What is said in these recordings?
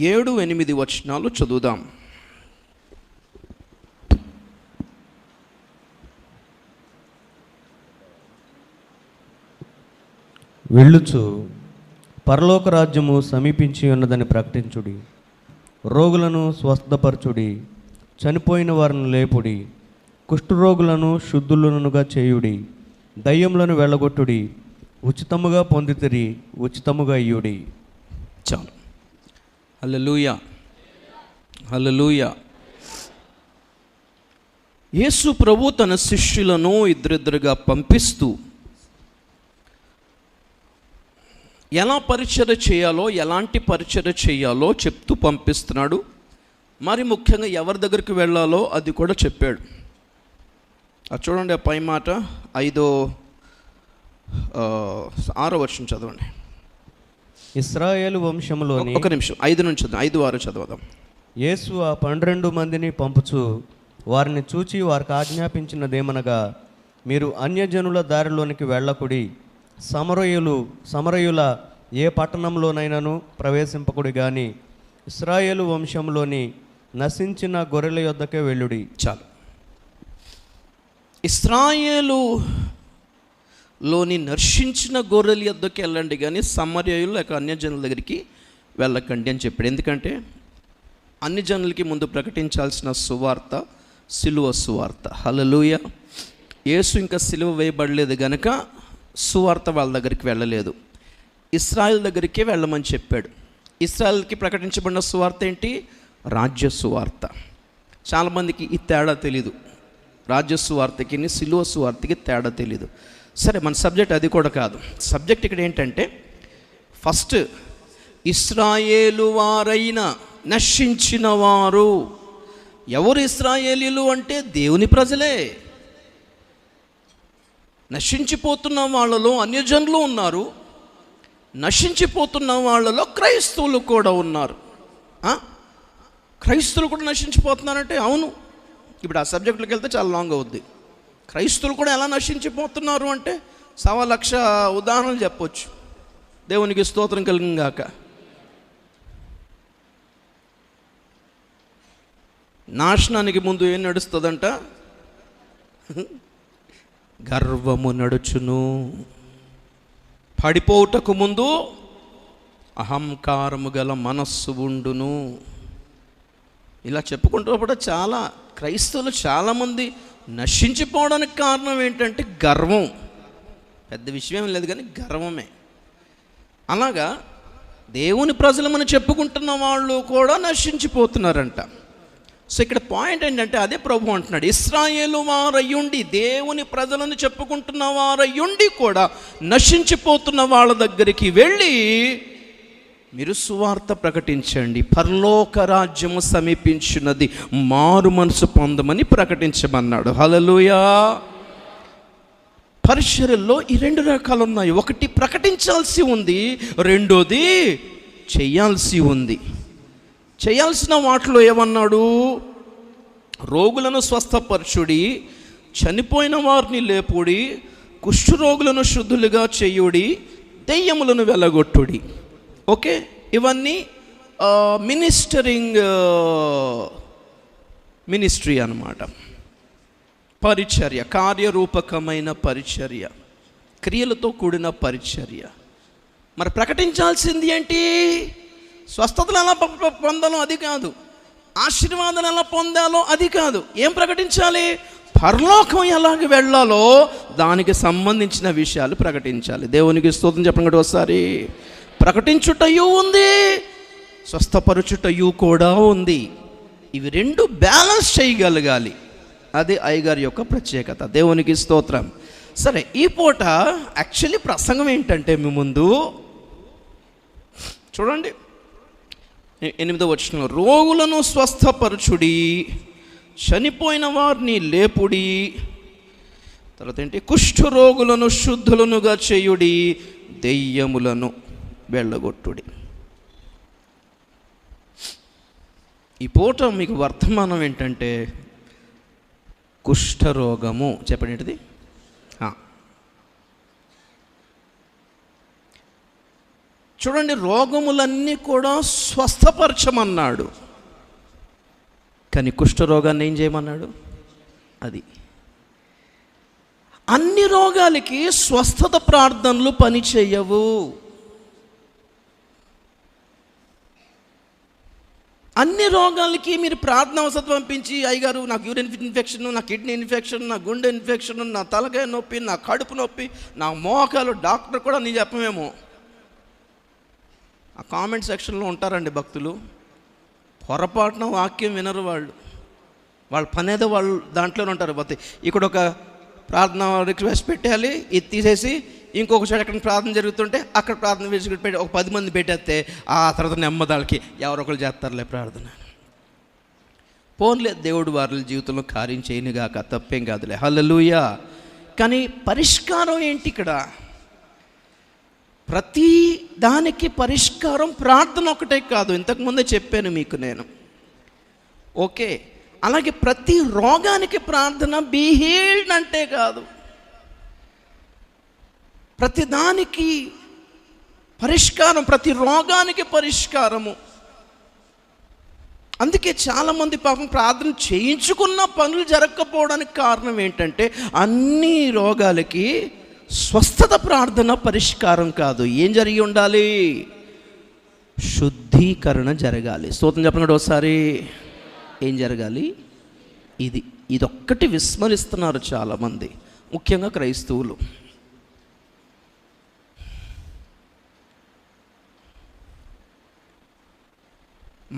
7-8 వచనాలు చదువుదాం. వెళ్ళుచు పరలోక రాజ్యము సమీపించి ఉన్నదని ప్రకటించుడి. రోగులను స్వస్థపరచుడి, చనిపోయిన వారిని లేపుడి, కుష్ఠరోగులను శుద్ధులనుగా చేయుడి, దయ్యములను వెళ్ళగొట్టుడి, ఉచితముగా పొందితిరి ఉచితముగా ఇయ్యుడి. చాలు. హల్లెలూయా, హల్లెలూయా. యేసు ప్రభు తన శిష్యులను ఇద్దరిద్దరుగా పంపిస్తూ ఎలా పరిచర్య చేయాలో, ఎలాంటి పరిచర్య చేయాలో చెప్తూ పంపిస్తున్నాడు. మరి ముఖ్యంగా ఎవరి దగ్గరికి వెళ్ళాలో అది కూడా చెప్పాడు. అది చూడండి, ఆ పై మాట 6వ వచనం చదవండి. ఇశ్రాయేలు వంశములోని, ఒక నిమిషం, 5 నుంచి 5-6 చదవదాం. యేసు ఆ 12 మందిని పంపుచు వారిని చూచి వారికి ఆజ్ఞాపించినదేమనగా, మీరు అన్యజనుల దారిలోనికి వెళ్ళకుడి, సమరయుల ఏ పట్టణంలోనైనాను ప్రవేశింపకుడి గాని ఇశ్రాయేలు వంశంలోని నశించిన గొర్రెల యొద్దకే వెళ్ళుడి. చాలు. ఇశ్రాయేలులోని నశించిన గొర్రెల యొద్దకు వెళ్ళండి కానీ సమరయులు లేక అన్యజనుల దగ్గరికి వెళ్ళకండి అని చెప్పాడు. ఎందుకంటే అన్ని జనులకి ముందు ప్రకటించాల్సిన సువార్త సిలువ సువార్త. హల్లెలూయా. యేసు ఇంకా సిలువ వేయబడలేదు గనక సువార్త వాళ్ళ దగ్గరికి వెళ్ళలేదు, ఇశ్రాయేల్ దగ్గరికే వెళ్ళమని చెప్పాడు. ఇశ్రాయేల్కి ప్రకటించబడిన సువార్త ఏంటి? రాజ్య సువార్త. చాలామందికి ఈ తేడా తెలీదు. రాజ్య సువార్తకి సిలువ సువార్తకి తేడా తెలీదు. సరే, మన సబ్జెక్ట్ అది కూడా కాదు. సబ్జెక్ట్ ఇక్కడ ఏంటంటే, ఫస్ట్ ఇశ్రాయేలు వారైన నశించిన వారు. ఎవరు ఇశ్రాయేలీలు అంటే దేవుని ప్రజలే. నశించిపోతున్న వాళ్ళలో అన్యజనులు ఉన్నారు, నశించిపోతున్న వాళ్ళలో క్రైస్తవులు కూడా ఉన్నారు. క్రైస్తవులు కూడా నశించిపోతున్నారంటే అవును. ఇప్పుడు ఆ సబ్జెక్టులకు వెళ్తే చాలా లాంగ్ అవుద్ది. క్రైస్తవులు కూడా ఎలా నశించిపోతున్నారు అంటే 1,00,000 ఉదాహరణలు చెప్పొచ్చు. దేవునికి స్తోత్రం కలిగింగాక. నాశనానికి ముందు ఏం నడుస్తుందంట? గర్వము నడుచును. పడిపోవుటకు ముందు అహంకారము గల మనస్సు ఉండును. ఇలా చెప్పుకుంటున్నప్పుడు చాలా క్రైస్తవులు చాలామంది నశించిపోవడానికి కారణం ఏంటంటే గర్వం. పెద్ద విషయం లేదు కానీ గర్వమే. అలాగా దేవుని ప్రజలమని చెప్పుకుంటున్న వాళ్ళు కూడా నశించిపోతున్నారంట. సో ఇక్కడ పాయింట్ ఏంటంటే అదే ప్రభు అంటున్నాడు, ఇశ్రాయేలు వారయ్యుండి, దేవుని ప్రజలను చెప్పుకుంటున్న వారయ్యుండి కూడా నశించిపోతున్న వాళ్ళ దగ్గరికి వెళ్ళి మీరు సువార్త ప్రకటించండి, పరలోక రాజ్యము సమీపించినది, మారు మనసు పొందమని ప్రకటించమన్నాడు. హల్లెలూయా. పరిచర్యల్లో ఈ 2 రకాలు ఉన్నాయి. ఒకటి ప్రకటించాల్సి ఉంది, రెండోది చేయాల్సి ఉంది. చేయాల్సిన వాటిలో ఏమన్నాడు? రోగులను స్వస్థపరచుడి, చనిపోయిన వారిని లేపుడి, కుష్ఠరోగులను శుద్ధులుగా చేయుడి, దెయ్యములను వెళ్ళగొట్టుడి. ఓకే, ఇవన్నీ మినిస్ట్రీ అన్నమాట. పరిచర్య, కార్యరూపకమైన పరిచర్య, క్రియలతో కూడిన పరిచర్య. మరి ప్రకటించాల్సింది ఏంటి? స్వస్థతలు ఎలా పొందాలో అది కాదు, ఆశీర్వాదాలు ఎలా పొందాలో అది కాదు. ఏం ప్రకటించాలి? పరలోకం ఎలాగ వెళ్ళాలో దానికి సంబంధించిన విషయాలు ప్రకటించాలి. దేవునికి స్తోత్రం చెప్పండి. ఒకసారి ప్రకటించుటయు ఉంది, స్వస్థపరచుటయు కూడా ఉంది. ఇవి 2 బ్యాలెన్స్ చేయగలగాలి. అది అయ్యగారి యొక్క ప్రత్యేకత. దేవునికి స్తోత్రం. సరే, ఈ పూట యాక్చువల్లీ ప్రసంగం ఏంటంటే మీ ముందు చూడండి, 8వ వచనం, రోగులను స్వస్థపరచుడి, చనిపోయిన వారిని లేపుడి, తర్వాత ఏంటి? కుష్ఠరోగులను శుద్ధులనుగా చేయుడి, దెయ్యములను వెళ్ళగొట్టుడి. ఈ పూట మీకు వర్తమానం ఏంటంటే కుష్ఠరోగము. చెప్పండి ఏంటిది? చూడండి, రోగములన్నీ కూడా స్వస్థపరచమన్నాడు, కానీ కుష్ఠరోగాన్ని ఏం చేయమన్నాడు? అది అన్ని రోగాలకి స్వస్థత ప్రార్థనలు పని చేయవు. అన్ని రోగాలకి మీరు ప్రార్థన అవసరం పంపించి, అయ్యగారు నాకు యూరిన్ ఇన్ఫెక్షన్, నా కిడ్నీ ఇన్ఫెక్షన్, నా గుండె ఇన్ఫెక్షన్, నా తలకాయ నొప్పి, నా కడుపు నొప్పి, నా మోకాలు, డాక్టర్ కూడా నీ చెప్పమేమో. ఆ కామెంట్ సెక్షన్లో ఉంటారండి భక్తులు, పొరపాటున వాక్యం వినరు వాళ్ళ పనేదో వాళ్ళు దాంట్లోనే ఉంటారు. పోతే ఇక్కడ ఒక ప్రార్థన రిక్వెస్ట్ పెట్టాలి, ఇది తీసేసి ఇంకొక చోట ఎక్కడ ప్రార్థన జరుగుతుంటే అక్కడ ప్రార్థన పెట్టి ఒక 10 మంది పెట్టేస్తే ఆ తర్వాత నెమ్మదాలకి ఎవరొకరు చేస్తారులే ప్రార్థన. పోన్లే, దేవుడు వారి జీవితంలో కార్యం చేయనుగాక, తప్పేం కాదులే, హల్లెలూయా. కానీ పరిష్కారం ఏంటి ఇక్కడ? ప్రతి దానికి పరిష్కారం ప్రార్థన ఒకటే కాదు, ఇంతకుముందే చెప్పాను మీకు నేను. ఓకే, అలాగే ప్రతి రోగానికి ప్రార్థన బీ హీల్డ్ అంటే కాదు, ప్రతి దానికి పరిష్కారం, ప్రతి రోగానికి పరిష్కారము. అందుకే చాలామంది పాపం ప్రార్థన చేయించుకున్న పనులు జరగకపోవడానికి కారణం ఏంటంటే అన్ని రోగాలకి స్వస్థత ప్రార్థన పరిష్కారం కాదు. ఏం జరిగి ఉండాలి? శుద్ధీకరణ జరగాలి. స్తోత్రం చెప్పండి ఒకసారి. ఏం జరగాలి? ఇదొక్కటి విస్మరిస్తున్నారు చాలామంది, ముఖ్యంగా క్రైస్తవులు.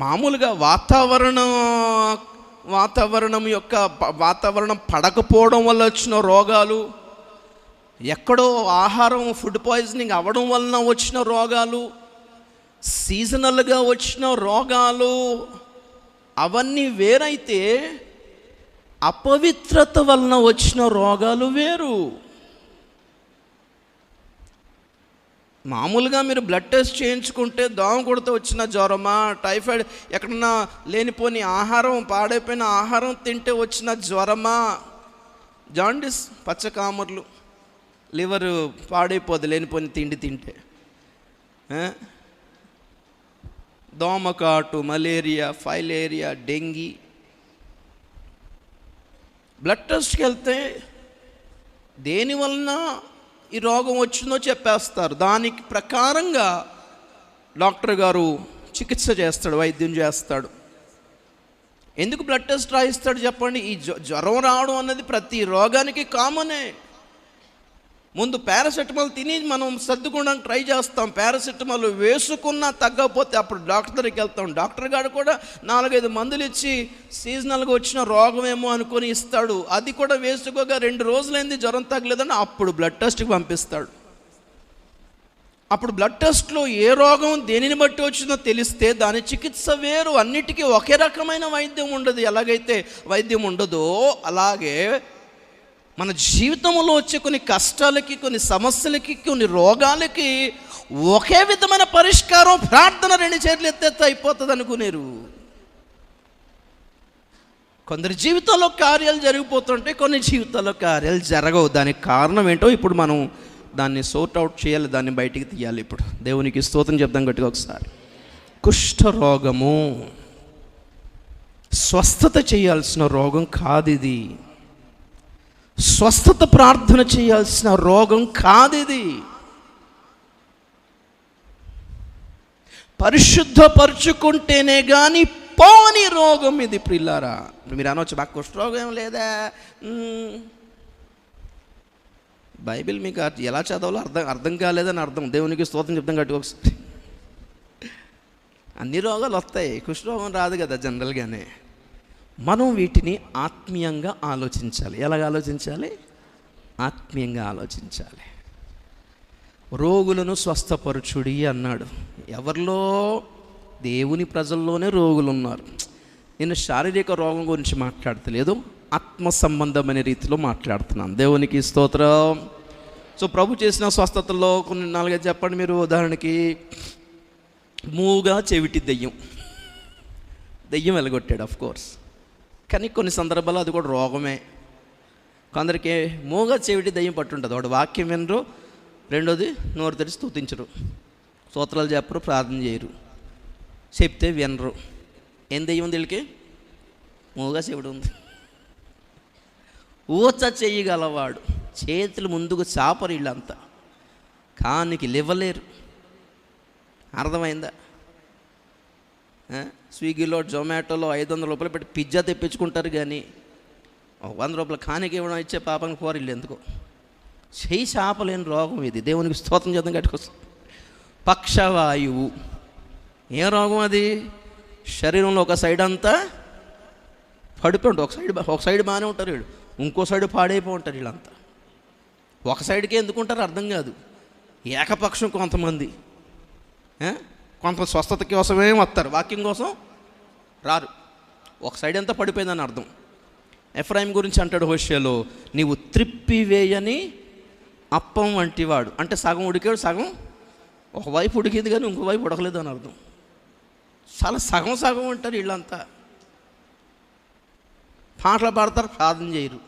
మామూలుగా వాతావరణం పడకపోవడం వల్ల వచ్చిన రోగాలు, ఎక్కడో ఆహారం ఫుడ్ పాయిజనింగ్ అవ్వడం వలన వచ్చిన రోగాలు, సీజనల్గా వచ్చిన రోగాలు, అవన్నీ వేరైతే అపవిత్రత వలన వచ్చిన రోగాలు వేరు. మామూలుగా మీరు బ్లడ్ టెస్ట్ చేయించుకుంటే దోమ కొడితే వచ్చిన జ్వరమా, టైఫాయిడ్ ఎక్కడన్నా లేనిపోని ఆహారం, పాడైపోయిన ఆహారం తింటే వచ్చిన జ్వరమా, జాండిస్, పచ్చకామర్లు, లివర్ పాడైపోద్ది లేనిపోని తిండి తింటే, దోమకాటు, మలేరియా, ఫైలేరియా, డెంగీ. బ్లడ్ టెస్ట్కి వెళ్తే దేనివలన ఈ రోగం వచ్చిందో చెప్పేస్తారు. దానికి ప్రకారంగా డాక్టర్ గారు చికిత్స చేస్తాడు, వైద్యం చేస్తాడు. ఎందుకు బ్లడ్ టెస్ట్ రాయిస్తాడు చెప్పండి? ఈ జ్వరం రావడం అన్నది ప్రతి రోగానికి కామనే. ముందు పారాసెటమాల్ తిని మనం సర్దుకోవడానికి ట్రై చేస్తాం, పారాసెటమాల్ వేసుకున్నా తగ్గకపోతే అప్పుడు డాక్టర్ దగ్గరికి వెళ్తాం. డాక్టర్ గారు కూడా 4-5 మందులు ఇచ్చి సీజనల్గా వచ్చిన రోగమేమో అనుకొని ఇస్తాడు. అది కూడా వేసుకోగా 2 రోజులైంది జ్వరం తగ్గలేదని అప్పుడు బ్లడ్ టెస్ట్కి పంపిస్తాడు. అప్పుడు బ్లడ్ టెస్ట్లో ఏ రోగం దేనిని బట్టి వచ్చిందో తెలిస్తే దాని చికిత్స వేరు. అన్నిటికీ ఒకే రకమైన వైద్యం ఉండదు. ఎలాగైతే వైద్యం ఉండదో అలాగే మన జీవితంలో వచ్చే కొన్ని కష్టాలకి, కొన్ని సమస్యలకి, కొన్ని రోగాలకి ఒకే విధమైన పరిష్కారం ప్రార్థన. 2 చేతులు ఎత్తేస్తే అయిపోతుంది అనుకునేరు. కొందరి జీవితంలో కార్యాలు జరిగిపోతుంటే కొన్ని జీవితాల్లో కార్యాలు జరగవు. దానికి కారణం ఏంటో ఇప్పుడు మనం దాన్ని సోర్ట్ అవుట్ చేయాలి, దాన్ని బయటికి తీయాలి. ఇప్పుడు దేవునికి స్తోత్రం చెప్దాం గట్టిగా ఒకసారి. కుష్ఠరోగము స్వస్థత చేయాల్సిన రోగం కాదు ఇది. స్వస్థత ప్రార్థన చేయాల్సిన రోగం కాదిది. పరిశుద్ధపరుచుకుంటేనే కానీ పోని రోగం ఇది. ప్రిల్లారా, మీరు అనవచ్చు మాకు కుష్ఠరోగం ఏం లేదా? బైబిల్ మీకు ఎలా చదవాలో అర్థం కాలేదని అర్థం. దేవునికి స్తోత్రం చెప్తాం గట్టిగా ఒకసారి. అన్ని రోగాలు వస్తాయి, కుష్ఠరోగం రాదు కదా జనరల్గానే. మనం వీటిని ఆత్మీయంగా ఆలోచించాలి. ఎలాగ ఆలోచించాలి? ఆత్మీయంగా ఆలోచించాలి. రోగులను స్వస్థపరుచుడి అన్నాడు. ఎవరిలో? దేవుని ప్రజల్లోనే రోగులు ఉన్నారు. నేను శారీరక రోగం గురించి మాట్లాడతలేదు, ఆత్మ సంబంధమైన రీతిలో మాట్లాడుతున్నాను. దేవునికి స్తోత్రం. సో ప్రభు చేసిన స్వస్థతల్లో కొన్ని 4-5 చెప్పండి మీరు. ఉదాహరణకి మూగా చెవిటి దెయ్యం వెలగొట్టాడు, ఆఫ్ కోర్స్. కానీ కొన్ని సందర్భాల్లో అది కూడా రోగమే. కొందరికి మూగా చెవిటి దెయ్యం పట్టుంటుంది. వాడు వాక్యం వినరు, రెండోది నోరు తెరిచి స్తుతించరు. స్తోత్రాలు చెప్పరు, ప్రార్థన చేయరు, చెప్తే వినరు. ఏం దెయ్యం ఉంది వీళ్ళకి? మూగా చెవుడు ఉంది. ఊచ చెయ్యగలవాడు, చేతులు ముందుకు చాపరు వీళ్ళంతా, కానికి లేవలేరు. అర్థమైందా? స్విగ్గీలో జొమాటోలో 500 రూపాయలు పెట్టి పిజ్జా తెప్పించుకుంటారు, కానీ 100 రూపాయలు కానికి ఇవ్వడం ఇచ్చే పాపానికి కోరిల్లు ఎందుకో. చేయి చాపలేని రోగం ఇది. దేవునికి స్తోత్రం చేద్దాం గట్టుకొస్తుంది. పక్షవాయువు ఏ రోగం అది? శరీరంలో ఒక సైడ్ అంతా పడిపోయి ఉంటుంది, ఒక సైడ్ బాగానే ఉంటారు వీళ్ళు, ఇంకో సైడ్ పాడైపోయి ఉంటారు వీళ్ళంతా. ఒక సైడ్కే ఎందుకుంటారు అర్థం కాదు. ఏకపక్షం కొంతమంది, కొంత స్వస్థత కోసమే వస్తారు, వాక్యం కోసం రారు. ఒక సైడ్ అంతా పడిపోయిందని అర్థం. ఎఫ్రాయిం గురించి అంటాడు హోషేలో, నీవు త్రిప్పివేయని అప్పం వంటివాడు. అంటే సగం ఉడికాడు, సగం ఒకవైపు ఉడికింది కానీ ఇంకోవైపు ఉడకలేదు అని అర్థం. చాలా సగం సగం ఉంటారు వీళ్ళంతా. పాటలు పాడతారు, ప్రార్థన చేయరు,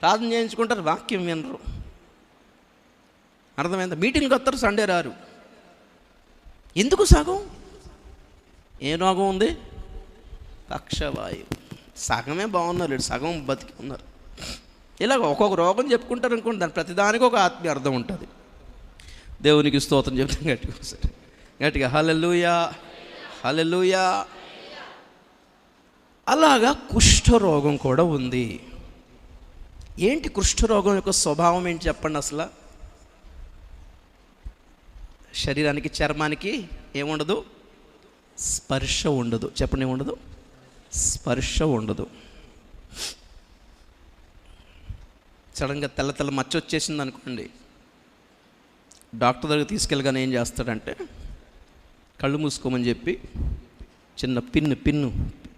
ప్రార్థన చేయించుకుంటారు, వాక్యం వినరు. అర్థమైందా? మీటింగ్కి వస్తారు, సండే రారు. ఎందుకు సగం? ఏ రోగం ఉంది? పక్షవాయువు. సగమే బాగున్నారు, సగం బతికి ఉన్నారు. ఇలాగ ఒక్కొక్క రోగం చెప్పుకుంటారు అనుకోండి, దాని ప్రతిదానికి ఒక ఆత్మీయ అర్థం ఉంటుంది. దేవునికి స్తోత్రం చెప్తాం గట్టిగా ఒకసారి, గట్టిగా హల్లెలూయా, హల్లెలూయా. అలాగా కుష్ఠరోగం కూడా ఉంది. ఏంటి కుష్ఠరోగం యొక్క స్వభావం ఏంటి చెప్పండి? అసలు శరీరానికి, చర్మానికి ఏముండదు? స్పర్శ ఉండదు. చెప్పండి, ఏముండదు? స్పర్శ ఉండదు. సడన్గా తెల్ల తెల్ల మచ్చ వచ్చేసింది అనుకోండి, డాక్టర్ దగ్గర తీసుకెళ్ళగానే ఏం చేస్తాడంటే కళ్ళు మూసుకోమని చెప్పి చిన్న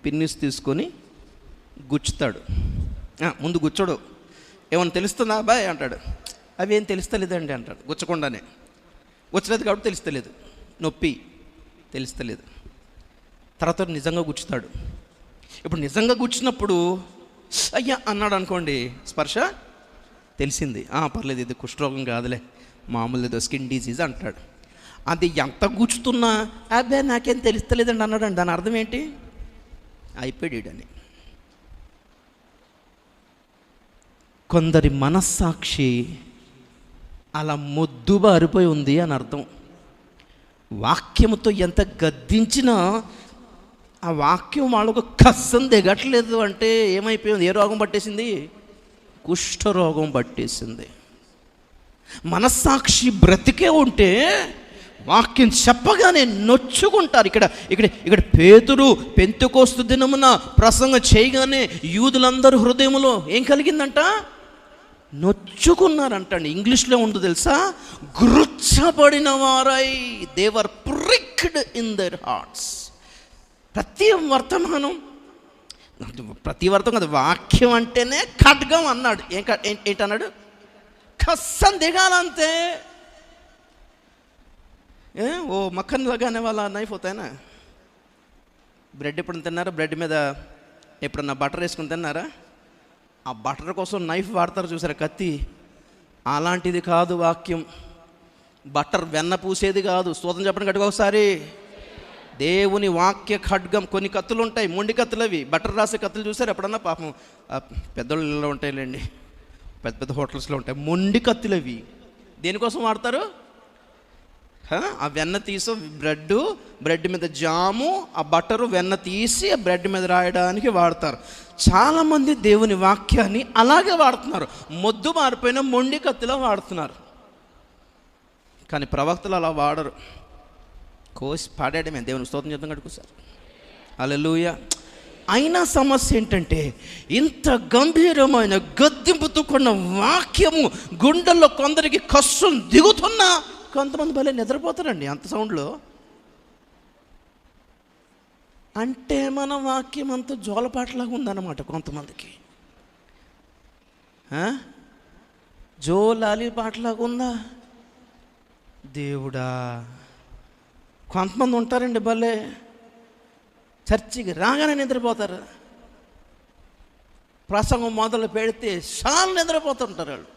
పిన్నిస్ తీసుకొని గుచ్చుతాడు. ముందు గుచ్చడు, ఏమన్నా తెలుస్తుందా బాయ్ అంటాడు. అవి ఏం తెలుస్తలేదండి అంటాడు. గుచ్చకుండానే, వచ్చలేదు కాబట్టి తెలుస్తలేదు, నొప్పి తెలుస్తలేదు. తర్వాత నిజంగా గుచ్చుతాడు. ఇప్పుడు నిజంగా గుచ్చినప్పుడు అయ్యా అన్నాడు అనుకోండి, స్పర్శ తెలిసింది, పర్లేదు ఇది కుష్ఠరోగం కాదులే, మామూలు ఏదో స్కిన్ డిసీజ్ అంటాడు. అది ఎంత గుచ్చుతున్నా అబ్బే నాకేం తెలుస్తలేదండి అన్నాడండి. దాని అర్థం ఏంటి? అయిపోయాడని. కొందరి మనస్సాక్షి అలా మొద్దుబారిపోయి ఉంది అని అర్థం. వాక్యముతో ఎంత గద్దించినా ఆ వాక్యం వాళ్ళకు కస్సం దిగట్లేదు అంటే ఏమైపోయింది? ఏ రోగం పట్టేసింది? కుష్ఠరోగం పట్టేసింది. మనస్సాక్షి బ్రతికే ఉంటే వాక్యం చెప్పగానే నొచ్చుకుంటారు. ఇక్కడ పేతురు పెంతెకోస్తు దినమున ప్రసంగం చేయగానే యూదులందరూ హృదయంలో ఏం కలిగిందంట? నొచ్చుకున్నారంటండి. ఇంగ్లీష్లో ఉంది తెలుసా? గురుచ్చబడిన వారై, they were pricked in their hearts. ప్రతి వర్తమానం అది వాక్యం అంటేనే ఖడ్గం అన్నాడు. ఏంటన్నాడు? కస్సం దిగాలంతే. ఓ మక్కన్ లగానే వాళ్ళ నైఫ్ అవుతాయినా. బ్రెడ్ ఎప్పుడు తిన్నారా? బ్రెడ్ మీద ఎప్పుడన్నా బటర్ వేసుకుని తిన్నారా? ఆ బటర్ కోసం నైఫ్ వాడతారు చూసారా, కత్తి. అలాంటిది కాదు వాక్యం. బటర్ వెన్న పూసేది కాదు. స్తోత్రం చెప్పండి గట్టిగా ఒకసారి. దేవుని వాక్య ఖడ్గం. కొన్ని కత్తులు ఉంటాయి, మొండి కత్తులు, అవి బటర్ రాసే కత్తులు చూసారు ఎప్పుడన్నా? పాపం పెద్దోళ్ళలో ఉంటాయిలేండి, పెద్ద పెద్ద హోటల్స్లో ఉంటాయి మొండి కత్తులు. అవి దేనికోసం వాడతారు? ఆ వెన్న తీసి బ్రెడ్ మీద జాము, ఆ బటరు వెన్న తీసి ఆ బ్రెడ్ మీద రాయడానికి వాడతారు. చాలామంది దేవుని వాక్యాన్ని అలాగే వాడుతున్నారు. మొద్దు మారిపోయిన మొండి కత్తిలో వాడుతున్నారు. కానీ ప్రవక్తలు అలా వాడరు. కోసి పాడేయడమే. దేవుని స్తోత్రం చేద్దాం కడుకోసారి. హల్లెలూయా. అయినా సమస్య ఏంటంటే, ఇంత గంభీరమైన గద్దింపుతో కొన్న వాక్యము గుండెల్లో కొందరికి కష్టం దిగుతున్నా కొంతమంది భలే నిద్రపోతారండి అంత సౌండ్లో. అంటే మన వాక్యం అంత జోలపాటలాగా ఉందన్నమాట కొంతమందికి. జోలాలి పాటలాగా ఉందా? దేవుడా. కొంతమంది ఉంటారండి భలే, చర్చికి రాగానే నిద్రపోతారు. ప్రసంగం మొదలు పెడితే చాలా నిద్రపోతుంటారు వాళ్ళు.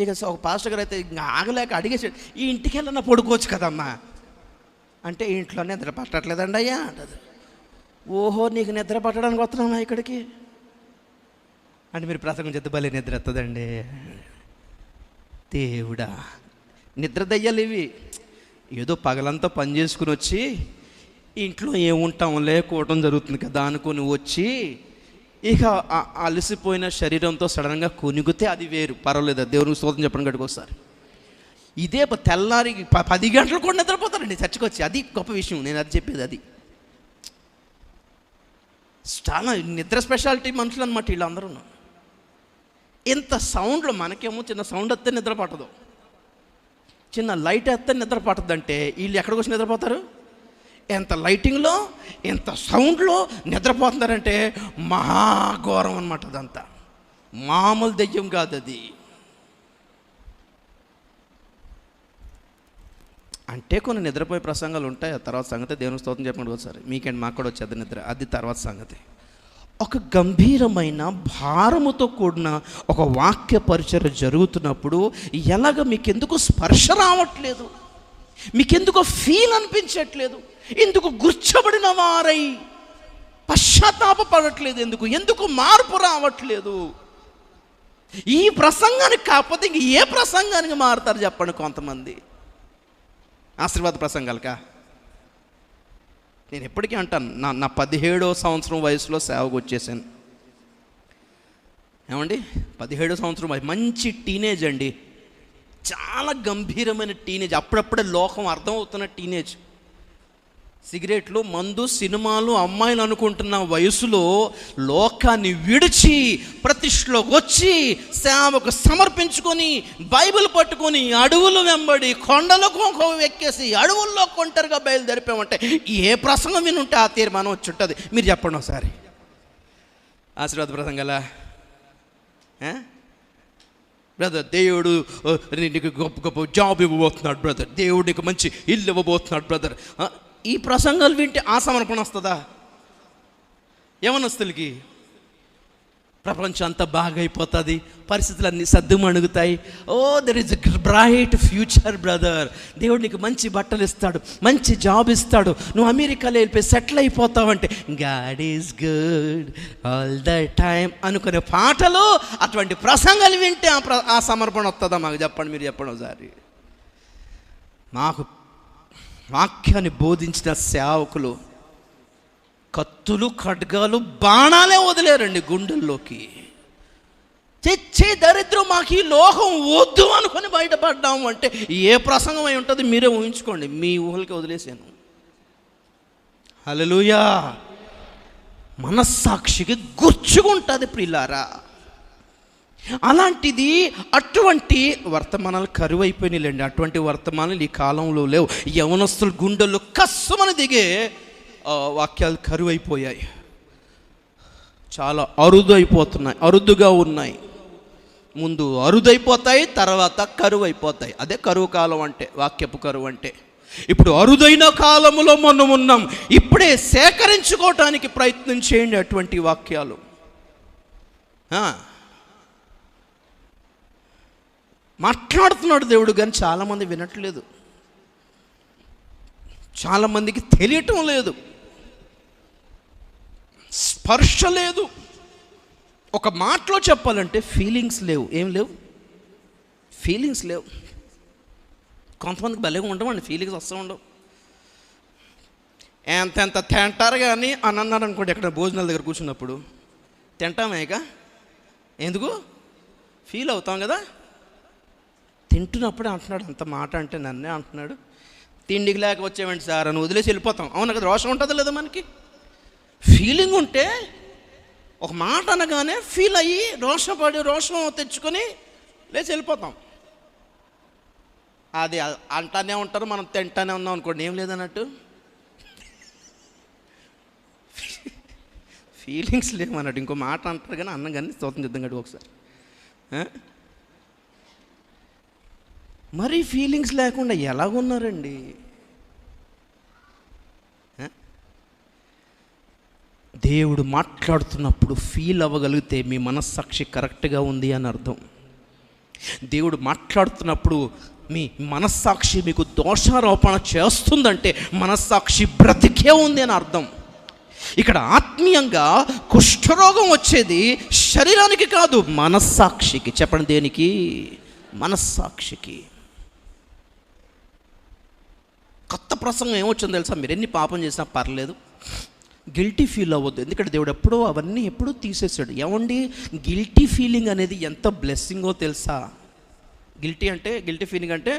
ఇక ఒక పాస్టర్ గారు అయితే ఇంకా ఆగలేక అడిగేసాడు, ఈ ఇంటికి వెళ్ళినా పడుకోవచ్చు కదమ్మా అంటే, ఇంట్లో నిద్ర పట్టట్లేదండి అయ్యా అంటది. ఓహో, నీకు నిద్ర పట్టడానికి వస్తున్నామా ఇక్కడికి అంటే, మీరు ప్రసంగం చేస్తే భలే నిద్ర వస్తుందండి. దేవుడా, నిద్ర దయ్యాలు ఇవి. ఏదో పగలంతా పని చేసుకుని వచ్చి ఇంట్లో ఏముంటాంలే, కూటం జరుగుతుంది కదా అనుకుని వచ్చి ఇక అలసిపోయిన శరీరంతో సడన్గా కొనిగితే అది వేరు, పర్వాలేదు, దేవునికి స్తోత్రం చెప్పండి గడికి ఒకసారి. ఇదే తెల్లారి 10 గంటలు కూడా నిద్రపోతారండి చర్చకు వచ్చి. అది గొప్ప విషయం, నేను అది చెప్పేది. అది చాలా నిద్ర స్పెషాలిటీ మనుషులు అనమాట వీళ్ళందరూ. ఇంత సౌండ్లో మనకేమో చిన్న సౌండ్ వస్తే నిద్ర పట్టదు, చిన్న లైట్ వేస్తే నిద్ర పట్టదంటే వీళ్ళు ఎక్కడికి వచ్చి నిద్రపోతారు? ఎంత లైటింగ్లో, ఎంత సౌండ్లో నిద్రపోతున్నారంటే మహాఘోరం అనమాట. అదంతా మామూలు దెయ్యం కాదు అది. అంటే కొన్ని నిద్రపోయే ప్రసంగాలు ఉంటాయి. ఆ తర్వాత సంగతి దేవుని స్తోత్రం చెప్పండి ఒకసారి. మీకేంటి, మాకు కూడా వచ్చేది నిద్ర, అది తర్వాత సంగతి. ఒక గంభీరమైన భారముతో కూడిన ఒక వాక్య పరిచర్య జరుగుతున్నప్పుడు ఎలాగ మీకెందుకు స్పర్శ రావట్లేదు, మీకెందుకు ఫీల్ అనిపించట్లేదు, ఎందుకు గుర్చబడిన వారై పశ్చాత్తాపడట్లేదు, ఎందుకు మార్పు రావట్లేదు? ఈ ప్రసంగానికి కాకపోతే ఇంక ఏ ప్రసంగానికి మారుతారు చెప్పండి కొంతమంది? ఆశీర్వాద ప్రసంగాలకా? నేను ఎప్పటికీ అంటాను, నా 17వ సంవత్సరం వయసులో సేవకు వచ్చేసాను. ఏమండి, 17వ సంవత్సరం మంచి టీనేజ్ అండి, చాలా గంభీరమైన టీనేజ్, అప్పుడప్పుడే లోకం అర్థమవుతున్న టీనేజ్. సిగరెట్లు, మందు, సినిమాలు, అమ్మాయిలు అనుకుంటున్న వయసులో లోకాన్ని విడిచి ప్రతిష్టలోకి వచ్చి సేవకు సమర్పించుకొని బైబిల్ పట్టుకొని అడవులు వెంబడి కొండలకు ఎక్కేసి అడవుల్లో కొంటరుగా బయలుదేరిపామంటే ఏ ప్రసంగం వినుంటే ఆ తీర్మానం వచ్చి ఉంటుంది? మీరు చెప్పండి ఒకసారి. ఆశీర్వాద ప్రసంగాలా? బ్రదర్, దేవుడు నీకు గొప్ప గొప్ప జాబ్ ఇవ్వబోతున్నాడు బ్రదర్, దేవుడు నీకు మంచి ఇల్లు ఇవ్వబోతున్నాడు బ్రదర్. ఈ ప్రసంగాలు వింటే ఆ సమర్పణ వస్తుందా? యవనస్తులకి ప్రపంచం అంతా బాగా అయిపోతుంది, పరిస్థితులన్నీ సద్దుమణుగుతాయి. Oh, there is a bright future brother, దేవుడు నీకు మంచి బట్టలు ఇస్తాడు, మంచి జాబ్ ఇస్తాడు, నువ్వు అమెరికాలో వెళ్ళిపోయి సెటిల్ అయిపోతావంటే God is good all the time అనుకునే పాటలు, అటువంటి ప్రసంగాలు వింటే ఆ సమర్పణ వస్తుందా? మాకు చెప్పండి, మీరు చెప్పండి ఒకసారి. మాకు వాక్యాన్ని బోధించిన సేవకులు కత్తులు, ఖడ్గాలు, బాణాలే వదిలేరండి గుండెల్లోకి. తెచ్చే దరిద్రం మాకు ఈ లోకం వద్దు అనుకొని బయటపడ్డాము అంటే ఏ ప్రసంగం అయి ఉంటుంది? మీరే ఊహించుకోండి, మీ ఊహలకి వదిలేసాను. హల్లెలూయా. మనస్సాక్షికి గుర్చుకుంటుంది ప్రియులారా. అలాంటిది, అటువంటి వర్తమానాలు కరువైపోయినాయిలేండి. అటువంటి వర్తమానాలు ఈ కాలంలో లేవు. యవనస్తుల గుండెల్లో కస్సుమని దిగే వాక్యాలు కరువైపోయాయి, చాలా అరుదైపోతున్నాయి, అరుదుగా ఉన్నాయి. ముందు అరుదైపోతాయి, తర్వాత కరువు అయిపోతాయి. అదే కరువు కాలం అంటే, వాక్యపు కరువు అంటే. ఇప్పుడు అరుదైన కాలములో మనం ఉన్నాం. ఇప్పుడే సేకరించుకోవటానికి ప్రయత్నం చేయండి అటువంటి వాక్యాలు. మాట్లాడుతున్నాడు దేవుడు, కానీ చాలామంది వినట్లేదు, చాలామందికి తెలియటం లేదు, స్పర్శ లేదు. ఒక మాటలో చెప్పాలంటే ఫీలింగ్స్ లేవు. ఏం లేవు? ఫీలింగ్స్ లేవు. కొంతమందికి భలేగా ఉండవండి, ఫీలింగ్స్ వస్తూ ఉండవు. ఎంత తింటారు కానీ అని అన్నాడు అనుకోండి, ఎక్కడ భోజనాల దగ్గర కూర్చున్నప్పుడు, తింటామేక ఎందుకు ఫీల్ అవుతాం కదా. తింటున్నప్పుడే అంటున్నాడు, అంత మాట అంటే నన్నే అంటున్నాడు, తిండికి లేక వచ్చేవండి సార్ అని వదిలేసి వెళ్ళిపోతాం. అవును కదా, రోషం ఉంటుంది లేదా మనకి? ఫీలింగ్ ఉంటే ఒక మాట అనగానే ఫీల్ అయ్యి రోషపడి రోషం తెచ్చుకొని లేచి వెళ్ళిపోతాం. అది అంటానే ఉంటారు, మనం తింటానే ఉన్నాం అనుకోండి, ఏం లేదన్నట్టు. ఫీలింగ్స్ లేవన్నట్టు. ఇంకో మాట అంటారు కానీ అన్నం కానీ స్తోత్రం చేద్దాం గడి ఒకసారి. మరి ఫీలింగ్స్ లేకుండా ఎలాగున్నారండి? దేవుడు మాట్లాడుతున్నప్పుడు ఫీల్ అవ్వగలిగితే మీ మనస్సాక్షి కరెక్ట్గా ఉంది అని అర్థం. దేవుడు మాట్లాడుతున్నప్పుడు మీ మనస్సాక్షి మీకు దోషారోపణ చేస్తుందంటే మనస్సాక్షి బ్రతికే ఉంది అని అర్థం. ఇక్కడ ఆత్మీయంగా కుష్ఠరోగం వచ్చేది శరీరానికి కాదు, మనస్సాక్షికి. చెప్పండి, దేనికి? మనస్సాక్షికి. కొత్త ప్రసంగం ఏమొచ్చిందో తెలుసా? మీరు ఎన్ని పాపం చేసినా పర్లేదు, గిల్టీ ఫీల్ అవ్వద్దు. ఎందుకంటే దేవుడు అవన్నీ ఎప్పుడూ తీసేసాడు. ఏమండి, గిల్టీ ఫీలింగ్ అనేది ఎంత బ్లెస్సింగో తెలుసా? గిల్టీ ఫీలింగ్ అంటే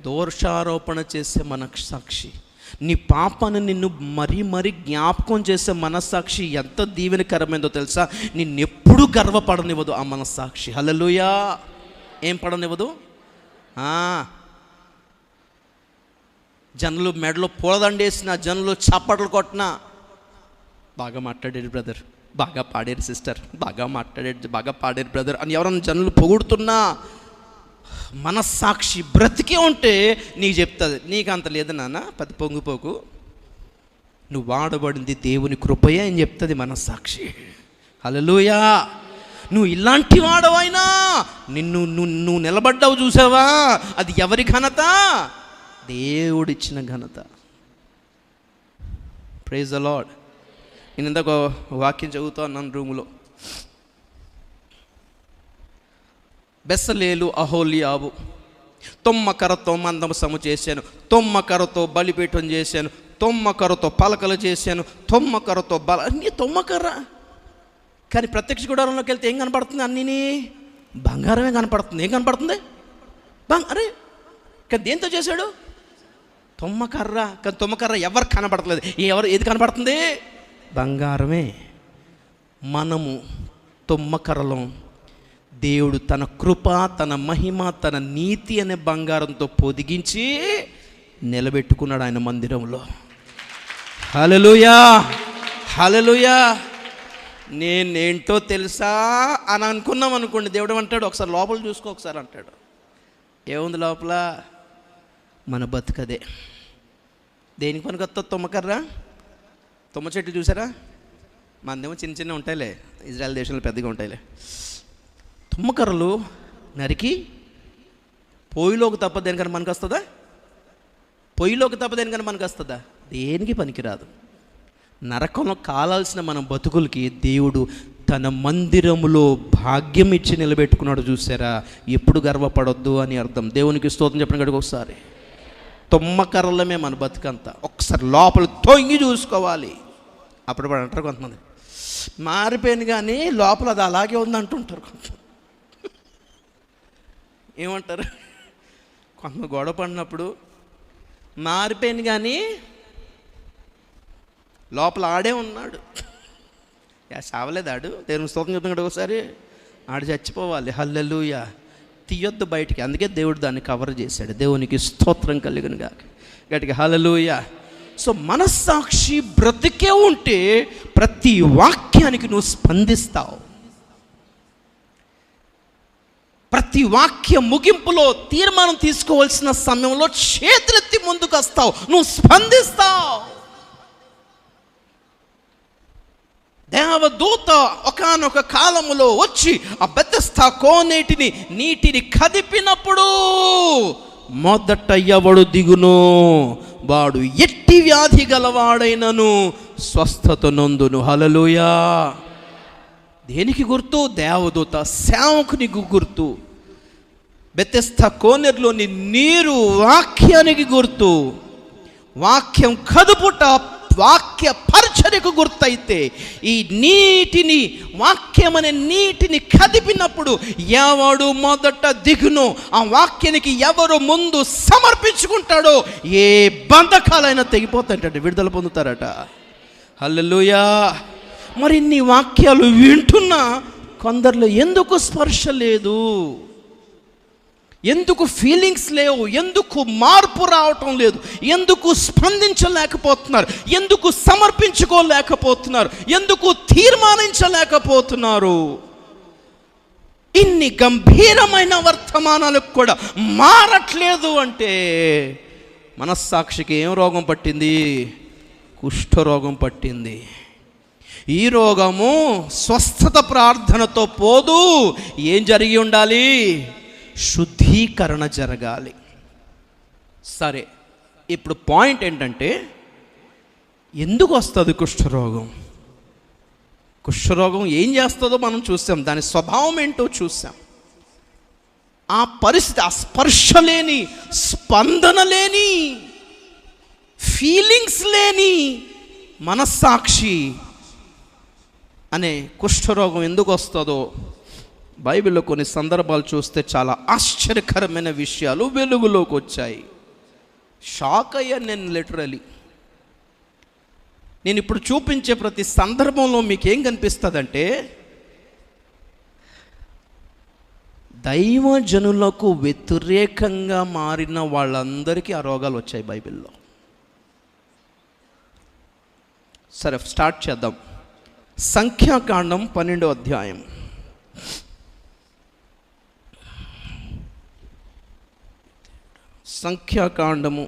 దోషారోపణ చేసే మనస్సాక్షి. నీ పాపాన్ని నిన్ను మరీ జ్ఞాపకం చేసే మనస్సాక్షి ఎంత దీవెనకరమైందో తెలుసా? నిన్నెప్పుడు గర్వపడనివ్వదు ఆ మనస్సాక్షి. హల్లెలూయా. ఏం పడనివ్వదు? జనులు మెడలో పూలదండేసిన, జనులు చప్పట్లు కొట్టినా, బాగా మాట్లాడారు బ్రదర్, బాగా పాడారు సిస్టర్, బాగా పాడారు బ్రదర్ అని ఎవరన్నా జనులు పొగుడుతున్నా, మనస్సాక్షి బ్రతికే ఉంటే నీకు చెప్తుంది, నీకు అంత లేదు నాన్న, పది పొంగిపోకు, నువ్వు వాడబడింది దేవుని కృపయే అని చెప్తుంది మనస్సాక్షి. హల్లెలూయా. నువ్వు ఇలాంటి వాడవైనా నువ్వు నిలబడ్డావు చూసావా, అది ఎవరి ఘనత? దేవుడిచ్చిన ఘనత. Praise the Lord. నేను ఇందాక వాక్యం చదువుతా ఉన్నాను రూములో. బెస్సలేలు అహోలియాబు తొమ్మకరతో మందమసము చేశాను, తొమ్మకరతో బలిపీఠం చేశాను, తొమ్మకరతో పలకలు చేశాను, తొమ్మకరతో అన్నీ తొమ్మకర్ర. కానీ ప్రత్యక్ష గుడారంలోకి వెళ్తే ఏం కనపడుతుంది? అన్నీ బంగారమే కనపడుతుంది. ఏం కనపడుతుంది? అరే, కానీ దేంతో చేశాడు? తొమ్మకర్ర. కానీ తొమ్మకర్ర ఎవరు కనపడట్లేదు. ఏది కనపడుతుంది? బంగారమే. మనము తొమ్మకర్రలం. దేవుడు తన కృప, తన మహిమ, తన నీతి అనే బంగారంతో పొదిగించి నిలబెట్టుకున్నాడు ఆయన మందిరంలో. హల్లెలూయా, హల్లెలూయా. నేనేంటో తెలుసా అని అనుకున్నాం అనుకోండి, దేవుడు అంటాడు ఒకసారి లోపల చూసుకో ఒకసారి అంటాడు. ఏముంది లోపల? మన బతుకదే. దేనికి పనికి వస్తుంది తొమ్మకర్ర? తుమ్మ చెట్లు చూసారా? మనదేమో చిన్న ఉంటాయిలే, ఇజ్రాయెల్ దేశంలో పెద్దగా ఉంటాయిలే. తుమ్మకర్రలు నరికి పొయ్యిలోకి తప్ప దేనికన్నా మనకు వస్తుందా? పొయ్యిలోకి తప్ప దేనికన్నా మనకు వస్తుందా? దేనికి పనికిరాదు. నరకంలో కాలాల్సిన మన బతుకులకి దేవుడు తన మందిరములో భాగ్యం ఇచ్చి నిలబెట్టుకున్నాడు. చూసారా? ఎప్పుడు గర్వపడొద్దు అని అర్థం. దేవునికి స్తోత్రం చెప్పండి గడికి ఒకసారి. తొమ్మకర్రలమే మన బతుకంతా. ఒకసారి లోపల తొంగి చూసుకోవాలి. అప్పుడు అంటారు కొంతమంది, మారిపోయాను కానీ లోపల అది అలాగే ఉంది అంటుంటారు. కొంచెం ఏమంటారు? కొంత గొడవ పడినప్పుడు మారిపోయాను కానీ లోపల ఆడే ఉన్నాడు. చావలేదు ఆడు. దేవుని స్తోత్రం చెప్తున్నాడు. ఒకసారి ఆడు చచ్చిపోవాలి. హల్లెలూయా. తీయొద్దు బయటికి. అందుకే దేవుడు దాన్ని కవర్ చేశాడు. దేవునికి స్తోత్రం కలుగును గాక. గట్టిగా హల్లెలూయా. సో మనస్సాక్షి బ్రతికే ఉంటే ప్రతి వాక్యానికి నువ్వు స్పందిస్తావు. ప్రతి వాక్య ముగింపులో తీర్మానం తీసుకోవాల్సిన సమయంలో చేతులెత్తి ముందుకు వస్తావు, నువ్వు స్పందిస్తావు. దేవదూత ఒకానొక కాలములో వచ్చి ఆ బెతెస్దా కోనేటిని నీటిని కదిపినప్పుడు మొదట ఎవడు దిగును? వాడు ఎట్టి వ్యాధి గలవాడైనను స్వస్థత నొందును. హల్లెలూయా. దేనికి గుర్తు? దేవదూత సేవకునికి గుర్తు. బెతెస్దా కోనేరులోని నీరు వాక్యానికి గుర్తు. వాక్యం కదుపుట వాక్య పరిచర్యకు గుర్తయితే ఈ నీటిని, వాక్యం అనే నీటిని కదిపినప్పుడు ఎవడు మొదట దిగును, ఆ వాక్యానికి ఎవరు ముందు సమర్పించుకుంటాడో ఏ బంధకాలైనా తెగిపోతాయట, విడుదల పొందుతారట. హల్లెలూయా. మరి ఇన్ని వాక్యాలు వింటున్నా కొందరిలో ఎందుకు స్పర్శ లేదు? ఎందుకు ఫీలింగ్స్ లేవు? ఎందుకు మార్పు రావటం లేదు? ఎందుకు స్పందించలేకపోతున్నారు? ఎందుకు సమర్పించుకోలేకపోతున్నారు? ఎందుకు తీర్మానించలేకపోతున్నారు? ఇన్ని గంభీరమైన వర్తమానాలకు కూడా మారట్లేదు అంటే మనస్సాక్షికి ఏం రోగం పట్టింది? కుష్ఠరోగం పట్టింది. ఈ రోగము స్వస్థత ప్రార్థనతో పోదు. ఏం జరిగి ఉండాలి? శుద్ధీకరణ జరగాలి. సరే, ఇప్పుడు పాయింట్ ఏంటంటే ఎందుకు వస్తుంది కుష్ఠరోగం? కుష్ఠరోగం ఏం చేస్తుందో మనం చూసాం, దాని స్వభావం ఏంటో చూసాం. ఆ పరిస్థితి, ఆ స్పర్శ లేని, స్పందన లేని, ఫీలింగ్స్ లేని మనస్సాక్షి అనే కుష్ఠరోగం ఎందుకు వస్తుందో బైబిల్లో కొన్ని సందర్భాలు చూస్తే చాలా ఆశ్చర్యకరమైన విషయాలు వెలుగులోకి వచ్చాయి. షాక్ అయ్యాను నేను లిటరలీ. నేను ఇప్పుడు చూపించే ప్రతి సందర్భంలో మీకు ఏం కనిపిస్తుందంటే, దైవజనులకు వ్యతిరేకంగా మారిన వాళ్ళందరికీ ఆ రోగాలు వచ్చాయి బైబిల్లో. సరే, స్టార్ట్ చేద్దాం. సంఖ్యాకాండం 12వ అధ్యాయం. సంఖ్యాకాండము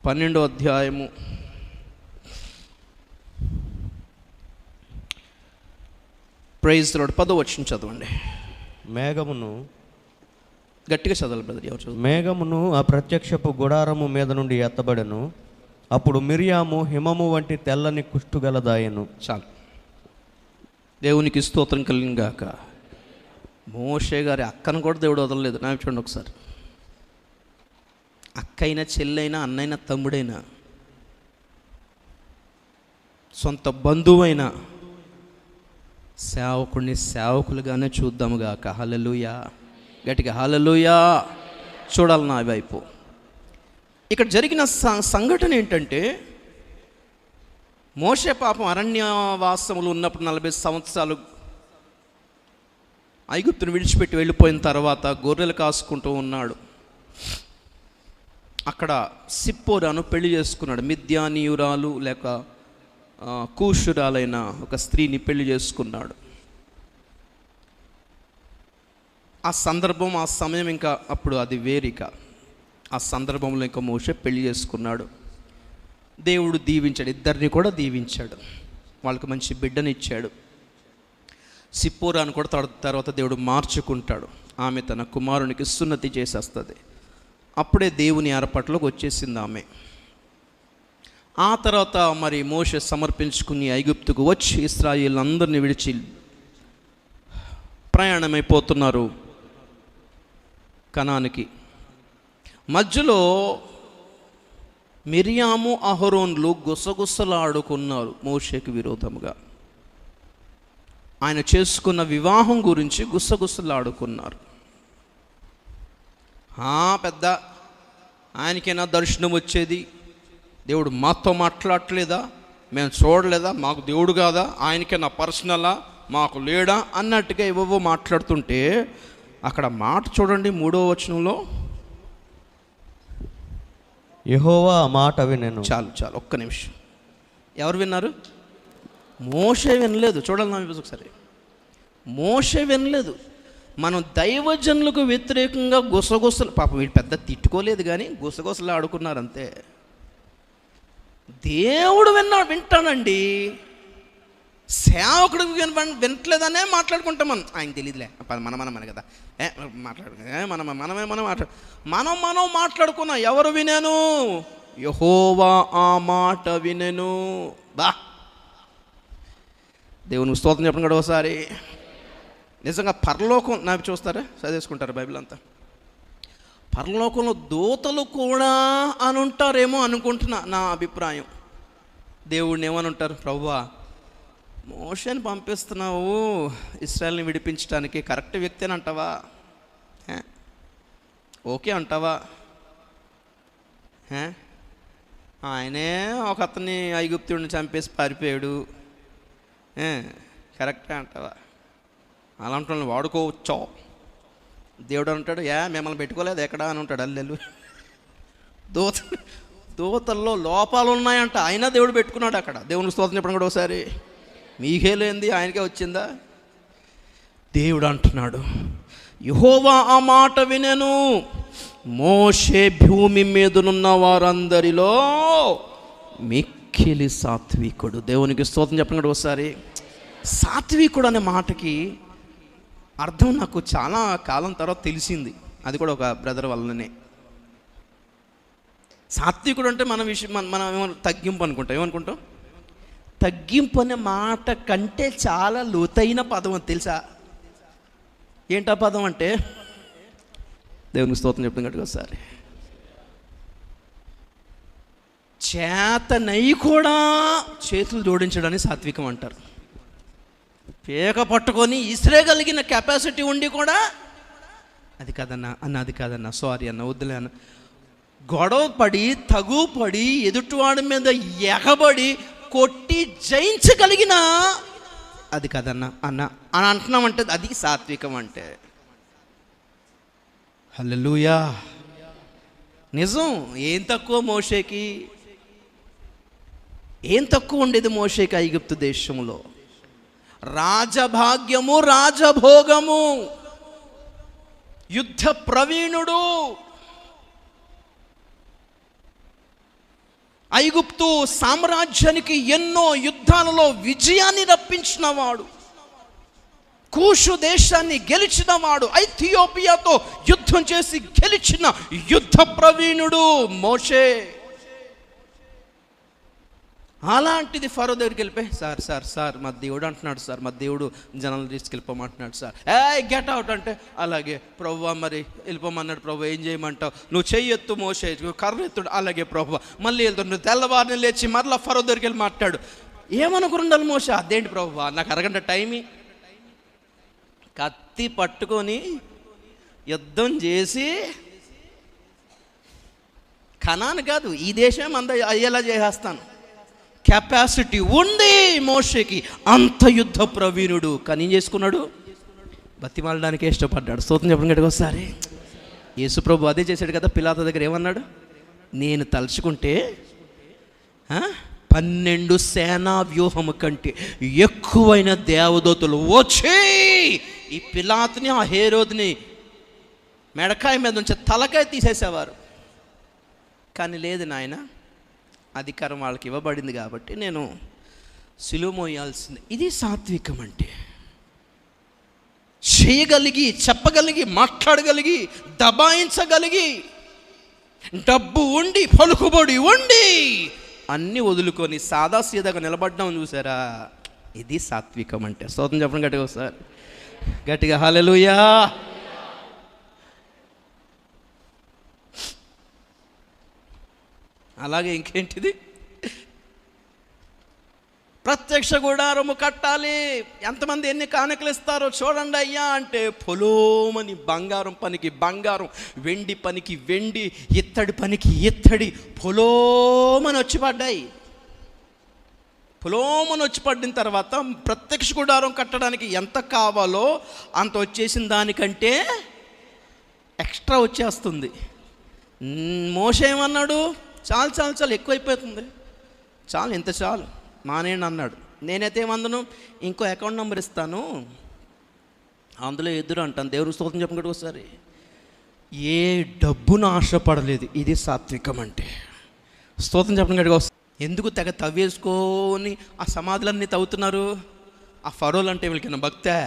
12వ అధ్యాయము 10వ వచనం చదవండి. మేఘమును, గట్టిగా చదవాలి బ్రదర్, ఎవరు చదువు. మేఘమును ఆ ప్రత్యక్షపు గుడారము మీద నుండి ఎత్తబడెను. అప్పుడు మిరియాము హిమము వంటి తెల్లని కుష్ఠుగలదాయను. చాలు, దేవునికి స్తోత్రం కలిగిన గాక. మోషే గారి అక్కను కూడా దేవుడు వదలలేదు. నా చూడండి ఒకసారి, అక్కైనా, చెల్లైనా, అన్నైనా, తమ్ముడైనా, సొంత బంధువైనా సేవకుడిని సేవకులుగానే చూద్దాము గాక. హల్లెలూయా, గట్టిగా హల్లెలూయా చూడాలి నా వైపు. ఇక్కడ జరిగిన సంఘటన ఏంటంటే, మోషే పాపం అరణ్యవాసములు ఉన్నప్పుడు 40 సంవత్సరాలు ఐగుప్తును విడిచిపెట్టి వెళ్ళిపోయిన తర్వాత గొర్రెలు కాసుకుంటూ ఉన్నాడు. అక్కడ సిప్పోరాను పెళ్లి చేసుకున్నాడు. మిద్యానీయురాలు లేక కూషురాలైన ఒక స్త్రీని పెళ్లి చేసుకున్నాడు. ఆ సందర్భం, ఆ సమయం ఇంకా అప్పుడు అది వేరిక. ఆ సందర్భంలో ఇంకా మోషే పెళ్లి చేసుకున్నాడు. దేవుడు దీవించాడు, ఇద్దరిని కూడా దీవించాడు. వాళ్ళకి మంచి బిడ్డనిచ్చాడు. సిప్పోరాను కూడా తర్వాత దేవుడు మార్చుకుంటాడు. ఆమె తన కుమారునికి సున్నతి చేసేస్తుంది. అప్పుడే దేవుని ఏర్పాట్లోకి వచ్చేసింది ఆమె. ఆ తర్వాత మరి మోషే సమర్పించుకుని ఐగుప్తుకు వచ్చి ఇశ్రాయేలులందరినీ విడిచి ప్రయాణమైపోతున్నారు కనానుకి. మధ్యలో మిరియాము, అహరోన్లు గుసగుసలాడుకున్నారు మోషేకి విరోధముగా. ఆయన చేసుకున్న వివాహం గురించి గుసగుసలాడుకున్నారు. పెద్ద ఆయనకైనా దర్శనం వచ్చేది, దేవుడు మాతో మాట్లాడలేదా, మేము చూడలేదా, మాకు దేవుడు కాదా, ఆయనకైనా పర్సనలా, మాకు లేడా అన్నట్టుగా ఏవేవో మాట్లాడుతుంటే, అక్కడ మాట చూడండి 3వ వచనంలో, యెహోవా ఆ మాట వినెను. చాలు చాలు, ఒక్క నిమిషం. ఎవరు విన్నారు? మోషే వినలేదు. చూడాలి నా ఒకసారి, మోషే వినలేదు. మనం దైవజనులకు వ్యతిరేకంగా గుసగుసలు, పాపం వీళ్ళు పెద్ద తిట్టుకోలేదు కానీ గుసగుసలు ఆడుకున్నారు అంతే. దేవుడు వింటానండి, సేవకుడు వినట్లేదనే మాట్లాడుకుంటాం. మనం ఆయన తెలియదులే, మన కదా మనం మాట్లాడుకున్నాం. ఎవరు వినేను? యెహోవా ఆ మాట వినెను. బా, దేవునికి స్తోత్రం చెప్పండి కూడా ఒకసారి. నిజంగా పరలోకం నాకు చూస్తారా, చదివేసుకుంటారు బైబిల్ అంతా. పరలోకంలో దూతలు కూడా అని ఉంటారేమో అనుకుంటున్నా, నా అభిప్రాయం. దేవుడిని ఏమని ఉంటారు? ప్రభువా, మోషేని పంపిస్తున్నావు ఇశ్రాయేల్ని విడిపించడానికి, కరెక్ట్ వ్యక్తి అని అంటావా? ఓకే అంటావా? ఆయనే ఒక అతన్ని ఐగుప్తుడిని చంపేసి పారిపోయాడు, కరెక్టే అంటావా? అలాంటి వాళ్ళని వాడుకోవచ్చో? దేవుడు అంటాడు, మిమ్మల్ని పెట్టుకోలేదు ఎక్కడా అని ఉంటాడు. అల్లెలు దూతల్లో లోపాలు ఉన్నాయంట, అయినా దేవుడు పెట్టుకున్నాడు అక్కడ. దేవుని స్తోత్రం చెప్పడం కూడా ఒకసారి. మీకే లేనిది ఆయనకే వచ్చిందా? దేవుడు అంటున్నాడు, యెహోవా ఆ మాట వినెను. మోషే భూమి మీదనున్న వారందరిలో మిక్కిలి సాత్వికుడు. దేవునికి స్తోత్రం చెప్పడం కూడా ఒకసారి. సాత్వికుడు అనే మాటకి అర్థం నాకు చాలా కాలం తర్వాత తెలిసింది, అది కూడా ఒక బ్రదర్ వల్లనే. సాత్వికుడు అంటే మన విషయం మనం తగ్గింపు అనుకుంటాం. ఏమనుకుంటాం? తగ్గింపు అనే మాట కంటే చాలా లోతైన పదం అని తెలుసా? ఏంటా పదం అంటే, దేవునికి స్తోత్రం చెప్తాం గట్టిగా ఒకసారి. చేతనై కూడా చేతులు జోడించడాన్ని సాత్వికం అంటారు. పేక పట్టుకొని ఇసిరేగలిగిన కెపాసిటీ ఉండి కూడా అది కాదన్నా అది కాదన్నా, సారీ అన్న, వద్దులే అన్న, గొడవ పడి తగుపడి ఎదుటివాడి మీద ఎగబడి కొట్టి జయించగలిగిన అది కాదన్నా అన్న అని అంటున్నామంటే అది సాత్వికం అంటే. హల్లెలూయా. నిజం. ఏం తక్కువ మోషేకి? ఏం తక్కువ ఉండేది మోషేకి ఐగుప్తు దేశంలో? రాజభాగ్యము, రాజభోగము, యుద్ధ ప్రవీణుడు, ఐగుప్తు సామ్రాజ్యానికి ఎన్నో యుద్ధాలలో విజయాన్ని రప్పించిన వాడు, కూషు దేశాన్ని గెలిచిన వాడు, ఐథియోపియాతో యుద్ధం చేసి గెలిచిన యుద్ధ ప్రవీణుడు మోషే. అలాంటిది ఫరో దగ్గరికి వెళ్ళిపోయి, సార్ సార్ సార్ మా దేవుడు అంటున్నాడు సార్, మా దేవుడు జనాలు తీసుకెళ్ళిపోమంటున్నాడు సార్, గెట్ అవుట్ అంటే, అలాగే ప్రభువా మరి వెళ్ళిపోమన్నాడు ప్రభు, ఏం చేయమంటావు? నువ్వు చెయ్యెత్తు మోషే, కర్ర ఎత్తుడు, అలాగే ప్రభు. మళ్ళీ వెళ్తున్నాడు, తెల్లవారిని లేచి మరలా ఫరో దగ్గరికి వెళ్ళి మాట్లాడు. ఏమనుకుండాలి మోషే? అదేంటి ప్రభువా, నాకు అరగంట టైమి, కత్తి పట్టుకొని యుద్ధం చేసి కనాను కాదు ఈ దేశం అంత అయ్యేలా చేసేస్తాను కెపాసిటీ ఉంది మోషేకి. అంత యుద్ధ ప్రవీణుడు. కానీ ఏం చేసుకున్నాడు? బతిమాలడానికే ఇష్టపడ్డాడు. స్తోత్రం చెప్పండి గట్టిగా ఒకసారి. యేసుప్రభు అదే చేశాడు కదా. పిలాతు దగ్గర ఏమన్నాడు? నేను తలుచుకుంటే 12 సేనా వ్యూహము కంటే ఎక్కువైన దేవదూతలు వచ్చి ఈ పిలాతుని, ఆ హేరోదుని మెడకాయ మీద నుంచి తలకాయ తీసేసేవారు. కానీ లేదు నాయన, అధికారం వాళ్ళకి ఇవ్వబడింది కాబట్టి నేను సిలువ మోయాల్సింది. ఇది సాత్వికం అంటే. చేయగలిగి, చెప్పగలిగి, మాట్లాడగలిగి, దబాయించగలిగి, డబ్బు ఉండి, పలుకుబడి ఉండి అన్నీ వదులుకొని సాదాసీదాగా నిలబడ్డాం చూసారా, ఇది సాత్వికం అంటే. స్తోత్రం చెప్పండి గట్టిగా ఒకసారి, గట్టిగా హల్లెలూయా. అలాగే ఇంకేంటిది? ప్రత్యక్ష గుడారము కట్టాలి. ఎంతమంది ఎన్ని కానుకలు ఇస్తారో చూడండి అయ్యా అంటే, పొలోమని బంగారం పనికి బంగారం, వెండి పనికి వెండి, ఇత్తడి పనికి ఇత్తడి పొలోమని వచ్చి పడ్డాయి. పొలోమని వచ్చి పడిన తర్వాత ప్రత్యక్ష గుడారం కట్టడానికి ఎంత కావాలో అంత వచ్చేసిన దానికంటే ఎక్స్ట్రా వచ్చేస్తుంది. మోషే ఏమన్నాడు? చాలు చాలు చాలు, ఎక్కువైపోతుంది, చాలు, ఇంత చాలు, మానేయండి అన్నాడు. నేనైతే ఏమందను, ఇంకో అకౌంట్ నెంబర్ ఇస్తాను, అందులో ఎదురు అంటాను. దేవుని స్తోత్రం చెప్పండి ఒకసారి. ఏ డబ్బును ఆశపడలేదు. ఇది సాత్వికం అంటే. స్తోత్రం చెప్పండి గట్టిగా. ఎందుకు తెగ తవ్వేసుకొని ఆ సమాధులన్నీ తవ్వుతున్నారు? ఆ ఫరోలు అంటే వీళ్ళకైనా భక్తే,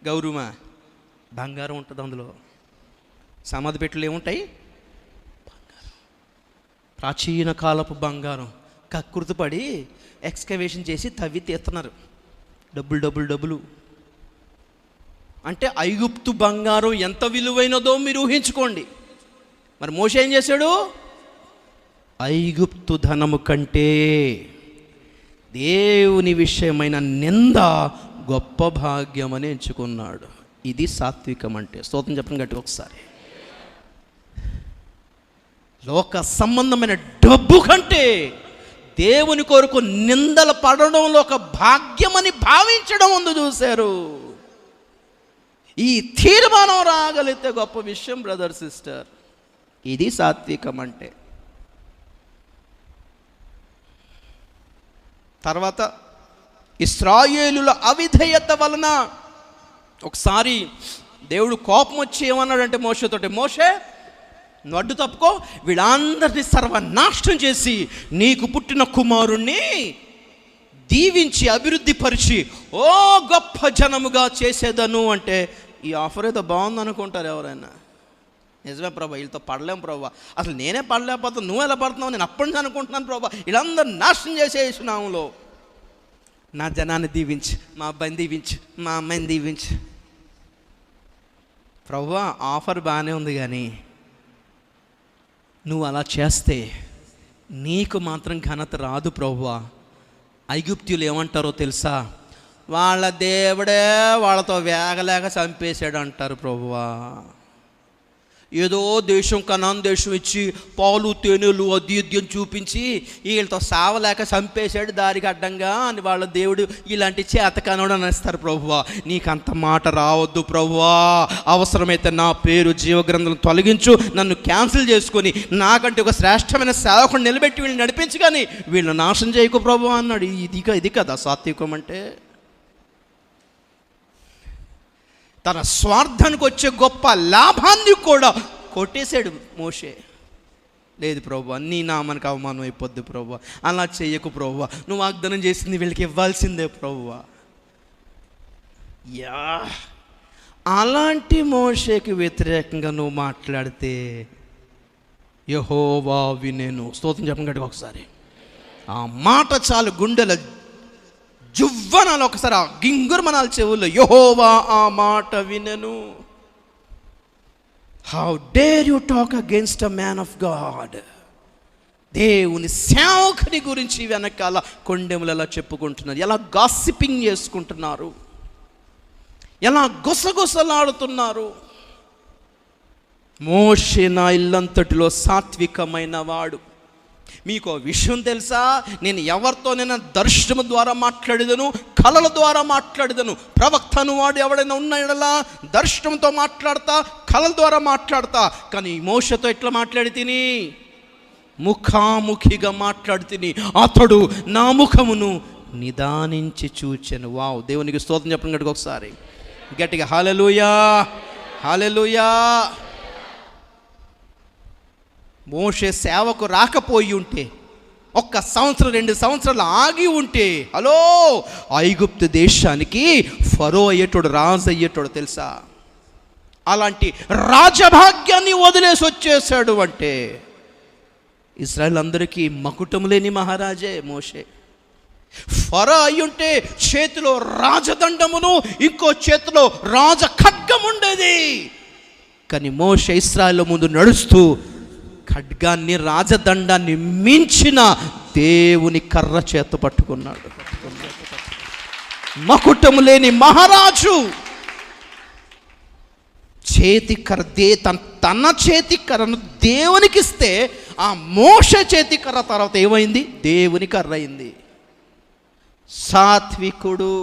గౌరవమా? బంగారం ఉంటుంది అందులో. సమాధి పెట్టులు ఏముంటాయి? ప్రాచీన కాలపు బంగారం. కక్కుర్తిపడి ఎక్స్కవేషన్ చేసి తవ్వి తీస్తున్నారు. డబ్బులు అంటే ఐగుప్తు బంగారం ఎంత విలువైనదో మీరు ఊహించుకోండి. మరి మోషే ఏం చేశాడు? ఐగుప్తు ధనము కంటే దేవుని విషయమైన నింద గొప్ప భాగ్యం అని ఎంచుకున్నాడు. ఇది సాత్వికం అంటే. స్తోత్రం చెప్పండి గట్టిగా ఒకసారి. లోక సంబంధమైన డబ్బు కంటే దేవుని కొరకు నిందలు పడడంలో ఒక భాగ్యమని భావించడం ఉంది చూశారు. ఈ తీర్మానం రాగలిగితే గొప్ప విషయం బ్రదర్ సిస్టర్. ఇది సాత్వికం అంటే. తర్వాత ఇశ్రాయేలుల అవిధేయత వలన ఒకసారి దేవుడు కోపం వచ్చి ఏమన్నాడంటే మోషేతోటి, మోషే నువ్వు అడ్డు తప్పుకో, వీళ్ళందరినీ సర్వనాశనం చేసి నీకు పుట్టిన కుమారుణ్ణి దీవించి అభివృద్ధి పరిచి ఓ గొప్ప జనముగా చేసేదను అంటే ఈ ఆఫర్ ఏదో బాగుంది అనుకుంటారు ఎవరైనా. నిజమే ప్రభా, వీళ్ళతో పడలేం ప్రభా, అసలు నేనే పడలేకపోతాను, నువ్వు ఎలా పడుతున్నావు, నేను అప్పటి నుంచి అనుకుంటున్నాను ప్రభా, వీళ్ళందరూ నాశనం చేసేసినాములో. నా జనాన్ని దీవించు, మా అబ్బాయిని దీవించు, మా అమ్మాయిని దీవించు. ప్రభా ఆఫర్ బాగానే ఉంది, కానీ నువ్వు అలా చేస్తే నీకు మాత్రం ఘనత రాదు ప్రభువా. ఐగుప్తీయులు ఏమంటారో తెలుసా? వాళ్ళ దేవుడే వాళ్ళతో వేగలేక చంపేశాడు అంటారు ప్రభువా. ఏదో దేశం కనాన్ దేశం ఇచ్చి పాలు తేనెలు అది ఇది అని చూపించి వీళ్ళతో సావలేక చంపేశాడు దారికి అడ్డంగా అని వాళ్ళ దేవుడు ఇలాంటి చేతకానోడు అనేస్తారు ప్రభువా. నీకంత మాట రావద్దు ప్రభువా. అవసరమైతే నా పేరు జీవగ్రంథం తొలగించు, నన్ను క్యాన్సిల్ చేసుకొని నాకంటే ఒక శ్రేష్టమైన సేవకుడు నిలబెట్టి వీళ్ళని నడిపించు, కానీ వీళ్ళని నాశనం చేయకు ప్రభువా అన్నాడు. ఇది కదా సాత్వికం అంటే. తన స్వార్థానికి వచ్చే గొప్ప లాభాన్ని కూడా కొట్టేశాడు మోషే. లేదు ప్రభువా, నీ నామానికి అవమానం అయిపోద్ది ప్రభువా, అలా చెయ్యకు ప్రభువా, నువ్వు వాగ్దానం చేసింది వీళ్ళకి ఇవ్వాల్సిందే ప్రభువా. అలాంటి మోషేకి వ్యతిరేకంగా నువ్వు మాట్లాడితే యెహోవా వినెను. స్తోత్రం చెప్పండి గట్టిగా ఒకసారి. ఆ మాట చాలు గుండెల జువ్వనాలు, ఒకసారి ఆ గింగుర్మనాలు చెవుల్లో, యెహోవా ఆ మాట వినెను. How dare you talk against a man of God. దేవుని సేవకుని గురించి వెనకాల కొండెములు ఎలా చెప్పుకుంటున్నారు, ఎలా గాసిపింగ్ చేసుకుంటున్నారు, ఎలా గుసగుసలాడుతున్నారు. మోషే నా ఇల్లంతటిలో సాత్వికమైన వాడు. మీకు విషయం తెలుసా? నేను ఎవరితోనైనా దర్శనం ద్వారా మాట్లాడేదను, కళల ద్వారా మాట్లాడేదను. ప్రవక్తను వాడు ఎవడైనా ఉన్నాడలా దర్శనంతో మాట్లాడతా, కళల ద్వారా మాట్లాడతా. కానీ మోషతో ఎట్లా మాట్లాడి తిని? ముఖాముఖిగా మాట్లాడి తిని. అతడు నా ముఖమును నిదానించి చూచెను. వావ్, దేవునికి స్తోత్రం చెప్పండి గట్టిగా ఒకసారి, గట్టిగా హల్లెలూయా, హల్లెలూయా. మోషే సేవకు రాకపోయి ఉంటే, 1 సంవత్సరం 2 సంవత్సరాలు ఆగి ఉంటే, హలో, ఐగుప్తు దేశానికి ఫరో అయ్యేటోడు, రాజు అయ్యేటోడు తెలుసా? అలాంటి రాజభాగ్యాన్ని వదిలేసి వచ్చేసాడు అంటే ఇశ్రాయేల్ అందరికీ మకుటం లేని మహారాజే మోషే. ఫరో అయ్యుంటే చేతిలో రాజదండమును, ఇంకో చేతిలో రాజ ఖడ్గం ఉండేది. కానీ మోషే ఇశ్రాయేల్ ముందు నడుస్తూ ఖడ్గాన్ని, రాజదండాన్ని మించిన దేవుని కర్ర చేత పట్టుకున్నాడు. మకుటము లేని మహారాజు చేతి కర్ర, తన చేతి కర్రను దేవునికి ఇస్తే ఆ మోషే చేతి కర్ర తర్వాత ఏమైంది? దేవుని కర్ర అయింది. సాత్వికుడు.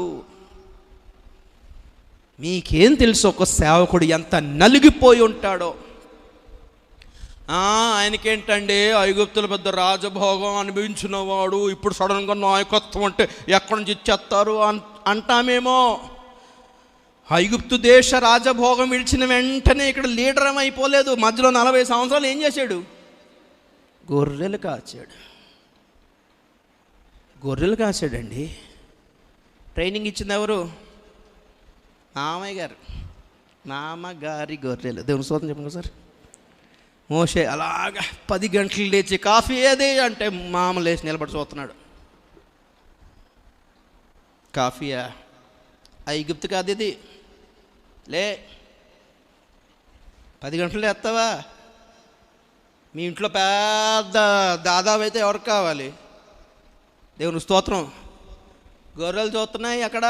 మీకేం తెలుసు ఒక సేవకుడు ఎంత నలిగిపోయి ఉంటాడో? ఆయనకేంటండి, ఐగుప్తుల పెద్ద రాజభోగం అనుభవించిన వాడు, ఇప్పుడు సడన్గా నాయకత్వం అంటే ఎక్కడి నుంచి ఇచ్చేస్తారు అంటామేమో. ఐగుప్తు దేశ రాజభోగం విడిచిన వెంటనే ఇక్కడ లీడర్ అయిపోలేదు. మధ్యలో 40 సంవత్సరాలు ఏం చేశాడు? గొర్రెలు కాచాడు. గొర్రెలు కాచాడండి. ట్రైనింగ్ ఇచ్చింది ఎవరు? మామయ్య గారు, మామగారి గొర్రెలు. దేవుని స్తోత్రం చెప్పండి సార్. మోషే అలాగా 10 గంటలు లేచి కాఫీ ఏది అంటే మామ లేచి నిలబడి చూస్తున్నాడు. కాఫీయా? ఐగుప్తు కాదు ఇది, లే 10 గంటలు లేస్తావా? మీ ఇంట్లో పెద్ద దాదాపు అయితే ఎవరికి కావాలి? దేవుని స్తోత్రం. గొర్రెలు చూస్తున్నాయి అక్కడ,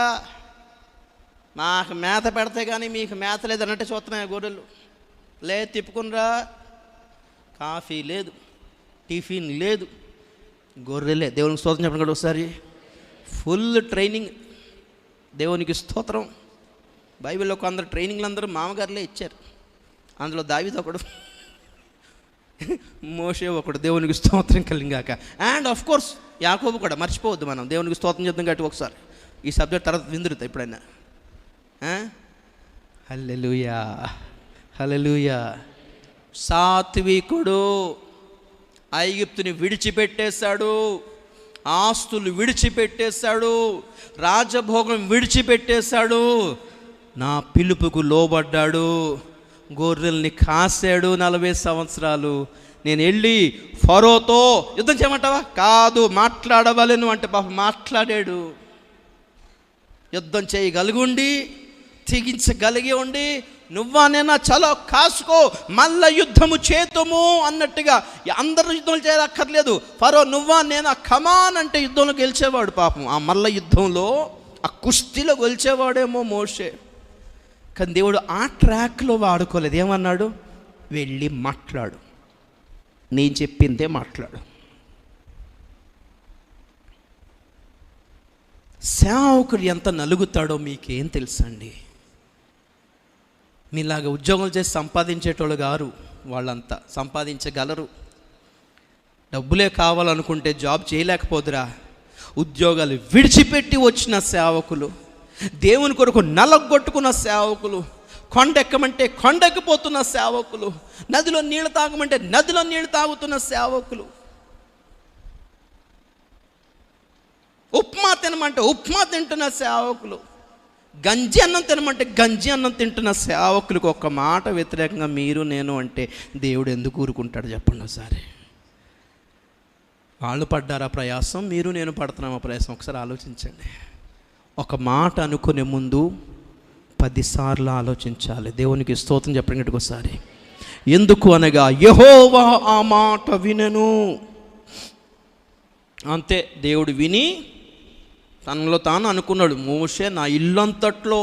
మాకు మేత పెడితే కానీ మీకు మేత లేదన్నట్టే చూస్తున్నాయి గొర్రెలు. లే తిప్పుకునిరా. కాఫీ లేదు, టిఫిన్ లేదు, గొర్రెలే. దేవునికి స్తోత్రం చెప్పండి కూడా ఒకసారి. Full training. దేవునికి స్తోత్రం. బైబిల్లో కొందరు ట్రైనింగ్లు అందరూ మామగారులే ఇచ్చారు. అందులో దావీదు ఒకడు, మోషే ఒకడు. దేవునికి స్తోత్రం కలిగాక. అండ్ ఆఫ్ కోర్స్ యాకోబు కూడా, మర్చిపోవద్దు మనం. దేవునికి స్తోత్రం చేద్దాం కాబట్టి ఒకసారి. ఈ సబ్జెక్ట్ తర్వాత విందురుతా ఎప్పుడైనా. హల్లెలూయా, హల్లెలూయా. సాత్వికుడు ఐగుప్తుని విడిచిపెట్టేశాడు. ఆస్తులు విడిచిపెట్టేశాడు, రాజభోగం విడిచిపెట్టేశాడు, నా పిలుపుకు లోబడ్డాడు, గొర్రెల్ని కాశాడు 40 సంవత్సరాలు. నేను వెళ్ళి ఫరోతో యుద్ధం చేయమంటావా? కాదు, మాట్లాడవలెను అంటే పాప మాట్లాడాడు. యుద్ధం చేయగలిగి ఉండి, తెగించగలిగి ఉండి, నువ్వా నేనా చలో కాసుకో, మల్ల యుద్ధము చేతుము అన్నట్టుగా. అందరూ యుద్ధం చేయక్కర్లేదు, ఫరో నువ్వా నేనా కమాన్ అంటే యుద్ధంలో గెలిచేవాడు. పాపం ఆ మల్ల యుద్ధంలో, ఆ కుస్తీలో గెలిచేవాడేమో మోషే. కానీ దేవుడు ఆ ట్రాక్లో వాడుకోలేదు. ఏమన్నాడు? వెళ్ళి మాట్లాడు, నేను చెప్పిందే మాట్లాడు. సేవకుడు ఎంత నలుగుతాడో మీకేం తెలుసండి? మీలాగా ఉద్యోగం చేసి సంపాదించేటోళ్ళు గారు, వాళ్ళంతా సంపాదించగలరు. డబ్బులే కావాలనుకుంటే జాబ్ చేయలేకపోదురా. ఉద్యోగాలు విడిచిపెట్టి వచ్చిన సేవకులు, దేవుని కొరకు నలగొట్టుకున్న సేవకులు, కొండెక్కమంటే కొండెక్కిపోతున్న సేవకులు, నదిలో నీళ్ళు తాగమంటే నదిలో నీళ్ళు తాగుతున్న సేవకులు, ఉప్మా తినమంటే ఉప్మా తింటున్న సేవకులు, గంజి అన్నం తినమంటే గంజి అన్నం తింటున్న సేవకులకు ఒక్క మాట వ్యతిరేకంగా మీరు నేను అంటే దేవుడు ఎందుకు ఊరుకుంటాడు చెప్పండి ఒకసారి? వాళ్ళు పడ్డారా ప్రయాసం, మీరు నేను పడుతున్నామా ప్రయాసం? ఒకసారి ఆలోచించండి. ఒక మాట అనుకునే ముందు 10 సార్లు ఆలోచించాలి. దేవునికి స్తోత్రం చెప్పండి ఒకసారి. ఎందుకు అనగా యెహోవా ఆ మాట వినెను. అంతే, దేవుడు విని తనలో తాను అనుకున్నాడు, మోషే నా ఇల్లంతట్లో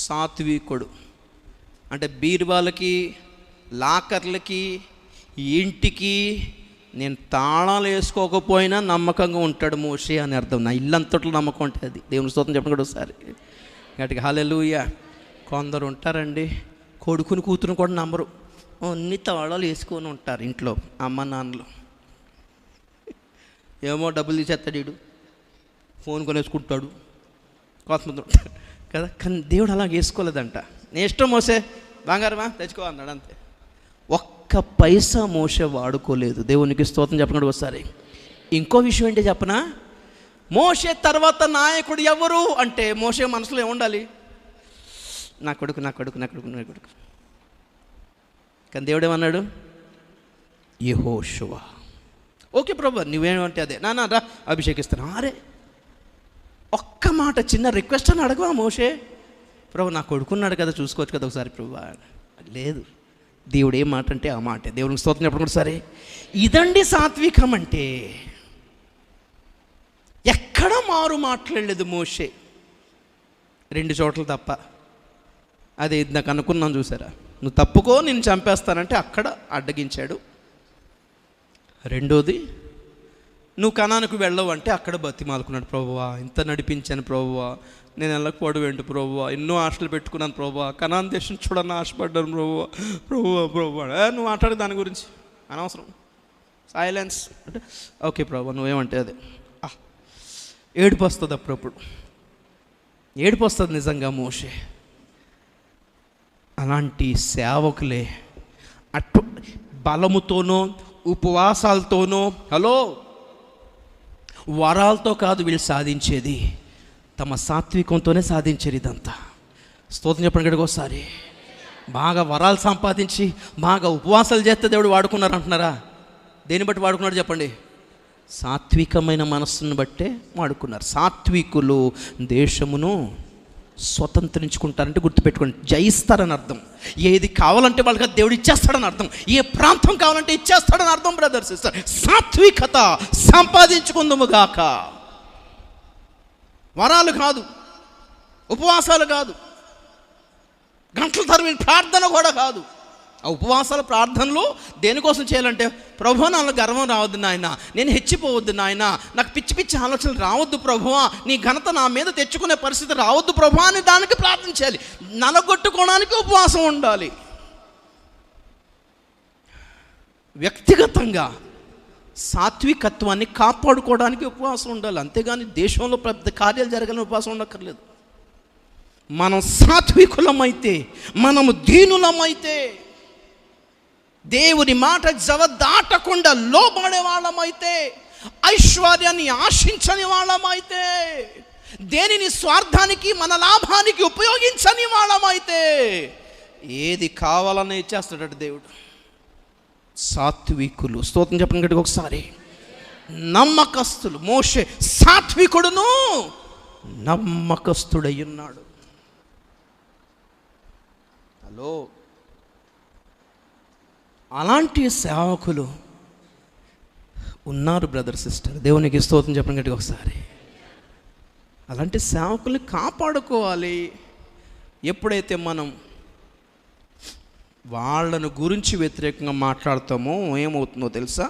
సాత్వికుడు. అంటే బీరువాలకి, లాకర్లకి, ఇంటికి నేను తాళాలు వేసుకోకపోయినా నమ్మకంగా ఉంటాడు మోషే అని అర్థం. నా ఇల్లంతట్లో నమ్మకం ఉంటుంది. దేవుని స్తోత్రం చెప్పండి కూడా ఒకసారి గట్టిగా హల్లెలూయా. కొందరు ఉంటారండి, కొడుకుని కూతురు కూడా నమ్మరు, అన్ని తాళాలు వేసుకొని ఉంటారు ఇంట్లో అమ్మ నాన్నలు. ఏమో డబ్బులు తీసేస్తాడు వీడు, ఫోన్ కొనేసుకుంటాడు, కొంతమంది ఉంటాడు కదా. కానీ దేవుడు అలా వేసుకోలేదంట. నీ ఇష్టం మోసే, బంగారమా తెచ్చుకో అన్నాడు అంతే. ఒక్క పైసా మోసే వాడుకోలేదు. దేవునికి స్తోత్రం చెప్పండి ఒకసారి. ఇంకో విషయం ఏంటి చెప్పనా? మోషే తర్వాత నాయకుడు ఎవరు అంటే మోషే మనసులో ఏముండాలి? నా కొడుకు నా కొడుకు నా కొడుకు నా కొడుకు. కానీ దేవుడు ఏమన్నాడు? యెహోషువ. ఓకే ప్రభు, నువ్వేమంటే అదే, నా రా అభిషేకిస్తాను. అరే ఒక్క మాట, చిన్న రిక్వెస్ట్ అని అడగవా మోషే? ప్రభు నా కొడుకున్నాడు కదా, చూసుకోవచ్చు కదా ఒకసారి ప్రభు. లేదు, దేవుడు ఏం మాట అంటే ఆ మాట. దేవునికి స్తోత్రం చెప్పడం కూడా సరే. ఇదండి సాత్వికం అంటే. ఎక్కడ మారు మాట్లాడలేదు మోషే, 2 చోట్ల తప్ప. అదే నాకు అనుకున్నాను చూసారా, నువ్వు తప్పుకో నేను చంపేస్తానంటే అక్కడ అడ్డగించాడు. రెండోది, నువ్వు కనానుకు వెళ్ళవు అంటే అక్కడ బతిమాలుకున్నాడు. ప్రభువా ఇంత నడిపించాను ప్రభువా, నేను వెళ్ళకపోవడం ఏంటి ప్రభువా, ఎన్నో ఆశలు పెట్టుకున్నాను ప్రభువా, కనాన్ దేశం చూడని ఆశపడ్డాను ప్రభువా ప్రభువా ప్రభువా. నువ్వు మాట్లాడే దాని గురించి అనవసరం, సైలెన్స్ అంటే ఓకే ప్రభువా నువ్వేమంటే అదే. ఏడుపు వస్తుంది అప్పుడప్పుడు, ఏడుపు వస్తుంది నిజంగా మోషే. అలాంటి సేవకులే అటు బలముతోనో ఉపవాసాలతోనో, హలో వరాలతో కాదు వీళ్ళు సాధించేది, తమ సాత్వికంతోనే సాధించారు ఇదంతా. స్తోత్రం చెప్పండి గడికి ఒకసారి. బాగా వరాలు సంపాదించి బాగా ఉపవాసాలు చేస్తే దేవుడు వాడుకున్నారు అంటున్నారా? దేన్ని బట్టి వాడుకున్నాడు చెప్పండి? సాత్వికమైన మనస్సును బట్టే వాడుకున్నారు. సాత్వికులు దేశమును స్వతంత్రించుకుంటారంటే గుర్తుపెట్టుకోండి, జయిస్తారని అర్థం. ఏది కావాలంటే వాళ్ళకి దేవుడు ఇచ్చేస్తాడని అర్థం. ఏ ప్రాంతం కావాలంటే ఇచ్చేస్తాడని అర్థం. బ్రదర్ సిస్టర్, సాత్వికత సంపాదించుకుందాము గాక. వరాలు కాదు, ఉపవాసాలు కాదు, గంటల తరబడి ప్రార్థన కూడా కాదు. ఆ ఉపవాసాల ప్రార్థనలు దేనికోసం చేయాలంటే, ప్రభువా నాలో గర్వం రావద్దు నాయన, నేను హెచ్చిపోవద్దు నాయన, నాకు పిచ్చి పిచ్చి ఆలోచనలు రావద్దు ప్రభువా, నీ ఘనత నా మీద తెచ్చుకునే పరిస్థితి రావద్దు ప్రభువా అని దానికి ప్రార్థన చేయాలి. నలగొట్టుకోవడానికి ఉపవాసం ఉండాలి. వ్యక్తిగతంగా సాత్వికత్వాన్ని కాపాడుకోవడానికి ఉపవాసం ఉండాలి. అంతేగాని దేశంలో పెద్ద కార్యాలు జరగాలని ఉపవాసం ఉండక్కర్లేదు. మనం సాత్వికులమైతే, మనము దీనులమైతే, దేవుని మాట జవదాటకుండా లోబడే వాళ్ళమైతే, ఐశ్వర్యాన్ని ఆశించని వాళ్ళమైతే, దేనిని స్వార్థానికి మన లాభానికి ఉపయోగించని వాళ్ళమైతే ఏది కావాలన్నా ఇచ్చేస్తాడట దేవుడు. సాత్వికులు, స్తోత్రం చెప్పండి గట్టిగా ఒకసారి. నమ్మకస్తులు. మోషే సాత్వికుడును నమ్మకస్తుడై ఉన్నాడు. హలో, అలాంటి సేవకులు ఉన్నారు బ్రదర్ సిస్టర్. దేవునికి స్తోత్రం చెప్పండి గట్టిగా ఒకసారి. అలాంటి సేవకుల్ని కాపాడుకోవాలి. ఎప్పుడైతే మనం వాళ్ళను గురించి వ్యతిరేకంగా మాట్లాడతామో ఏమవుతుందో తెలుసా?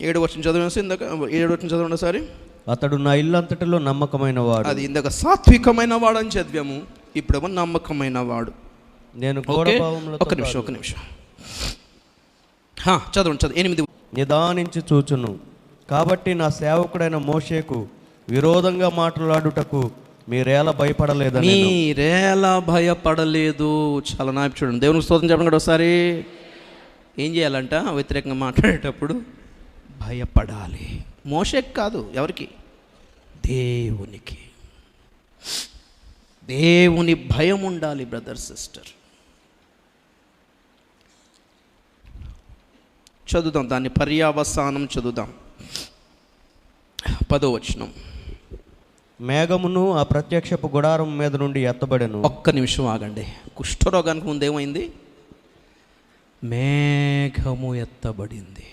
7వ వచనం చదవండి. ఇందాక 7వ వచనం చదవండి ఒకసారి. అతడు నా ఇల్లంతటిలో నమ్మకమైన వాడు. అది ఇందాక సాత్వికమైన వాడు అని చదివాము, ఇప్పుడేమో నమ్మకమైన వాడు. నేను ఒక నిమిషం చదవండి. 8 నిదానించి చూచును. కాబట్టి నా సేవకుడైన మోషేకు విరోధంగా మాట్లాడుటకు మీరేలా భయపడలేదని. మీరేలా భయపడలేదు. చాలా నాపి చూడండి. దేవునికి స్తోత్రం చెప్పండి కూడా ఒకసారి. ఏం చేయాలంట? వ్యతిరేకంగా మాట్లాడేటప్పుడు భయపడాలి. మోషేకి కాదు, ఎవరికి? దేవునికి. దేవుని భయం ఉండాలి బ్రదర్ సిస్టర్. చదువుదాం దాన్ని, పర్యావసానం చదువుదాం. 10వ వచనం. మేఘమును ఆ ప్రత్యక్షపు గుడారం మీద నుండి ఎత్తబడెను. ఒక్క నిమిషం ఆగండి. కుష్ఠరోగానికి ముందేమైంది? మేఘము ఎత్తబడింది.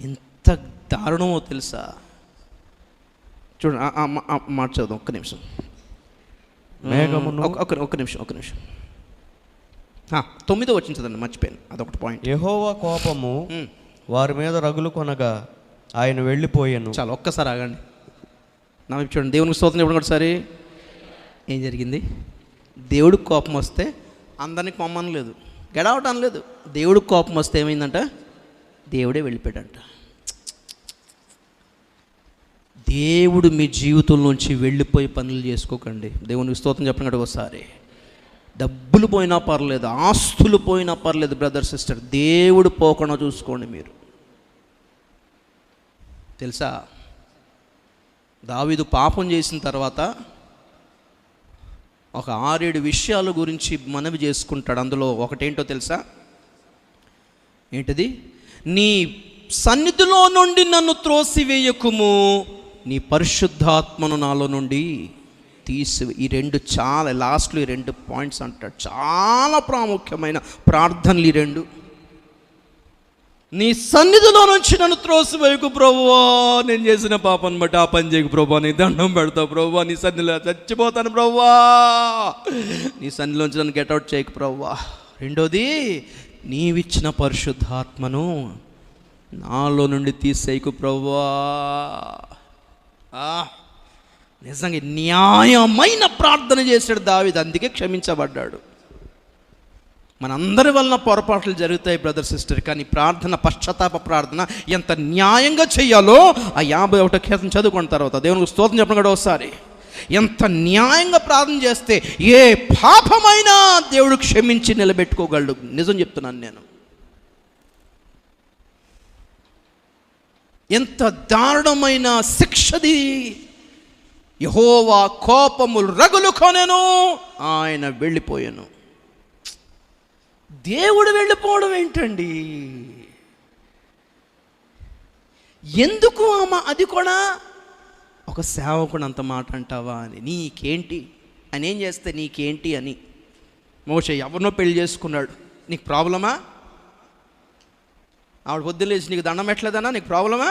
ఎంత దారుణమో తెలుసా? చూడండి, మాట చదువు. ఒక్క నిమిషం. మేఘమును ఒక నిమిషం 9వ వచనం చదండి, మర్చిపోయాను, అదొకటి పాయింట్. యెహోవా కోపము వారి మీద రగులు కొనగా ఆయన వెళ్ళిపోయాను. చాలా, ఒక్కసారి ఆగండి. నా చూడండి. దేవునికి స్తోత్రం చెప్పండి ఒకసారి. ఏం జరిగింది? దేవుడికి కోపం వస్తే అందరినీ కొమ్మని లేదు, గడవటం లేదు. దేవుడికి కోపం వస్తే ఏమైందంట? దేవుడే వెళ్ళిపోయాడంట. దేవుడు మీ జీవితంలోంచి వెళ్ళిపోయి పనులు చేసుకోకండి. దేవునికి స్తోత్రం చెప్పండి ఒకసారి. డబ్బులు పోయినా పర్లేదు, ఆస్తులు పోయినా పర్లేదు బ్రదర్ సిస్టర్, దేవుడు పోకుండా చూసుకోండి మీరు. తెలుసా, దావీదు పాపం చేసిన తర్వాత ఒక 6-7 విషయాల గురించి మనవి చేసుకుంటాడు. అందులో ఒకటేంటో తెలుసా? ఏంటిది? నీ సన్నిధిలో నుండి నన్ను త్రోసివేయకుము, నీ పరిశుద్ధాత్మను నాలో నుండి తీసివే. ఈ 2 చాలా లాస్ట్లో ఈ 2 పాయింట్స్ అంటాడు. చాలా ప్రాముఖ్యమైన ప్రార్థనలు ఈ 2. నీ సన్నిధిలో నుంచి నన్ను త్రోసివేయకు ప్రభువా, నేను చేసిన పాపాన్ని బట్టి ఆ పని చేయకు ప్రభువా, నీ దండం పెడతావు ప్రభువా, నీ సన్నిధిలో చచ్చిపోతాను ప్రభువా, నీ సన్నిధిలోంచి నన్ను గెట్అవుట్ చేయకు ప్రభువా. రెండోది, నీవిచ్చిన పరిశుద్ధాత్మను నాలో నుండి తీసేయకు ప్రభువా. నిజంగా న్యాయమైన ప్రార్థన చేశాడు దావీదు, అందుకే క్షమించబడ్డాడు. మనందరి వలన పొరపాట్లు జరుగుతాయి బ్రదర్ సిస్టర్, కానీ ప్రార్థన, పశ్చాత్తాప ప్రార్థన ఎంత న్యాయంగా చేయాలో ఆ 51వ కీర్తన చదువుకున్న తర్వాత దేవునికి స్తోత్రం చెప్పడం కూడా ఒకసారి. ఎంత న్యాయంగా ప్రార్థన చేస్తే ఏ పాపమైనా దేవుడు క్షమించి నిలబెట్టుకోగలడు. నిజం చెప్తున్నాను నేను. ఎంత దారుణమైన శిక్షది! యెహోవా కోపము రగులుకొనెను, ఆయన వెళ్ళిపోయాను. దేవుడు వెళ్ళిపోవడం ఏంటండి? ఎందుకు అది కూడా ఒక సేవకుడు అంత మాట అంటావా అని. నీకేంటి అని, ఏం చేస్తే నీకేంటి అని. మోషే ఎవరినో పెళ్లి చేసుకున్నాడు, నీకు ప్రాబ్లమా? ఆవిడ పొద్దున్న లేచి నీకు దండం పెట్టలేదనా, నీకు ప్రాబ్లమా?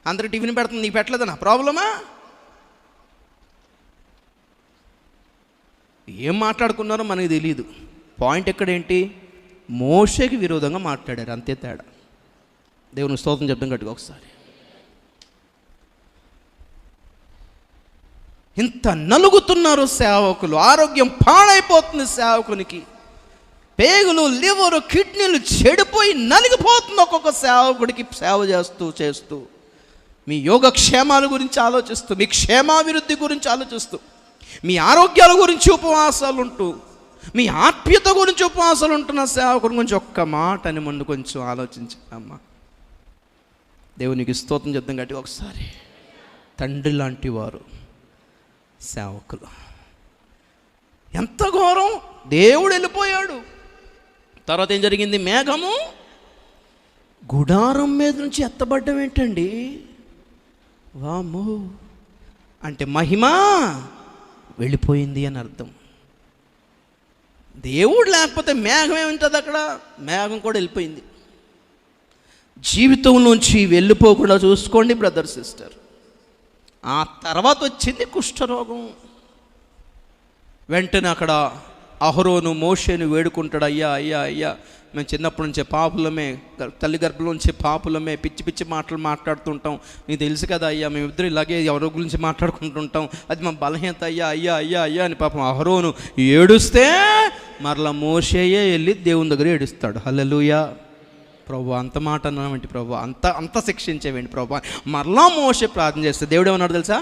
అందరూ టిఫిన్ పెడుతుంది, నీకు పెట్టలేదనా, ప్రాబ్లమా? ఏం మాట్లాడుకున్నారో మనకి తెలియదు. పాయింట్ ఎక్కడేంటి? మోషేకి విరోధంగా మాట్లాడారు, అంతే తేడా. దేవుని స్తోత్రం చెప్తాం గట్టిగా ఒకసారి. ఇంత నలుగుతున్నారు సేవకులు, ఆరోగ్యం పాడైపోతుంది సేవకునికి. పేగులు, లివరు, కిడ్నీలు చెడిపోయి నలిగిపోతుంది ఒక్కొక్క సేవకుడికి సేవ చేస్తూ. మీ యోగక్షేమాల గురించి ఆలోచిస్తూ, మీ క్షేమాభివృద్ధి గురించి ఆలోచిస్తూ, మీ ఆరోగ్యాల గురించి ఉపవాసాలు ఉంటూ, మీ ఆత్మీయత గురించి ఉపవాసాలు ఉంటున్న సేవకుడి గురించి ఒక్క మాట అని ముందు కొంచెం ఆలోచించమ్మా. దేవునికి స్తోత్రం చెప్తాం గట్టిగా ఒకసారి. తండ్రి లాంటి వారు సేవకులు. ఎంత ఘోరం! దేవుడు వెళ్ళిపోయాడు. తర్వాత ఏం జరిగింది? మేఘము గుడారం మీద నుంచి ఎత్తబడ్డం ఏంటండి? వామ్మో, అంటే మహిమ వెళ్ళిపోయింది అని అర్థం. దేవుడు లేకపోతే మేఘం ఏముంటుంది అక్కడ? మేఘం కూడా వెళ్ళిపోయింది. జీవితం నుంచి వెళ్ళిపోకుండా చూసుకోండి బ్రదర్ సిస్టర్. ఆ తర్వాత వచ్చింది కుష్ఠరోగం. వెంటనే అక్కడ అహరోను మోషేను వేడుకుంటాడు, అయ్యా అయ్యా అయ్యా, మేము చిన్నప్పటి నుంచే పాపులమే, తల్లి గర్భంలోంచి పాపులమే, పిచ్చి పిచ్చి మాటలు మాట్లాడుతుంటాం, నీకు తెలుసు కదా అయ్యా, మేమిద్దరు ఇలాగే ఎవరి గురించి మాట్లాడుకుంటుంటాం, అది మా బలహీనత అయ్యా అయ్యా అయ్యా అయ్యా అని పాపం అహరోను ఏడుస్తే మరలా మోషేయే వెళ్ళి దేవుని దగ్గర ఏడుస్తాడు. హల్లెలూయా. ప్రభు అంత మాట అన్నామేంటి ప్రభు, అంత శిక్షించేవేంటి ప్రభు. మరలా మోషే ప్రార్థన చేస్తే దేవుడు ఏమన్నాడు తెలుసా?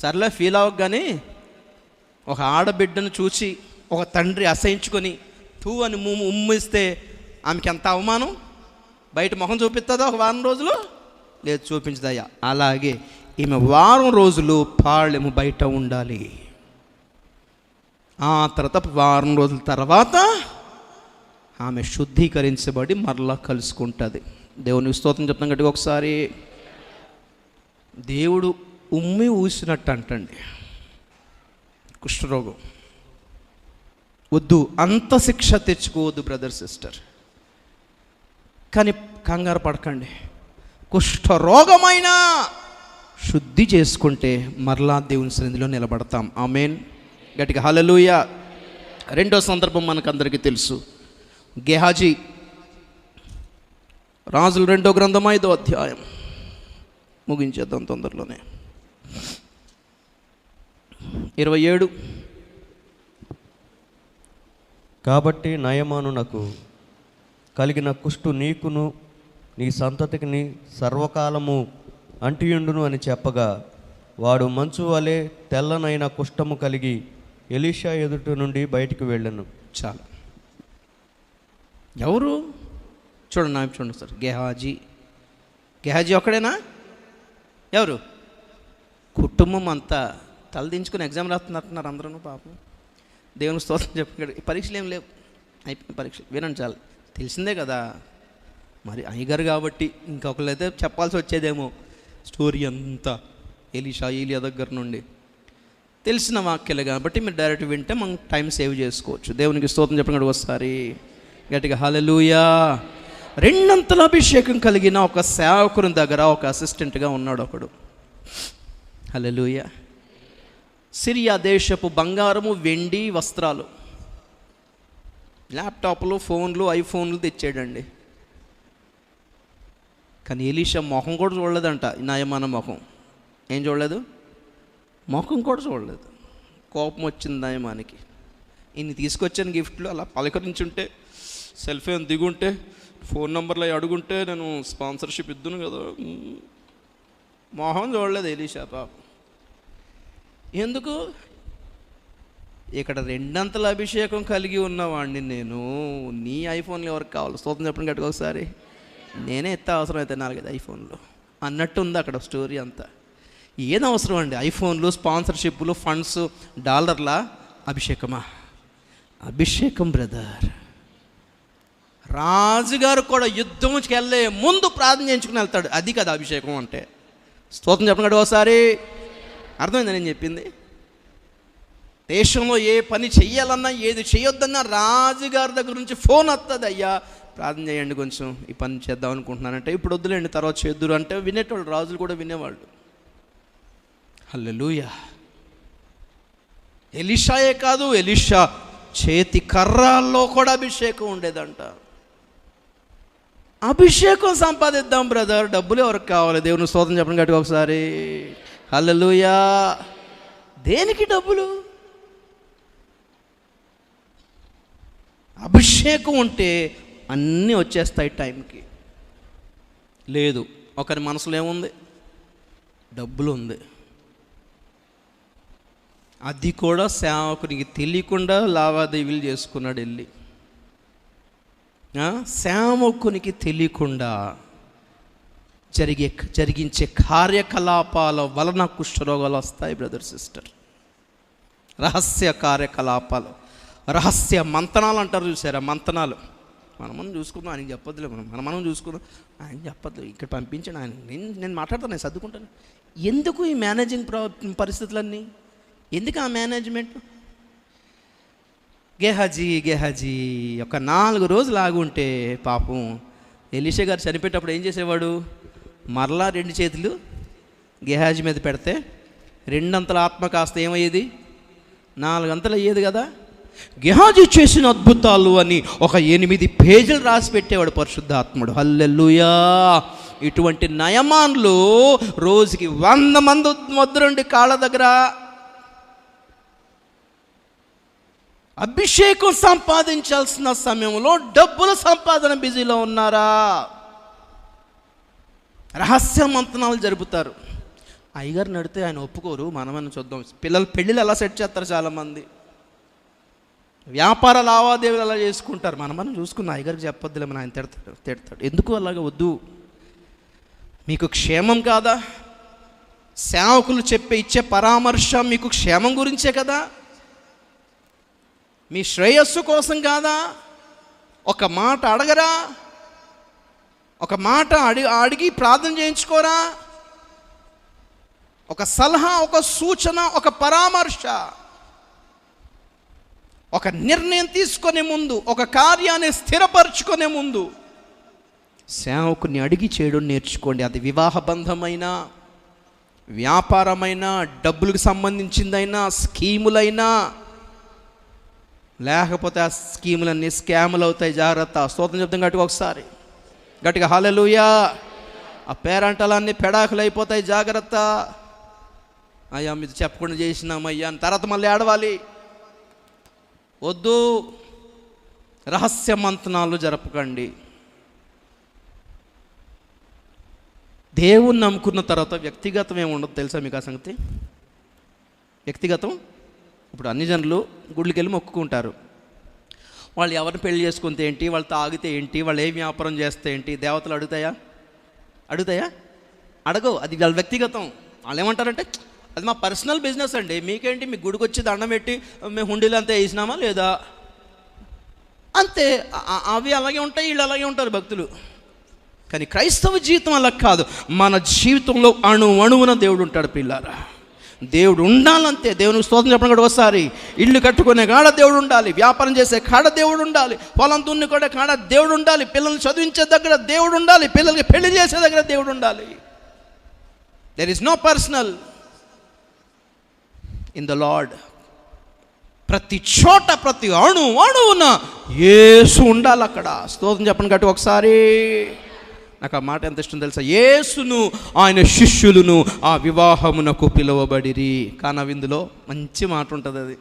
సర్లే ఫీల్ అవ్వగానే ఒక ఆడబిడ్డను చూసి ఒక తండ్రి అసహించుకొని తూ అని ఉమ్మిస్తే ఆమెకి ఎంత అవమానం. బయట మొహం చూపిస్తుందా ఒక వారం రోజులు? లేదు, చూపించదయ్యా. అలాగే ఈమె వారం రోజులు పాళ్ళెము బయట ఉండాలి. ఆ తర్వాత వారం రోజుల తర్వాత ఆమె శుద్ధీకరించబడి మరలా కలుసుకుంటుంది. దేవునికి స్తోత్రం చెప్తాం గట్టిగా ఒకసారి. దేవుడు ఉమ్మి ఊసినట్టు అంటండి కుష్ఠరోగం. వద్దు, అంత శిక్ష తెచ్చుకోవద్దు బ్రదర్ సిస్టర్. కానీ కంగారు పడకండి. కుష్ఠరోగమైనా శుద్ధి చేసుకుంటే మరలా దేవుని సన్నిధిలో నిలబడతాం. ఆమేన్. గట్టిగా హల్లెలూయా. రెండో సందర్భం మనకందరికీ తెలుసు. గెహాజీ రాజుల 2వ గ్రంథం 5వ అధ్యాయం. ముగించేద్దాం తొందరలోనే. 27. కాబట్టి నయమానునకు కలిగిన కుష్టు నీకును నీ సంతతికి సర్వకాలము అంటియుండును అని చెప్పగా, వాడు మంచు వలె తెల్లనైన కుష్టము కలిగి ఎలీషా ఎదుట నుండి బయటికి వెళ్ళాను. చాలా. ఎవరు చూడండి, నాకు చూడండి సార్. గెహాజీ ఒక్కడేనా? ఎవరు? కుటుంబం అంతా తలదించుకుని ఎగ్జామ్ రాస్తున్నట్టున్నారు అందరూ. పాపం దేవుని స్తోత్రం చెప్పాడు. పరీక్షలు ఏం లేవు, అయిపోయిన పరీక్షలు. వినండి చాలు, తెలిసిందే కదా. మరి అయ్యగారు కాబట్టి ఇంకొకళ్ళైతే చెప్పాల్సి వచ్చేదేమో స్టోరీ అంతా ఏలియా దగ్గర నుండి. తెలిసిన వాక్యాలు కాబట్టి మీరు డైరెక్ట్ వింటే మనం టైం సేవ్ చేసుకోవచ్చు. దేవునికి స్తోత్రం చెప్పండి ఒకసారి గట్టిగా హల్లెలూయా. 2 అంతల అభిషేకం కలిగిన ఒక సేవకుని దగ్గర ఒక అసిస్టెంట్గా ఉన్నాడు ఒకడు. హల్లెలూయా. సిరియా దేశపు బంగారము, వెండి, వస్త్రాలు, ల్యాప్టాప్లు, ఫోన్లు, ఐఫోన్లు తెచ్చాడండి. కానీ ఎలీషా మొహం కూడా చూడలేదంట. నాయమాన మొహం ఏం చూడలేదు, మొహం కూడా చూడలేదు. కోపం వచ్చింది నాయమానికి. ఇన్ని తీసుకొచ్చాను గిఫ్ట్లు, అలా పలకరించుంటే, సెల్ఫీ దిగుంటే, ఫోన్ నెంబర్లు అడుగుంటే నేను స్పాన్సర్షిప్ ఇద్దును కదా. మొహం చూడలేదు ఎలీషా పాపం. ఎందుకు? ఇక్కడ 2 అంతల అభిషేకం కలిగి ఉన్నవాడిని నేను, నీ ఐఫోన్లు ఎవరికి కావాలి? స్తోత్రం చెప్పండి గట్టిగా ఒకసారి. నేనే ఎత్తే అవసరం అయితే 4-5 ఐఫోన్లు అన్నట్టు ఉంది అక్కడ స్టోరీ అంతా. ఏం అవసరం అండి? ఐఫోన్లు, స్పాన్సర్షిప్లు, ఫండ్స్, డాలర్ల అభిషేకమా? అభిషేకం బ్రదర్. రాజుగారు కూడా యుద్ధంకి వెళ్ళే ముందు ప్రార్థన చేయించుకుని వెళ్తాడు. అది కదా అభిషేకం అంటే. స్తోత్రం చెప్పండి ఒకసారి. అర్థమైందా నేను చెప్పింది? దేశంలో ఏ పని చెయ్యాలన్నా, ఏది చేయొద్దన్నా రాజుగారి దగ్గర నుంచి ఫోన్ వస్తుంది, అయ్యా ప్రార్థన చేయండి, కొంచెం ఈ పని చేద్దాం అనుకుంటున్నానంటే, ఇప్పుడు వద్దులేండి తర్వాత చేద్దురు అంటే వినేటోళ్ళు. రాజులు కూడా వినేవాళ్ళు. హల్లెలూయా. ఎలీషాయే కాదు, ఎలీషా చేతి కర్రాల్లో కూడా అభిషేకం ఉండేదంట. అభిషేకం సంపాదిద్దాం బ్రదర్. డబ్బులు ఎవరికి కావాలి? దేవుని స్తోత్రం చెప్పండి గట్టిగా ఒకసారి. హల్లెలూయా. దేనికి డబ్బులు? అభిషేకం ఉంటే అన్నీ వచ్చేస్తాయి టైంకి. లేదు, ఒకరి మనసులో ఏముంది? డబ్బులు ఉంది. అది కూడా సేవకునికి తెలియకుండా లావాదేవీలు చేసుకున్నాడు వెళ్ళి. సేవకునికి తెలియకుండా జరిగించే కార్యకలాపాల వలన కుష్ఠరోగాలు వస్తాయి బ్రదర్ సిస్టర్. రహస్య కార్యకలాపాలు, రహస్య మంతనాలు అంటారు చూసారా, మంతనాలు. మనం చూసుకుందాం, ఆయనకి చెప్పొద్దులే, మనం చూసుకుందాం, ఆయన చెప్పొద్దు, ఇక్కడ పంపించండి ఆయన, నేను మాట్లాడతాను, నేను సర్దుకుంటాను. ఎందుకు ఈ మేనేజింగ్ పరిస్థితులన్నీ, ఎందుకు ఆ మేనేజ్మెంట్? గెహాజీ ఒక 4 రోజులు ఆగుంటే పాపం ఎలీషా గారు చనిపోయేటప్పుడు ఏం చేసేవాడు, మరలా 2 చేతులు గెహాజీ మీద పెడితే 2 అంతల ఆత్మ కాస్త ఏమయ్యేది, 4 అంతలు అయ్యేది కదా. గెహాజీ చేసిన అద్భుతాలు అని ఒక 8 పేజీలు రాసి పెట్టేవాడు పరిశుద్ధాత్ముడు. హల్లెలూయా. ఇటువంటి నయమాన్లు రోజుకి 100 మంది వద్దురండి కాళ్ళ దగ్గర. అభిషేకం సంపాదించాల్సిన సమయంలో డబ్బుల సంపాదన బిజీలో ఉన్నారా? రహస్య మంతనాలు జరుపుతారు. అయ్యగారు నడితే ఆయన ఒప్పుకోరు, మనమని చూద్దాం. పిల్లలు పెళ్ళిళ్ళు ఎలా సెట్ చేస్తారు చాలామంది, వ్యాపార లావాదేవీలు అలా చేసుకుంటారు. మనం చూసుకున్న అయ్యగారికి చెప్పొద్దులే, మన ఆయన తిడతాడు. ఎందుకు అలాగ వద్దు? మీకు క్షేమం కాదా? సేవకులు ఇచ్చే పరామర్శ మీకు క్షేమం గురించే కదా, మీ శ్రేయస్సు కోసం కాదా? ఒక మాట అడగరా? ఒక మాట అడిగి ప్రార్థన చేయించుకోరా? ఒక సలహా, ఒక సూచన, ఒక పరామర్శ, ఒక నిర్ణయం తీసుకునే ముందు, ఒక కార్యాన్ని స్థిరపరచుకునే ముందు సేవకుని అడిగి చేయడం నేర్చుకోండి. అది వివాహ బంధమైనా, వ్యాపారమైనా, డబ్బులకు సంబంధించిందైనా, స్కీములైనా, లేకపోతే ఆ స్కీములన్నీ స్కాములు అవుతాయి. జాగ్రత్త. స్తోత్రం చెప్తాం గట్టిగా ఒకసారి, గట్టిగా హల్లెలూయా. ఆ పేరంటలన్నీ పెడాకులు అయిపోతాయి. జాగ్రత్త. అయ్యా మీరు చెప్పకుండా చేసినామయ్యా అని తర్వాత మళ్ళీ ఏడవాలి. వద్దు. రహస్య మంతనాలు జరపకండి. దేవుణ్ణి నమ్ముకున్న తర్వాత వ్యక్తిగతం ఏముండదు తెలుసా మీకు ఆ సంగతి? వ్యక్తిగతం ఇప్పుడు అన్ని జనులు గుళ్ళకి వెళ్ళి మొక్కుకుంటారు. వాళ్ళు ఎవరిని పెళ్లి చేసుకుంటే ఏంటి, వాళ్ళు తాగితే ఏంటి, వాళ్ళు ఏ వ్యాపారం చేస్తే ఏంటి, దేవతలు అడుగుతాయా? అడగవు. అది వాళ్ళ వ్యక్తిగతం. వాళ్ళు ఏమంటారంటే అది మా పర్సనల్ బిజినెస్ అండి, మీకేంటి, మీ గుడికి వచ్చి దండం పెట్టి మేము హుండీలు అంతా వేసినామా లేదా అంతే. అవి అలాగే ఉంటాయి, వీళ్ళు అలాగే ఉంటారు భక్తులు. కానీ క్రైస్తవ జీవితం అలా కాదు. మన జీవితంలో అణువున దేవుడు ఉంటాడు పిల్లారా. దేవుడు ఉండాలంతే. దేవునికి స్తోత్రం చెప్పడం కూడా ఒకసారి. ఇల్లు కట్టుకునే కాడ దేవుడు ఉండాలి, వ్యాపారం చేసే కాడ దేవుడు ఉండాలి, పొలం దున్ని కూడా కాడ దేవుడు ఉండాలి, పిల్లల్ని చదివించే దగ్గర దేవుడు ఉండాలి, పిల్లలకి పెళ్లి చేసే దగ్గర దేవుడు ఉండాలి. There is no personal in the Lord. ప్రతి చోట, ప్రతి అణువున యేసు ఉండాలి అక్కడ. స్తోత్రం చెప్పండి గట్టి ఒకసారి. నాకు ఆ మాట ఎంత ఇష్టం తెలుసా? యేసును ఆయన శిష్యులను ఆ వివాహమునకు పిలువబడిరి. కానా విందులో మంచి మాట ఉంటుంది. అది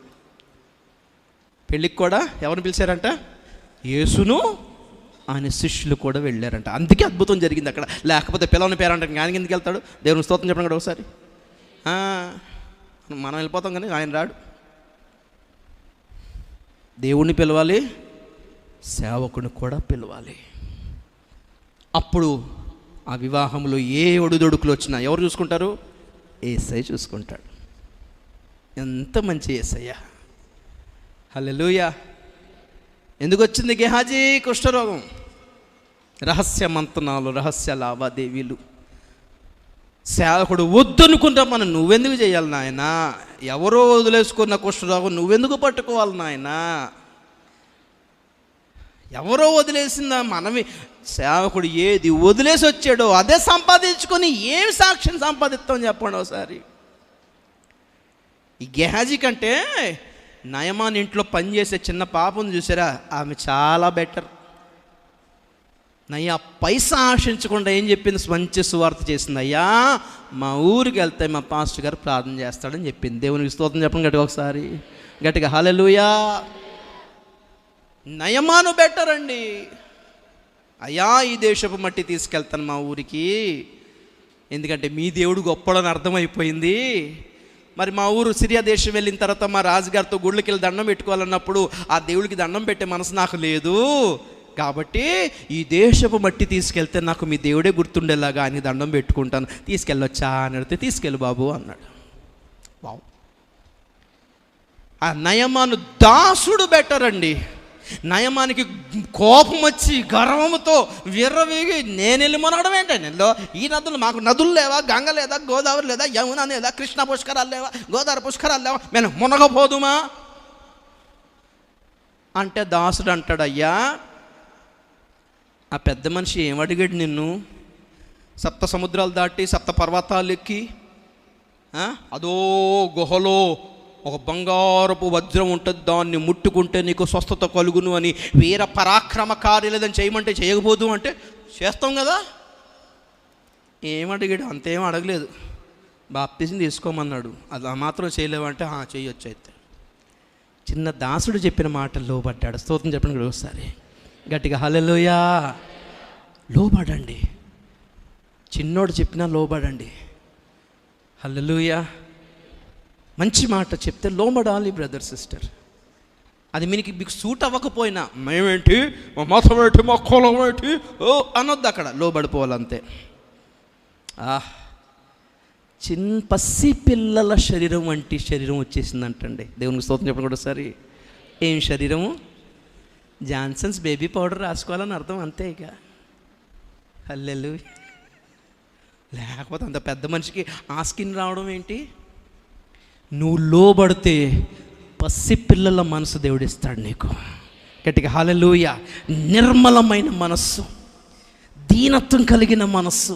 పెళ్ళికి కూడా ఎవరిని పిలిచారంట? యేసును ఆయన శిష్యులు కూడా వెళ్ళారంట. అందుకే అద్భుతం జరిగింది అక్కడ. లేకపోతే పిల్లవని పేరంట ఆయన ఎందుకు వెళ్తాడు? దేవుని స్తోత్రం చెప్పండి కూడా ఒకసారి. మనం వెళ్ళిపోతాం కానీ ఆయన రాడు. దేవుణ్ణి పిలవాలి, సేవకుని కూడా పిలవాలి. అప్పుడు ఆ వివాహంలో ఏ ఒడిదొడుకులు వచ్చినా ఎవరు చూసుకుంటారు? యేసయ్య చూసుకుంటాడు. ఎంత మంచి యేసయ్య. హల్లెలూయా. ఎందుకు వచ్చింది గెహాజీ కుష్ఠరోగం? రహస్య మంతనాలు, రహస్య లావాదేవీలు. సేవకుడు వద్దనుకుంటా మనం నువ్వెందుకు చేయాలి నాయనా? ఎవరో వదిలేసుకున్న కుష్ఠరోగం నువ్వెందుకు పట్టుకోవాలి నాయనా? ఎవరో వదిలేసిందా? మనమే. సేవకుడు ఏది వదిలేసి వచ్చాడో అదే సంపాదించుకొని ఏమి సాక్ష్యం సంపాదిస్తామని చెప్పండి ఒకసారి. ఈ గెహాజీ కంటే నయమాన్ ఇంట్లో పనిచేసే చిన్న పాపను చూసారా, ఆమె చాలా బెటర్. నయ్యా పైసా ఆశించకుండా ఏం చెప్పింది? మంచి సువార్త చేసింది. అయ్యా మా ఊరికి వెళ్తే మా పాస్టర్ గారు ప్రార్థన చేస్తాడని చెప్పింది. దేవునికి స్తోత్రం చెప్పండి గట్టిగా ఒకసారి, గట్టిగా హల్లెలూయా. నయమాను బెటర్ అండి. అయ్యా ఈ దేశపు మట్టి తీసుకెళ్తాను మా ఊరికి, ఎందుకంటే మీ దేవుడు గొప్పడని అర్థమైపోయింది. మరి మా ఊరు సిరియా దేశం వెళ్ళిన తర్వాత మా రాజుగారితో గుళ్ళకి వెళ్ళి దండం పెట్టుకోవాలన్నప్పుడు ఆ దేవుడికి దండం పెట్టే మనసు నాకు లేదు. కాబట్టి ఈ దేశపు మట్టి తీసుకెళ్తే నాకు మీ దేవుడే గుర్తుండేలాగా ఆయన దండం పెట్టుకుంటాను, తీసుకెళ్ళొచ్చా అని అడిగితే తీసుకెళ్ళు బాబు అన్నాడు. వావ్! ఆ నయమాను దాసుడు బెటర్ అండి. నయమానికి కోపం వచ్చి గర్వంతో విర్రవీగి నేను వెళ్ళి మునగడం ఏంటండి, ఈ నదులు మాకు నదులు లేవా, గంగ లేదా, గోదావరి లేదా, యమున లేదా, కృష్ణ పుష్కరాలు లేవా, గోదావరి పుష్కరాలు లేవా, మేము మునగపోదుమా అంటే దాసుడు అంటాడు, అయ్యా ఆ పెద్ద మనిషి ఏమడిగాడు నిన్ను? సప్త సముద్రాలు దాటి సప్త పర్వతాలు ఎక్కి అదో గుహలో ఒక బంగారపు వజ్రం ఉంటుంది, దాన్ని ముట్టుకుంటే నీకు స్వస్థత కలుగును అని వీర పరాక్రమ కార్యాలేదని చేయమంటే చేయకపోదు అంటే చేస్తాం కదా. ఏమడిగాడు? అంతేం అడగలేదు. బాప్తిజం తీసుకోమన్నాడు, అది మాత్రం చేయలేవంటే చేయొచ్చు. అయితే చిన్న దాసుడు చెప్పిన మాటలు లోబడ్డాడు. స్తోత్రం చెప్పండి కూడా ఒకసారి గట్టిగా, హల్లెలూయా. లోబడండి, చిన్నోడు చెప్పినా లోబడండి. హల్లెలూయా. మంచి మాట చెప్తే లోబడాలి బ్రదర్ సిస్టర్. అది మీకు సూట్ అవ్వకపోయినా మేమేంటి, మా మతం ఏంటి, మా కులం ఏంటి అనొద్దు, అక్కడ లోబడిపోవాలంతే. పసి పిల్లల శరీరం వంటి శరీరం వచ్చేసిందంటండి. దేవునికి స్తోత్రం చెప్పండి కూడా ఒకసారి. ఏం శరీరము? జాన్సన్స్ బేబీ పౌడర్ రాసుకోవాలని అర్థం, అంతే. ఇక హల్లెలూయా. లేకపోతే అంత పెద్ద మనిషికి ఆ స్కిన్ రావడం ఏంటి? నువ్వు లోబడితే పసిపిల్లల మనసు దేవుడిస్తాడు నీకు. గట్టిగా హల్లెలూయా. నిర్మలమైన మనస్సు, దీనత్వం కలిగిన మనస్సు,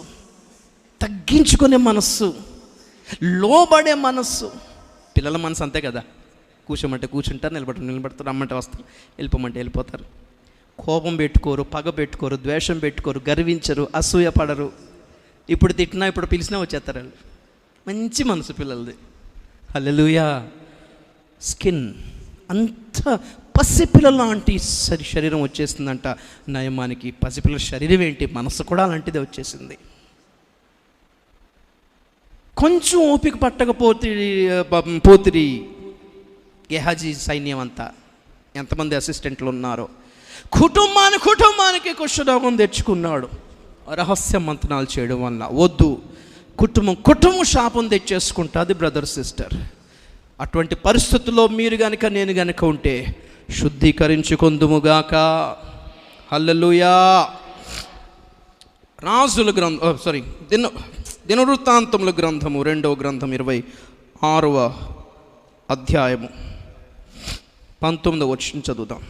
తగ్గించుకునే మనస్సు, లోబడే మనస్సు. పిల్లల మనసు అంతే కదా, కూర్చోమంటే కూర్చుంటారు, నిలబడతారు, రమ్మంటే వస్తారు, వెళ్ళిపోమంటే వెళ్ళిపోతారు. కోపం పెట్టుకోరు, పగ పెట్టుకోరు, ద్వేషం పెట్టుకోరు, గర్వించరు, అసూయ పడరు. ఇప్పుడు తిట్టినా ఇప్పుడు పిలిచినా వచ్చేస్తారు వాళ్ళు. మంచి మనసు పిల్లలది. హల్లెలూయా. స్కిన్ అంత పసిపిల్లల లాంటి శరీరం వచ్చేసిందంట నయమానికి. పసిపిల్లల శరీరం ఏంటి, మనసు కూడా అలాంటిదే వచ్చేసింది. కొంచెం ఓపిక పట్టకపోతే గెహాజీ సైన్యం అంతా ఎంతమంది అసిస్టెంట్లు ఉన్నారో, కుటుంబానికి కుష్ఠరోగం తెచ్చుకున్నాడు రహస్య మంత్రాలు చేయడం వల్ల. వద్దు, కుటుంబం శాపం తెచ్చేసుకుంటుంది బ్రదర్ సిస్టర్. అటువంటి పరిస్థితుల్లో మీరు కనుక నేను కనుక ఉంటే శుద్ధీకరించుకొందుముగాక. హల్లెలూయా. రాజుల గ్రంథం దినవృత్తాంతముల గ్రంథము 2వ గ్రంథం 26వ అధ్యాయము 19వ వచనం చదువుదాం.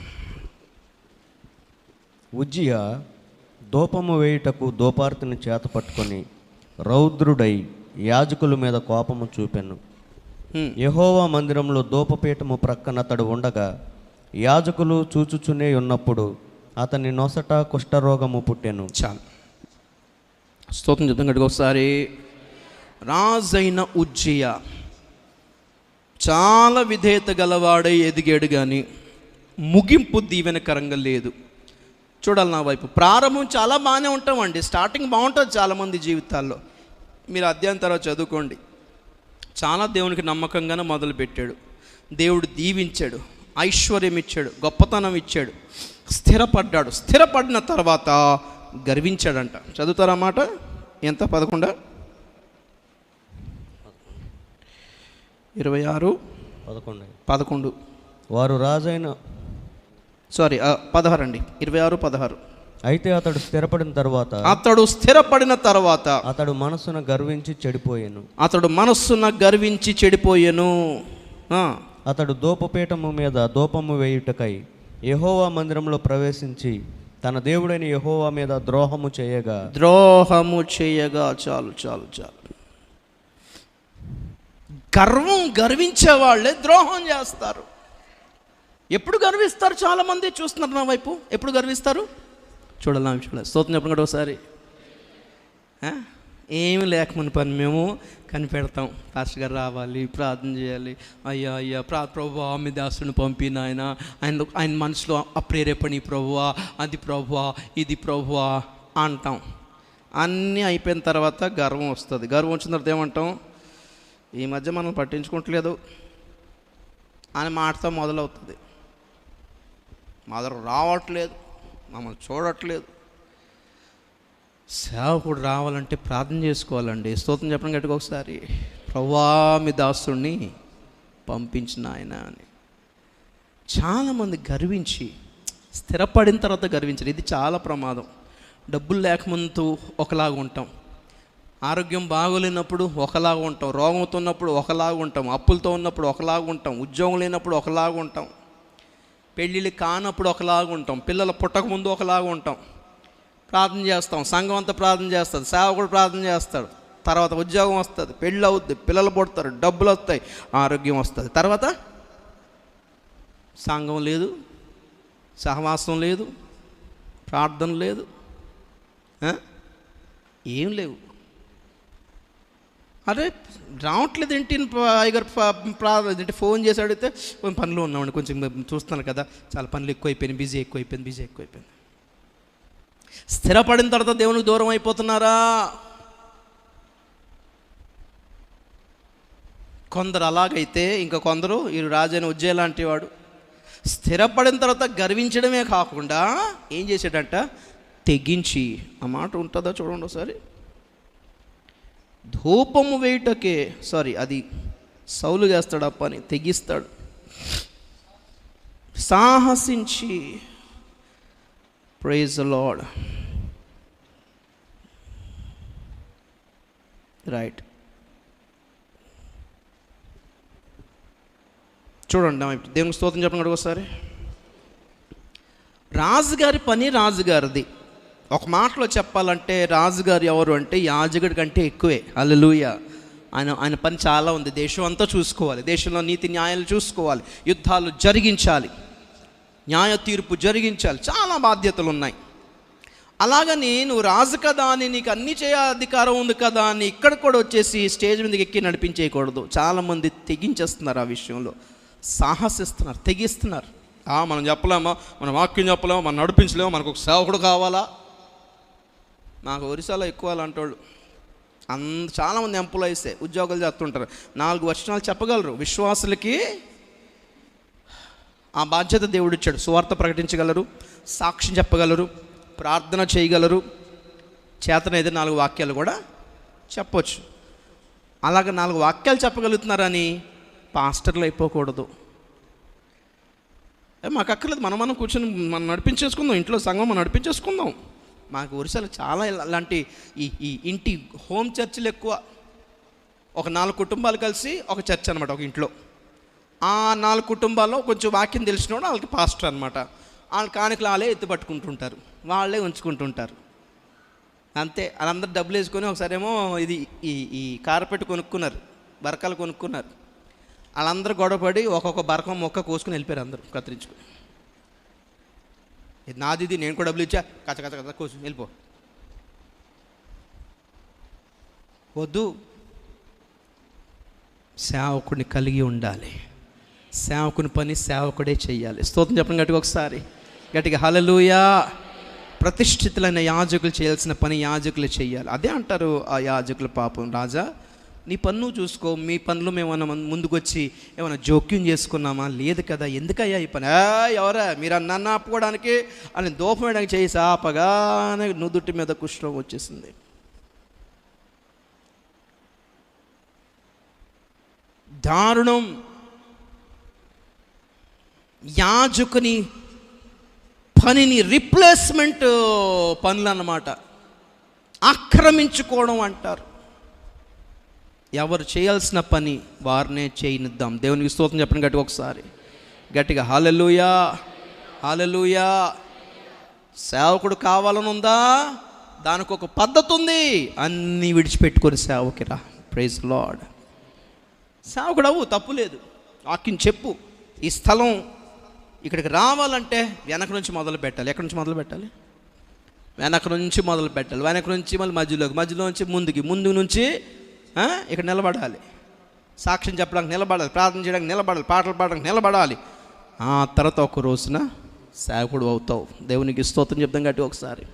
ఉజ్జియా దూపము వేయుటకు దూపార్తిని చేత పట్టుకొని రౌద్రుడై యాజకుల మీద కోపము చూపెను. యెహోవా మందిరంలో ధూపపీఠము ప్రక్కన అతడు ఉండగా యాజకులు చూచుచునే ఉన్నప్పుడు అతని నొసట కుష్ఠరోగము పుట్టెను. చాలు, స్తోత్రం చెప్తాం గట్టిగా ఒకసారి. రాజైన ఉజ్జియా చాలా విధేయత గలవాడై ఎదిగాడు, కానీ ముగింపు దీవెనకరంగా లేదు. చూడాలి నా వైపు. ప్రారంభం చాలా బాగానే ఉంటామండి, స్టార్టింగ్ బాగుంటుంది చాలామంది జీవితాల్లో. మీరు అధ్యాయం తర్వాత చదువుకోండి. చాలా దేవునికి నమ్మకంగానే మొదలుపెట్టాడు, దేవుడు దీవించాడు, ఐశ్వర్యం ఇచ్చాడు, గొప్పతనం ఇచ్చాడు, స్థిరపడ్డాడు. స్థిరపడిన తర్వాత గర్వించాడంట. చదువుతారా మాట? ఎంత? 11 26 11. వారు రాజైన 16 అండి, 26 16. అయితే అతడు స్థిరపడిన తర్వాత అతడు మనస్సున గర్వించి చెడిపోయెను. అతడు ధూపపీఠము మీద ధూపము వేయుటకై యెహోవా మందిరంలో ప్రవేశించి తన దేవుడైన యెహోవా మీద ద్రోహము చేయగా. చాలు. గర్వించే వాళ్ళే ద్రోహం చేస్తారు. ఎప్పుడు గర్విస్తారు? చాలామంది చూస్తున్నారు నా వైపు. ఎప్పుడు గర్విస్తారు? చూడాలి. స్తోత్రం చెప్పండి కూడా ఒకసారి. ఏమి లేకమని పని మేము కనిపెడతాం. పాస్టర్ గారు రావాలి, ప్రార్థన చేయాలి, అయ్యా ప్రభువా మీ దాసుని పంపిన ఆయన మనసులో అప్రేరేపణి ప్రభువా, అది ప్రభువా, ఇది ప్రభువా అంటాం. అన్నీ అయిపోయిన తర్వాత గర్వం వస్తుంది. గర్వం వచ్చిన తర్వాత ఏమంటాం? ఈ మధ్య మనం పట్టించుకోవట్లేదు అని మాటతో మొదలవుతుంది. రావట్లేదు, మమ్మల్ని చూడట్లేదు. సేవకుడు రావాలంటే ప్రార్థన చేసుకోవాలండి. స్తోత్రం చెప్పడం గట్టిగా ఒకసారి, ప్రభువా మీ దాసుడిని పంపించిన ఆయన అని. చాలామంది గర్వించి స్థిరపడిన తర్వాత గర్వించారు. ఇది చాలా ప్రమాదం. డబ్బులు లేకముందు ఒకలాగా ఉంటాం, ఆరోగ్యం బాగోలేనప్పుడు ఒకలాగా ఉంటాం, రోగంతో ఉన్నప్పుడు ఒకలాగా ఉంటాం, అప్పులతో ఉన్నప్పుడు ఒకలాగా ఉంటాం, ఉద్యోగం లేనప్పుడు ఒకలాగా ఉంటాం, పెళ్ళిళ్ళు కానప్పుడు ఒకలాగా ఉంటాం, పిల్లలు పుట్టకముందు ఒకలాగా ఉంటాం. ప్రార్థన చేస్తాం, సంఘం అంతా ప్రార్థన చేస్తుంది, సేవకుడు ప్రార్థన చేస్తాడు, తర్వాత ఉద్యోగం వస్తుంది, పెళ్ళి అవుద్ది, పిల్లలు పుడతారు, డబ్బులు వస్తాయి, ఆరోగ్యం వస్తుంది, తర్వాత సంఘం లేదు, సహవాసం లేదు, ప్రార్థన లేదు, ఏం లేవు. అరే రావట్లేదు ఏంటి అయ్యగారు ఏంటి ఫోన్ చేసి అడిగితే పనులు ఉన్నామండి, కొంచెం చూస్తున్నాను కదా, చాలా పనులు ఎక్కువైపోయినాయి, బిజీ ఎక్కువైపోయింది. స్థిరపడిన తర్వాత దేవునికి దూరం అయిపోతున్నారా? కొందరు అలాగైతే ఇంకా కొందరు ఈ రాజైన ఉజ్జయ లాంటి వాడు స్థిరపడిన తర్వాత గర్వించడమే కాకుండా ఏం చేశాడంట, తెగించి, ఆ మాట ఉంటుందా చూడండి ఒకసారి, ధూపము వేయుటకే, అది సౌలు చేస్తాడు ఆ పని, తెగిస్తాడు, సాహసించి. Praise the Lord. రైట్, చూడండి దేవునికి స్తోత్రం చెప్పండి ఒకసారి. రాజుగారి పని రాజుగారిది. ఒక మాటలో చెప్పాలంటే రాజుగారు ఎవరు అంటే యాజకుడి కంటే ఎక్కువే. హల్లెలూయా. ఆయన పని చాలా ఉంది. దేశం అంతా చూసుకోవాలి, దేశంలో నీతి న్యాయాలు చూసుకోవాలి, యుద్ధాలు జరిగించాలి, న్యాయ తీర్పు జరిగించాలి, చాలా బాధ్యతలు ఉన్నాయి. అలాగని నువ్వు రాజు కదా అని నీకు అన్నీ చేయ అధికారం ఉంది కదా అని ఇక్కడ కూడా వచ్చేసి స్టేజ్ మీదకి ఎక్కి నడిపించేయకూడదు. చాలామంది తెగించేస్తున్నారు, ఆ విషయంలో సాహసిస్తున్నారు, తెగిస్తున్నారు. మనం చెప్పలేమా, మన వాక్యం చెప్పలేమా, మనం నడిపించలేమో, మనకు ఒక సేవకుడు కావాలా. నాకు ఒరిస్సాలో ఎక్కువ అలాంటోళ్ళు చాలామంది ఎంప్లాయీసే ఉద్యోగాలు చేస్తుంటారు, 4 వచనాలు చెప్పగలరు, విశ్వాసులకి ఆ బాధ్యత దేవుడు ఇచ్చాడు. సువార్త ప్రకటించగలరు, సాక్ష్యం చెప్పగలరు, ప్రార్థన చేయగలరు, చేతనైతే 4 వాక్యాలు కూడా చెప్పవచ్చు. అలాగ 4 వాక్యాలు చెప్పగలుగుతున్నారని పాస్టర్లు అయిపోకూడదు. మాకు అక్కర్లేదు, మనం కూర్చొని మనం నడిపించేసుకుందాం, ఇంట్లో సంఘం మనం నడిపించేసుకుందాం. మాకు ఒరిస్సాలో చాలా ఇలాంటి ఈ ఇంటి హోమ్ చర్చిలు ఎక్కువ. ఒక 4 కుటుంబాలు కలిసి ఒక చర్చ్ అనమాట, ఒక ఇంట్లో. ఆ 4 కుటుంబాల్లో కొంచెం వాక్యం తెలిసినోడు వాళ్ళకి పాస్టర్ అనమాట. వాళ్ళ కానుకలు వాళ్ళే ఎత్తి పట్టుకుంటుంటారు, వాళ్ళే ఉంచుకుంటుంటారు, అంతే. వాళ్ళందరూ డబ్బులు వేసుకొని ఒకసారేమో ఈ కార్పెట్ కొనుక్కున్నారు, బరకాలు కొనుక్కున్నారు. వాళ్ళందరూ గొడవపడి ఒక్కొక్క బరకం మొక్క కోసుకుని వెళ్ళిపోయారు, అందరూ కత్తిరించుకుని. ఇది నాది, ఇది నేను కూడా డబ్బులు ఇచ్చా, కచ్చ కోసు వెళ్ళిపో. వద్దు, సేవకుడిని కలిగి ఉండాలి, సేవకుని పని సేవకుడే చెయ్యాలి. స్తోత్రం చెప్పండి గట్టిగా ఒకసారి, గట్టిగా హల్లెలూయా. ప్రతిష్ఠితులైన యాజకులు చేయాల్సిన పని యాజకులు చేయాలి. అదే అంటారు ఆ యాజకుల, పాపం రాజా నీ పన్ను చూసుకో, మీ పనులు మేమన్నా ముందుకు వచ్చి ఏమైనా జోక్యం చేసుకున్నామా? లేదు కదా, ఎందుకయ్యా ఈ పని? ఎవరా మీరు నన్ను ఆపుకోవడానికి అని దూపం వేయడానికి చేయి సాపగానే నుదుటి మీద కుష్ఠరోగం వచ్చేసింది. దారుణం. యాజకుని పనిని రిప్లేస్మెంట్ పనులు అన్నమాట, ఆక్రమించుకోవడం అంటారు. ఎవరు చేయాల్సిన పని వారినే చేయనిద్దాం. దేవునికి స్తోత్రం చెప్పండి గట్టిగా ఒకసారి, గట్టిగా హల్లెలూయా, హల్లెలూయా. సేవకుడు కావాలని ఉందా? దానికి ఒక పద్ధతి ఉంది. అన్నీ విడిచిపెట్టుకొని సేవకి రా. Praise Lord. సేవకుడు అవ్వు, తప్పు లేదు, వాక్యం చెప్పు. ఈ స్థలం ఇక్కడికి రావాలంటే వెనక నుంచి మొదలు పెట్టాలి. ఎక్కడి నుంచి మొదలు పెట్టాలి? వెనక నుంచి మొదలు పెట్టాలి. వెనక నుంచి మళ్ళీ మధ్యలో నుంచి ముందు నుంచి ఇక్కడ నిలబడాలి, సాక్ష్యం చెప్పడానికి నిలబడాలి, ప్రార్థన చేయడానికి నిలబడాలి, పాటలు పాడడానికి నిలబడాలి. ఆ తర్వాత ఒక రోజున సేవకుడు అవుతావు. దేవునికి స్తోత్రం చెప్తాం గట్టిగా ఒకసారి,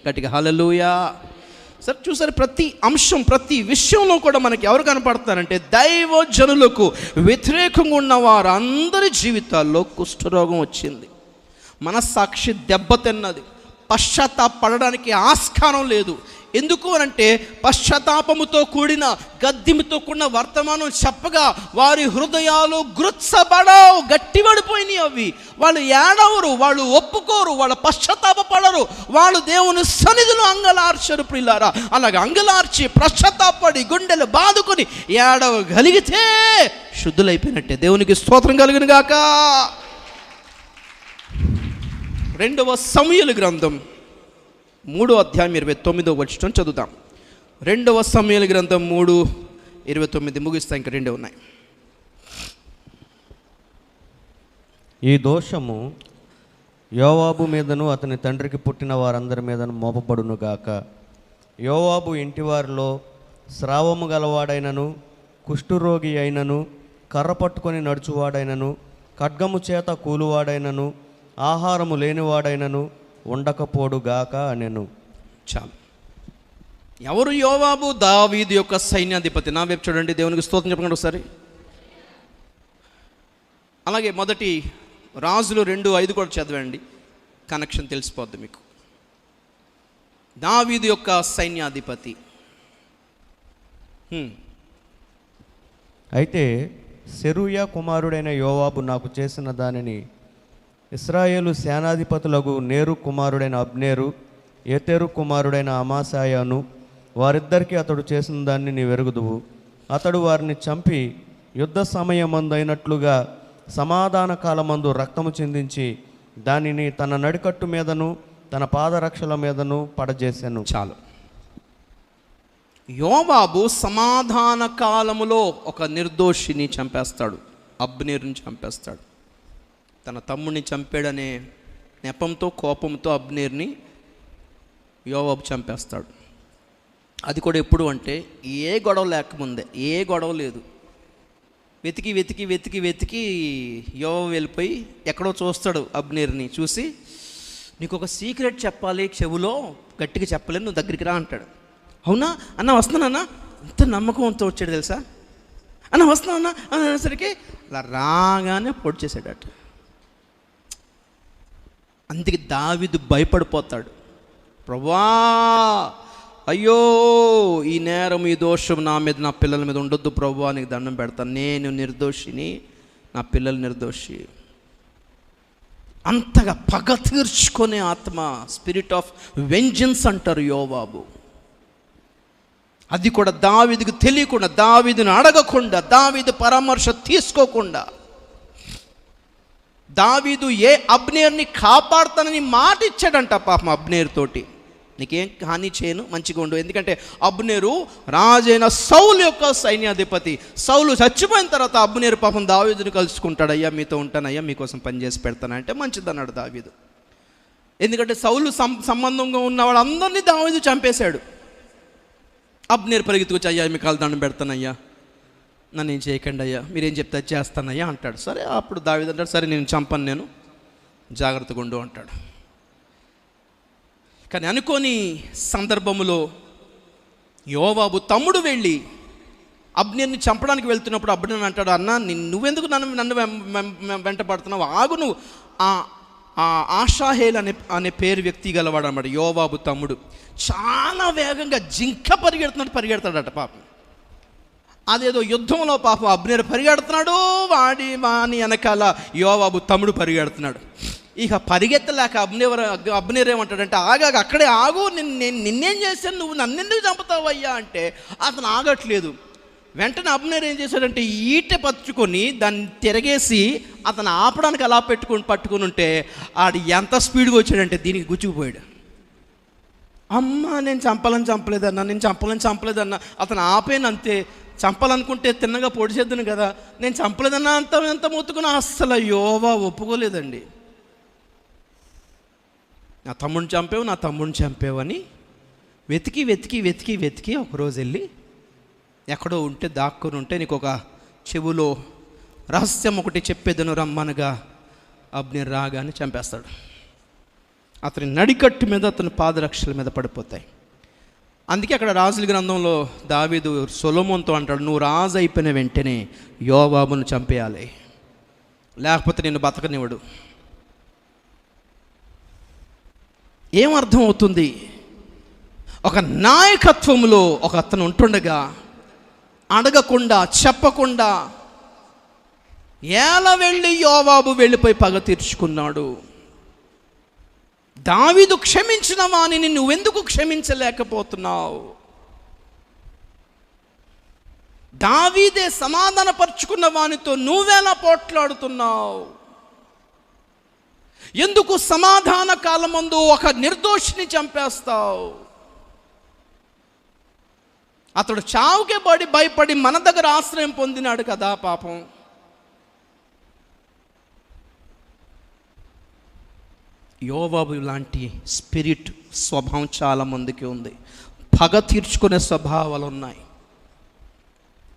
గట్టిగా హల్లెలూయా. సరే చూసారు, ప్రతి అంశం ప్రతి విషయంలో కూడా మనకి ఎవరు కనపడతారంటే దైవజనులకు వ్యతిరేకంగా ఉన్న వారందరి జీవితాల్లో కుష్ఠరోగం వచ్చింది, మనస్సాక్షి దెబ్బతిన్నది, పశ్చాత్తాపడడానికి ఆస్కారం లేదు. ఎందుకు అనంటే పశ్చాత్తాపముతో కూడిన గద్దింపుతో కూడిన వర్తమానం చెప్పగా వారి హృదయాలు గృత్సబడవు, గట్టిపడిపోయినాయి. అవి వాళ్ళు ఏడవరు, వాళ్ళు ఒప్పుకోరు, వాళ్ళు పశ్చాత్తాపడరు, వాళ్ళు దేవుని సన్నిధిలో అంగలార్చరు. ప్రియులారా, అలాగే అంగలార్చి పశ్చాత్తాపడి గుండెలు బాదుకొని ఏడవగలిగితే శుద్ధులైపోయినట్టే. దేవునికి స్తోత్రం కలుగును గాక. 2వ సమూయేలు గ్రంథం 3వ అధ్యాయం 29వ వచనం చదువుతాం. 2వ సమూయేలు గ్రంథం 3:29 ముగిస్తా, ఇంకా 2 ఉన్నాయి. ఈ దోషము యోవాబు మీదను అతని తండ్రికి పుట్టిన వారందరి మీదను మోపబడును గాక. యోవాబు ఇంటివారిలో స్రావము గలవాడైనను, కుష్ఠురోగి అయినను, కర్ర పట్టుకొని నడుచువాడైనను, ఖడ్గము చేత కూలువాడైనను, ఆహారము లేనివాడైనను ఉండకపోడుగాక అనెను. చాలు. ఎవరు యోవాబు? దావీదు యొక్క సైన్యాధిపతి. నా వైపు చూడండి, దేవునికి స్తోత్రం చెప్పండి ఒకసారి. అలాగే మొదటి రాజులు 2:5 కూడా చదవండి, కనెక్షన్ తెలిసిపోద్ది మీకు. దావీదు యొక్క సైన్యాధిపతి. అయితే సెరూయా కుమారుడైన యోవాబు నాకు చేసిన దానిని ఇశ్రాయేలు సేనాధిపతులకు నేరు కుమారుడైన అబ్నేరు, ఏతేరు కుమారుడైన అమాసాయాను వారిద్దరికీ అతడు చేసిన దాన్ని నీ వెరుగుదువు. అతడు వారిని చంపి యుద్ధ సమయమందైనట్లుగా సమాధాన కాలమందు రక్తము చిందించి దానిని తన నడికట్టు మీదను తన పాదరక్షల మీదను పడజేశాను. చాలు. యోవాబు సమాధాన కాలములో ఒక నిర్దోషిని చంపేస్తాడు, అబ్నేరుని చంపేస్తాడు. తన తమ్ముడిని చంపాడనే నెపంతో, కోపంతో అబ్నేర్ని యోవాబు చంపేస్తాడు. అది కూడా ఎప్పుడు అంటే ఏ గొడవ లేకముందే, ఏ గొడవ లేదు. వెతికి వెతికి వెతికి వెతికి యోవాబు వెళ్ళిపోయి ఎక్కడో చూస్తాడు అబ్నేర్ని. చూసి, నీకు ఒక సీక్రెట్ చెప్పాలి, చెవులో గట్టిగా చెప్పలేను, నువ్వు దగ్గరికి రా అంటాడు. అవునా అన్న, వస్తున్నానన్నా. ఇంత నమ్మకంతో వచ్చాడు తెలుసా. అన్న వస్తున్నానన్నా అనేసరికి అలా రాగానే పొడి చేశాడట. అందుకే దావీదు భయపడిపోతాడు. ప్రభువా, అయ్యో ఈ నేరం, ఈ దోషం నా మీద, నా పిల్లల మీద ఉండొద్దు ప్రభువా, నీకు దండం పెడతాను, నేను నిర్దోషిని, నా పిల్లలు నిర్దోషి. అంతగా పగ తీర్చుకునే ఆత్మ, స్పిరిట్ ఆఫ్ వెంజన్స్ అంటారు యోవాబు. అది కూడా దావీదుకు తెలియకుండా, దావీదును అడగకుండా, దావీదు పరామర్శ తీసుకోకుండా, దావీదు అబ్నేర్ని కాపాడుతానని మాట ఇచ్చాడంట పాపం అబ్నేర్ తోటి. నీకేం హాని చేయను, మంచిగా ఉండు. ఎందుకంటే అబ్నేరు రాజైన సౌలు యొక్క సైన్యాధిపతి. సౌలు చచ్చిపోయిన తర్వాత అబ్నేరు పాపం దావీదుని కలుసుకుంటాడు. అయ్యా మీతో ఉంటానయ్యా, మీకోసం పనిచేసి పెడతానంటే మంచిదన్నాడు దావీదు. ఎందుకంటే సౌలు సంబంధంగా ఉన్న వాళ్ళందరినీ దావీదు చంపేశాడు. అబ్నేరు పరిగెత్తుకొచ్చి, అయ్యా మీ కాలు దండం పెడతానయ్యా, నన్ను ఏం చేయకండి అయ్యా, మీరేం చెప్తే చేస్తానయ్యా అంటాడు. సరే, అప్పుడు దావీదు అంటాడు, సరే నేను చంపను, నేను జాగ్రత్తగా ఉండు అంటాడు. కానీ అనుకోని సందర్భములో యోవాబు తమ్ముడు వెళ్ళి అబ్నేర్ని చంపడానికి వెళ్తున్నప్పుడు అబ్నేర్ అంటాడు, అన్న నువ్వెందుకు నన్ను వెంట పడుతున్నావు, ఆగు నువ్వు. ఆషాహేల్ అనే పేరు వ్యక్తి గలవాడు అన్నమాట యోవాబు తమ్ముడు. చాలా వేగంగా జింక పరిగెడతాడట పాపం. అదేదో యుద్ధంలో పాపం అబ్నేరు పరిగెడుతున్నాడు, వాని వెనకాల యోవాబు తమ్ముడు పరిగెడుతున్నాడు. ఇక పరిగెత్తలేక అబ్నేరు ఏమంటాడంటే, ఆగాక అక్కడే ఆగు, నిన్నేం చేశాను, నువ్వు నన్నెందుకు చంపుతావు అయ్యా అంటే అతను ఆగట్లేదు. వెంటనే అబ్నేరు ఏం చేశాడంటే ఈట పట్టుకొని దాన్ని తిరగేసి అతను ఆపడానికి అలా పట్టుకుని ఉంటే ఆడు ఎంత స్పీడ్గా వచ్చాడంటే దీనికి గుచ్చుకుపోయాడు. అమ్మ నేను చంపలేదన్నా. అతను ఆపేనంతే. చంపాలనుకుంటే తిన్నగా పొడి చేద్దును కదా, నేను చంపలేదన్నా ఎంత మొత్తుకున్నా అస్సలు యోవా ఒప్పుకోలేదండి. నా తమ్ముడిని చంపావు అని వెతికి ఒకరోజు వెళ్ళి ఎక్కడో ఉంటే దాక్కుని ఉంటే, నీకు ఒక చెవులో రహస్యం ఒకటి చెప్పేదను రమ్మనగా అబ్నేర్ రాగానే చంపేస్తాడు. అతని నడికట్టు మీద, అతని పాదరక్షల మీద పడిపోతాయి. అందుకే అక్కడ రాజుల గ్రంథంలో దావీదు సొలొమోనుతో అంటాడు, నువ్వు రాజు అయిపోయిన వెంటనే యోవాబును చంపేయాలి, లేకపోతే నిన్ను బతకనివ్వడు. ఏమర్థం అవుతుంది? ఒక నాయకత్వంలో ఒక అతను ఉంటుండగా అడగకుండా చెప్పకుండా ఎలా వెళ్ళి యోవాబు వెళ్ళిపోయి పగ తీర్చుకున్నాడు. దావీదు క్షమించిన వానిని నువ్వెందుకు క్షమించలేకపోతున్నావు? దావీదే సమాధానపరుచుకున్న వానితో నువ్వెలా పోట్లాడుతున్నావు? ఎందుకు సమాధాన కాలమందు ఒక నిర్దోషిని చంపేస్తావు? అతడు చావుకే భయపడి మన దగ్గర ఆశ్రయం పొందినాడు కదా పాపం. యోవాబు లాంటి స్పిరిట్ స్వభావం చాలా మందికి ఉంది. పగ తీర్చుకునే స్వభావాలు ఉన్నాయి.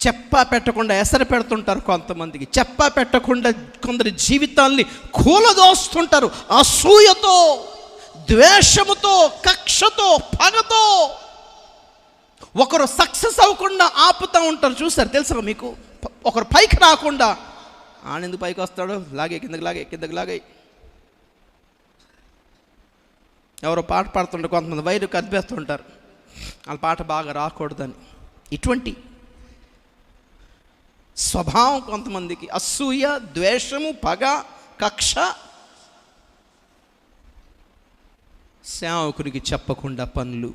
చెప్పా పెట్టకుండా ఎసరు పెడుతుంటారు కొంతమందికి. చెప్పా పెట్టకుండా కొందరి జీవితాల్ని కూలదోస్తుంటారు. అసూయతో, ద్వేషముతో, కక్షతో, పగతో. ఒకరు సక్సెస్ అవ్వకుండా ఆపుతూ ఉంటారు. చూస్తారు తెలుసా మీకు? ఒకరు పైకి రాకుండా ఆనందుకు పైకి వస్తాడు, లాగే కిందకి లాగే. ఎవరో పాట పాడుతుంటారు, కొంతమంది వైరు కదిపేస్తుంటారు వాళ్ళ పాట బాగా రాకూడదని. ఇటువంటి స్వభావం కొంతమందికి. అసూయ, ద్వేషము, పగ, కక్ష. సేవకునికి చెప్పకుండా పనులు.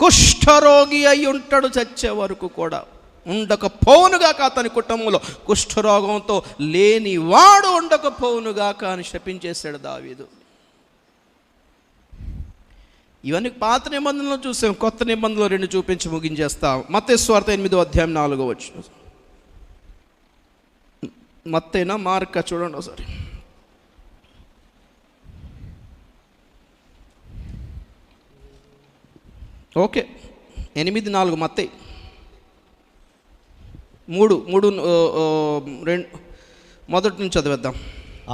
కుష్ఠరోగి అయి ఉంటాడు చచ్చే వరకు కూడా. ఉండకపోనుగాక అతని కుటుంబంలో కుష్ఠరోగంతో లేని వాడు ఉండకపోనుగాక అని శపించేశాడు దావీదు. ఇవన్నీ పాత నిబంధనలో చూసాం. కొత్త నిబంధనలో 2 చూపించి ముగించేస్తాం. మత్తయి సువార్త 8వ అధ్యాయం 4వ వచనం. మత్తయినా మార్కా చూడండి ఒకసారి. ఓకే, 8:4 మత్తయి 3:2 మొదటి నుంచి చదివేద్దాం.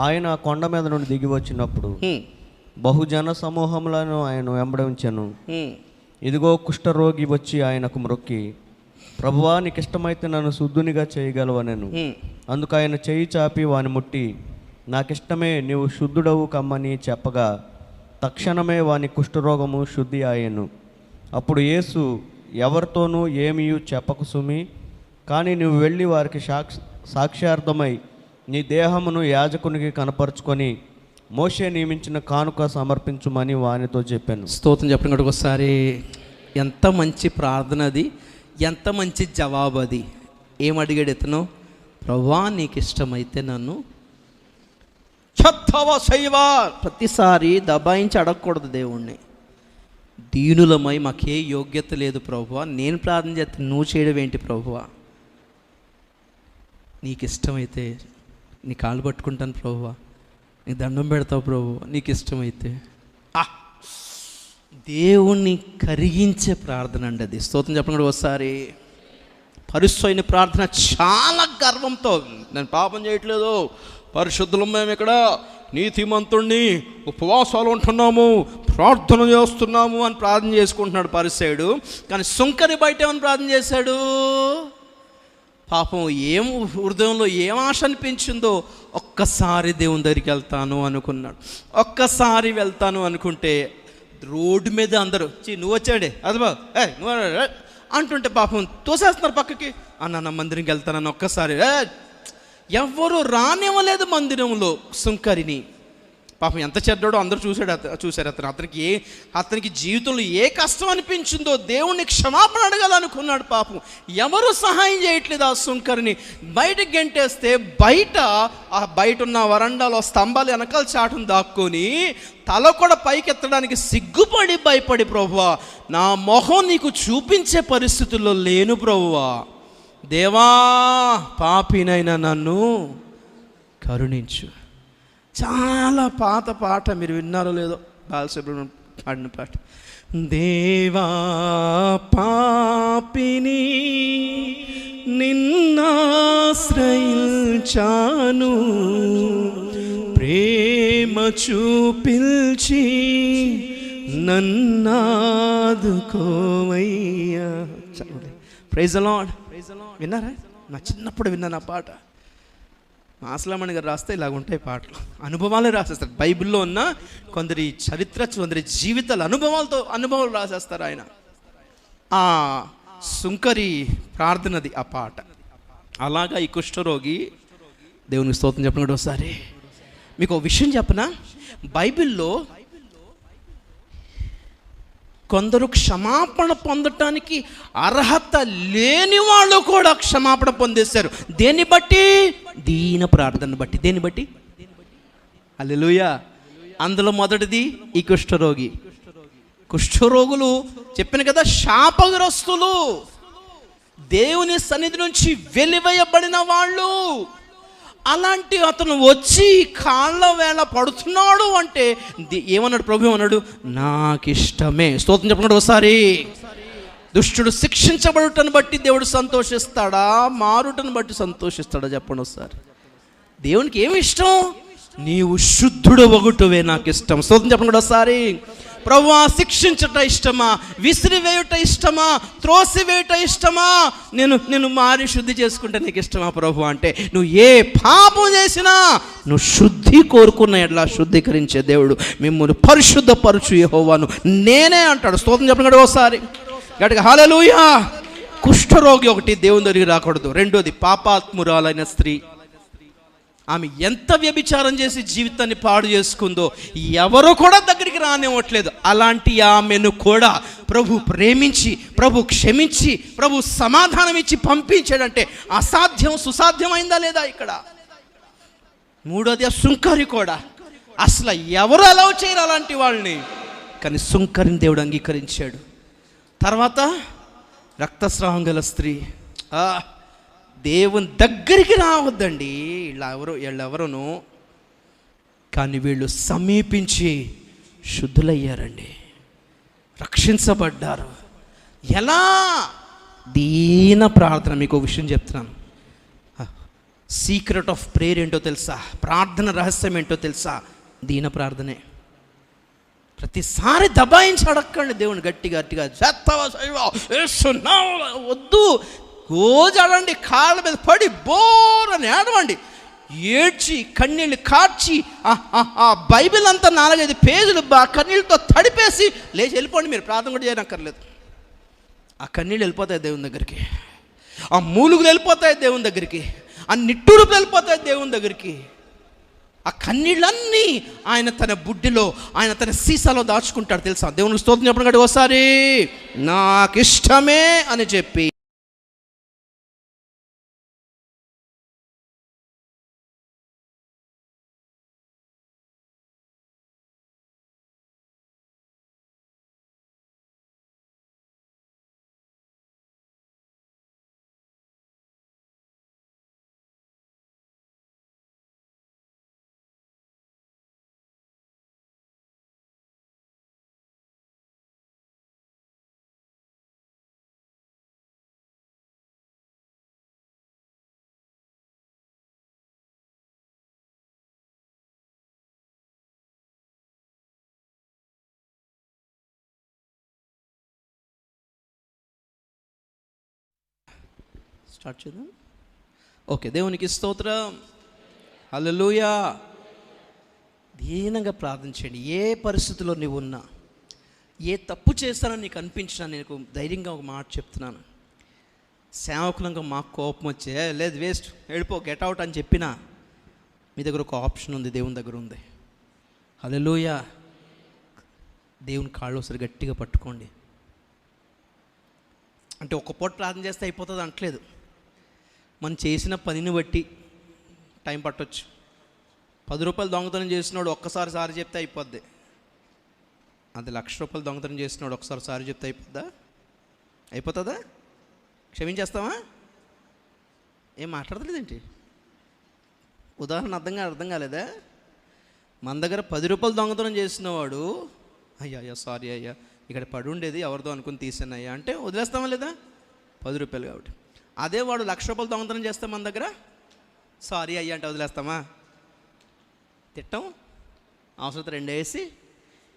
ఆయన కొండ మీద నుండి దిగి వచ్చినప్పుడు బహుజన సమూహములను ఆయన వెంబడించెను. ఇదిగో కుష్ఠరోగి వచ్చి ఆయనకు మ్రొక్కి, ప్రభువా నీకు ఇష్టమైతే నన్ను శుద్ధునిగా చేయగలవనెను. అందుకు ఆయన చేయి చాపి వాని ముట్టి, నాకిష్టమే, నీవు శుద్ధుడవు కమ్మని చెప్పగా తక్షణమే వాని కుష్ఠరోగము శుద్ధి ఆయెను. అప్పుడు యేసు, ఎవరితోనూ ఏమీయూ చెప్పకు సుమి, కానీ నువ్వు వెళ్ళి వారికి సాక్ష్యార్థమై నీ దేహమును యాజకునికి కనపరుచుకొని మోషే నియమించిన కానుక సమర్పించుమని వానితో చెప్పాను. స్తోత్రం చెప్పండి ఒకసారి. ఎంత మంచి ప్రార్థన అది, ఎంత మంచి జవాబు అది. ఏమడిగాడు ఇతను? ప్రభువా నీకు ఇష్టమైతే నన్ను చత్తవా శైవా. ప్రతిసారి దబాయించి అడగకూడదు దేవుణ్ణి. దీనులమై మాకే యోగ్యత లేదు ప్రభువా, నేను ప్రార్థన చేస్తే నువ్వు చేయడం ఏంటి ప్రభువా? నీకు ఇష్టమైతే నీ కాళ్ళు పట్టుకుంటాను ప్రభువా, నీకు దండం పెడతావు ప్రభువా, నీకు ఇష్టమైతే. దేవుణ్ణి కరిగించే ప్రార్థన అండి అది. స్తోత్రం చెప్పండి ఒకసారి. పరిశుద్ధమైన ప్రార్థన చాలా గర్వంతో, నేను పాపం చేయట్లేదు, పరిశుద్ధులం, మేము ఇక్కడ నీతిమంతుణ్ణి, ఉపవాసాలు ఉంటున్నాము, ప్రార్థన చేస్తున్నాము అని ప్రార్థన చేసుకుంటున్నాడు పరిసయ్యుడు. కానీ సుంకరి బయట ఏమని ప్రార్థన చేశాడు? పాపం ఏం హృదయంలో ఏం ఆశ అనిపించిందో, ఒక్కసారి దేవుని దగ్గరికి వెళ్తాను అనుకున్నాడు. ఒక్కసారి వెళ్తాను అనుకుంటే రోడ్డు మీద అందరూ నువ్వు వచ్చాడే అది బా నువ్వు అంటుంటే పాపం తోసేస్తున్నారు పక్కకి. అన్న మందిరంకి వెళ్తానని ఒక్కసారి ఎవ్వరూ రానివ్వలేదు మందిరంలో సుంకరిని. పాపం ఎంత చెడ్డాడో అందరూ చూశారు. అతనికి జీవితంలో ఏ కష్టం అనిపించిందో దేవుణ్ణి క్షమాపణ అడగాలనుకున్నాడు. పాపం ఎవరు సహాయం చేయట్లేదు. ఆ సుంకరిని బయటకు గెంటేస్తే బయట ఉన్న వరండాలో స్తంభాలు వెనకాల చాటును దాక్కొని తల కూడా పైకెత్తడానికి సిగ్గుపడి భయపడి, ప్రభువా నా మొహం నీకు చూపించే పరిస్థితుల్లో లేను ప్రభువా, దేవా పాపినైనా నన్ను కరుణించు. చాలా పాత పాట, మీరు విన్నారో లేదో, బాలసుబ్రహ్మణ్యం పాడిన పాట. దేవా పాపిని నిన్నాశ్రయించాను, ప్రేమ చూపిల్చి నన్నాదుకోవయ్యా. Praise the Lord. విన్నారా? నా చిన్నప్పుడు విన్నాను ఆ పాట. మాసలమణి గారు రాస్తే ఇలాగ ఉంటాయి పాటలు, అనుభవాలే రాసేస్తారు. బైబిల్లో ఉన్న కొందరి చరిత్ర, కొందరి జీవితాల అనుభవాలు రాసేస్తారు ఆయన. ఆ సుంకరి ప్రార్థనది ఆ పాట. అలాగా ఈ కుష్ఠరోగి, దేవునికి స్తోత్రం చెప్పండి ఒకసారి. మీకు ఒక విషయం చెప్పనా, బైబిల్లో కొందరు క్షమాపణ పొందటానికి అర్హత లేని వాళ్ళు కూడా క్షమాపణ పొందేశారు. దేన్ని బట్టి? దీన ప్రార్థన బట్టి. దేన్ని బట్టి? హల్లెలూయా. అందులో మొదటిది ఈ కుష్ఠరోగి. కుష్ఠరోగులు చెప్పిన కదా, శాపగ్రస్తులు, దేవుని సన్నిధి నుంచి వెలివేయబడిన వాళ్ళు. అలాంటి అతను వచ్చి కాళ్ళ వేళ పడుతున్నాడు అంటే ఏమన్నాడు ప్రభు? ఏమన్నాడు? నాకు ఇష్టమే. స్తోత్రం చెప్పండి ఒకసారి. దుష్టుడు శిక్షించబడుటను బట్టి దేవుడు సంతోషిస్తాడా, మారుటను బట్టి సంతోషిస్తాడా? చెప్పండి ఒకసారి. దేవునికి ఏమి ఇష్టం? నీవు శుద్ధుడు ఒకటువే నాకు ఇష్టం. స్తోత్రం చెప్పండి ఒకసారి. ప్రభువా, శిక్షించట ఇష్టమా, విసిరివేయుట ఇష్టమా, త్రోసివేయుట ఇష్టమా? నేను మారి శుద్ధి చేసుకుంటే నీకు ఇష్టమా ప్రభు అంటే, నువ్వు ఏ పాపం చేసినా నువ్వు శుద్ధి కోరుకున్న ఎట్లా శుద్ధీకరించే దేవుడు. మిమ్మల్ని పరిశుద్ధపరచు యెహోవాను నేనే అంటాడు. స్తోత్రం చెప్పండి ఒకసారి గట్టిగా హల్లెలూయా. కుష్ఠరోగి ఒకటి దేవుని దగ్గరికి రాకూడదు. రెండోది పాపాత్మురాలైన స్త్రీ. ఆమె ఎంత వ్యభిచారం చేసి జీవితాన్ని పాడు చేసుకుందో ఎవరు కూడా దగ్గరికి రానివ్వట్లేదు. అలాంటి ఆమెను కూడా ప్రభు ప్రేమించి, ప్రభు క్షమించి, ప్రభు సమాధానం ఇచ్చి పంపించాడంటే అసాధ్యం సుసాధ్యమైందా లేదా ఇక్కడ? మూడోది సుంకరి కూడా. అసలు ఎవరు అలౌ చేయరు అలాంటి వాళ్ళని, కానీ సుంకరిని దేవుడు అంగీకరించాడు. తర్వాత రక్తస్రావం గల స్త్రీ. దేవుని దగ్గరికి రావద్దండి వీళ్ళెవరును, కానీ వీళ్ళు సమీపించి శుద్ధులయ్యారండి, రక్షించబడ్డారు. ఎలా? దీన ప్రార్థన. మీకు విషయం చెప్తున్నాను, సీక్రెట్ ఆఫ్ ప్రేయర్ ఏంటో తెలుసా? ప్రార్థన రహస్యం ఏంటో తెలుసా? దీన ప్రార్థనే. ప్రతిసారి దబాయించి అడగండి దేవుని గట్టిగా వద్దు. రోజు అడండి, కాళ్ళ మీద పడి బోరని ఏడవండి, ఏడ్చి కన్నీళ్ళు కార్చి ఆ బైబిల్ అంతా 4-5 పేజీలు కన్నీళ్ళతో తడిపేసి లేచి వెళ్ళిపోండి. మీరు ప్రార్థన కూడా చేయనక్కర్లేదు. ఆ కన్నీళ్ళు వెళ్ళిపోతాయి దేవుని దగ్గరికి, ఆ మూలుగులు వెళ్ళిపోతాయి దేవుని దగ్గరికి, ఆ నిట్టూరుపులు వెళ్ళిపోతాయి దేవుని దగ్గరికి. ఆ కన్నీళ్ళన్నీ ఆయన తన బుడ్డిలో, ఆయన తన సీసాలో దాచుకుంటాడు తెలుసా? దేవునికి స్తోత్రం చెప్పండి కంటే ఒకసారి. నాకు ఇష్టమే అని చెప్పి స్టార్ట్ చేద్దాం. ఓకే, దేవునికి స్తోత్రం. హల్లెలూయా. దీనంగా ప్రార్థించండి. ఏ పరిస్థితిలో నీవు ఉన్నా, ఏ తప్పు చేస్తానని నీకు అనిపించినా, నేను ధైర్యంగా ఒక మాట చెప్తున్నాను. సేవకులంగా మాకు కోపం వచ్చే లేదు, వేస్ట్, వెళ్ళిపో, గెట్ అవుట్ అని చెప్పినా మీ దగ్గర ఒక ఆప్షన్ ఉంది, దేవుని దగ్గర ఉంది. హల్లెలూయా. దేవుని కాళ్ళు ఒకసారి గట్టిగా పట్టుకోండి. అంటే ఒక్క పూట ప్రార్థన చేస్తే అయిపోతుంది అంటలేదు. మనం చేసిన పనిని బట్టి టైం పట్టొచ్చు. 10 రూపాయలు దొంగతనం చేసినాడు ఒక్కసారి సారి చెప్తే అయిపోద్ది. అది 1,00,000 రూపాయలు దొంగతనం చేసినాడు ఒక్కసారి సారి చెప్తే అయిపోతుందా? క్షమించేస్తావా? ఏం మాట్లాడలేదేంటి? ఉదాహరణ అర్థం కాలేదా? మన దగ్గర 10 రూపాయలు దొంగతనం చేసినవాడు, అయ్యా సారీ అయ్యా, ఇక్కడ పడి ఉండేది ఎవరిదో అనుకుని తీసానయ్యా అంటే వదిలేస్తామా లేదా? 10 రూపాయలు కాబట్టి. అదే వాడు 1,00,000 రూపాయలు దొంగతనం చేస్తే మన దగ్గర సారీ అయ్యా అంటే వదిలేస్తామా? తిట్టం, అవసరం 2 వేసి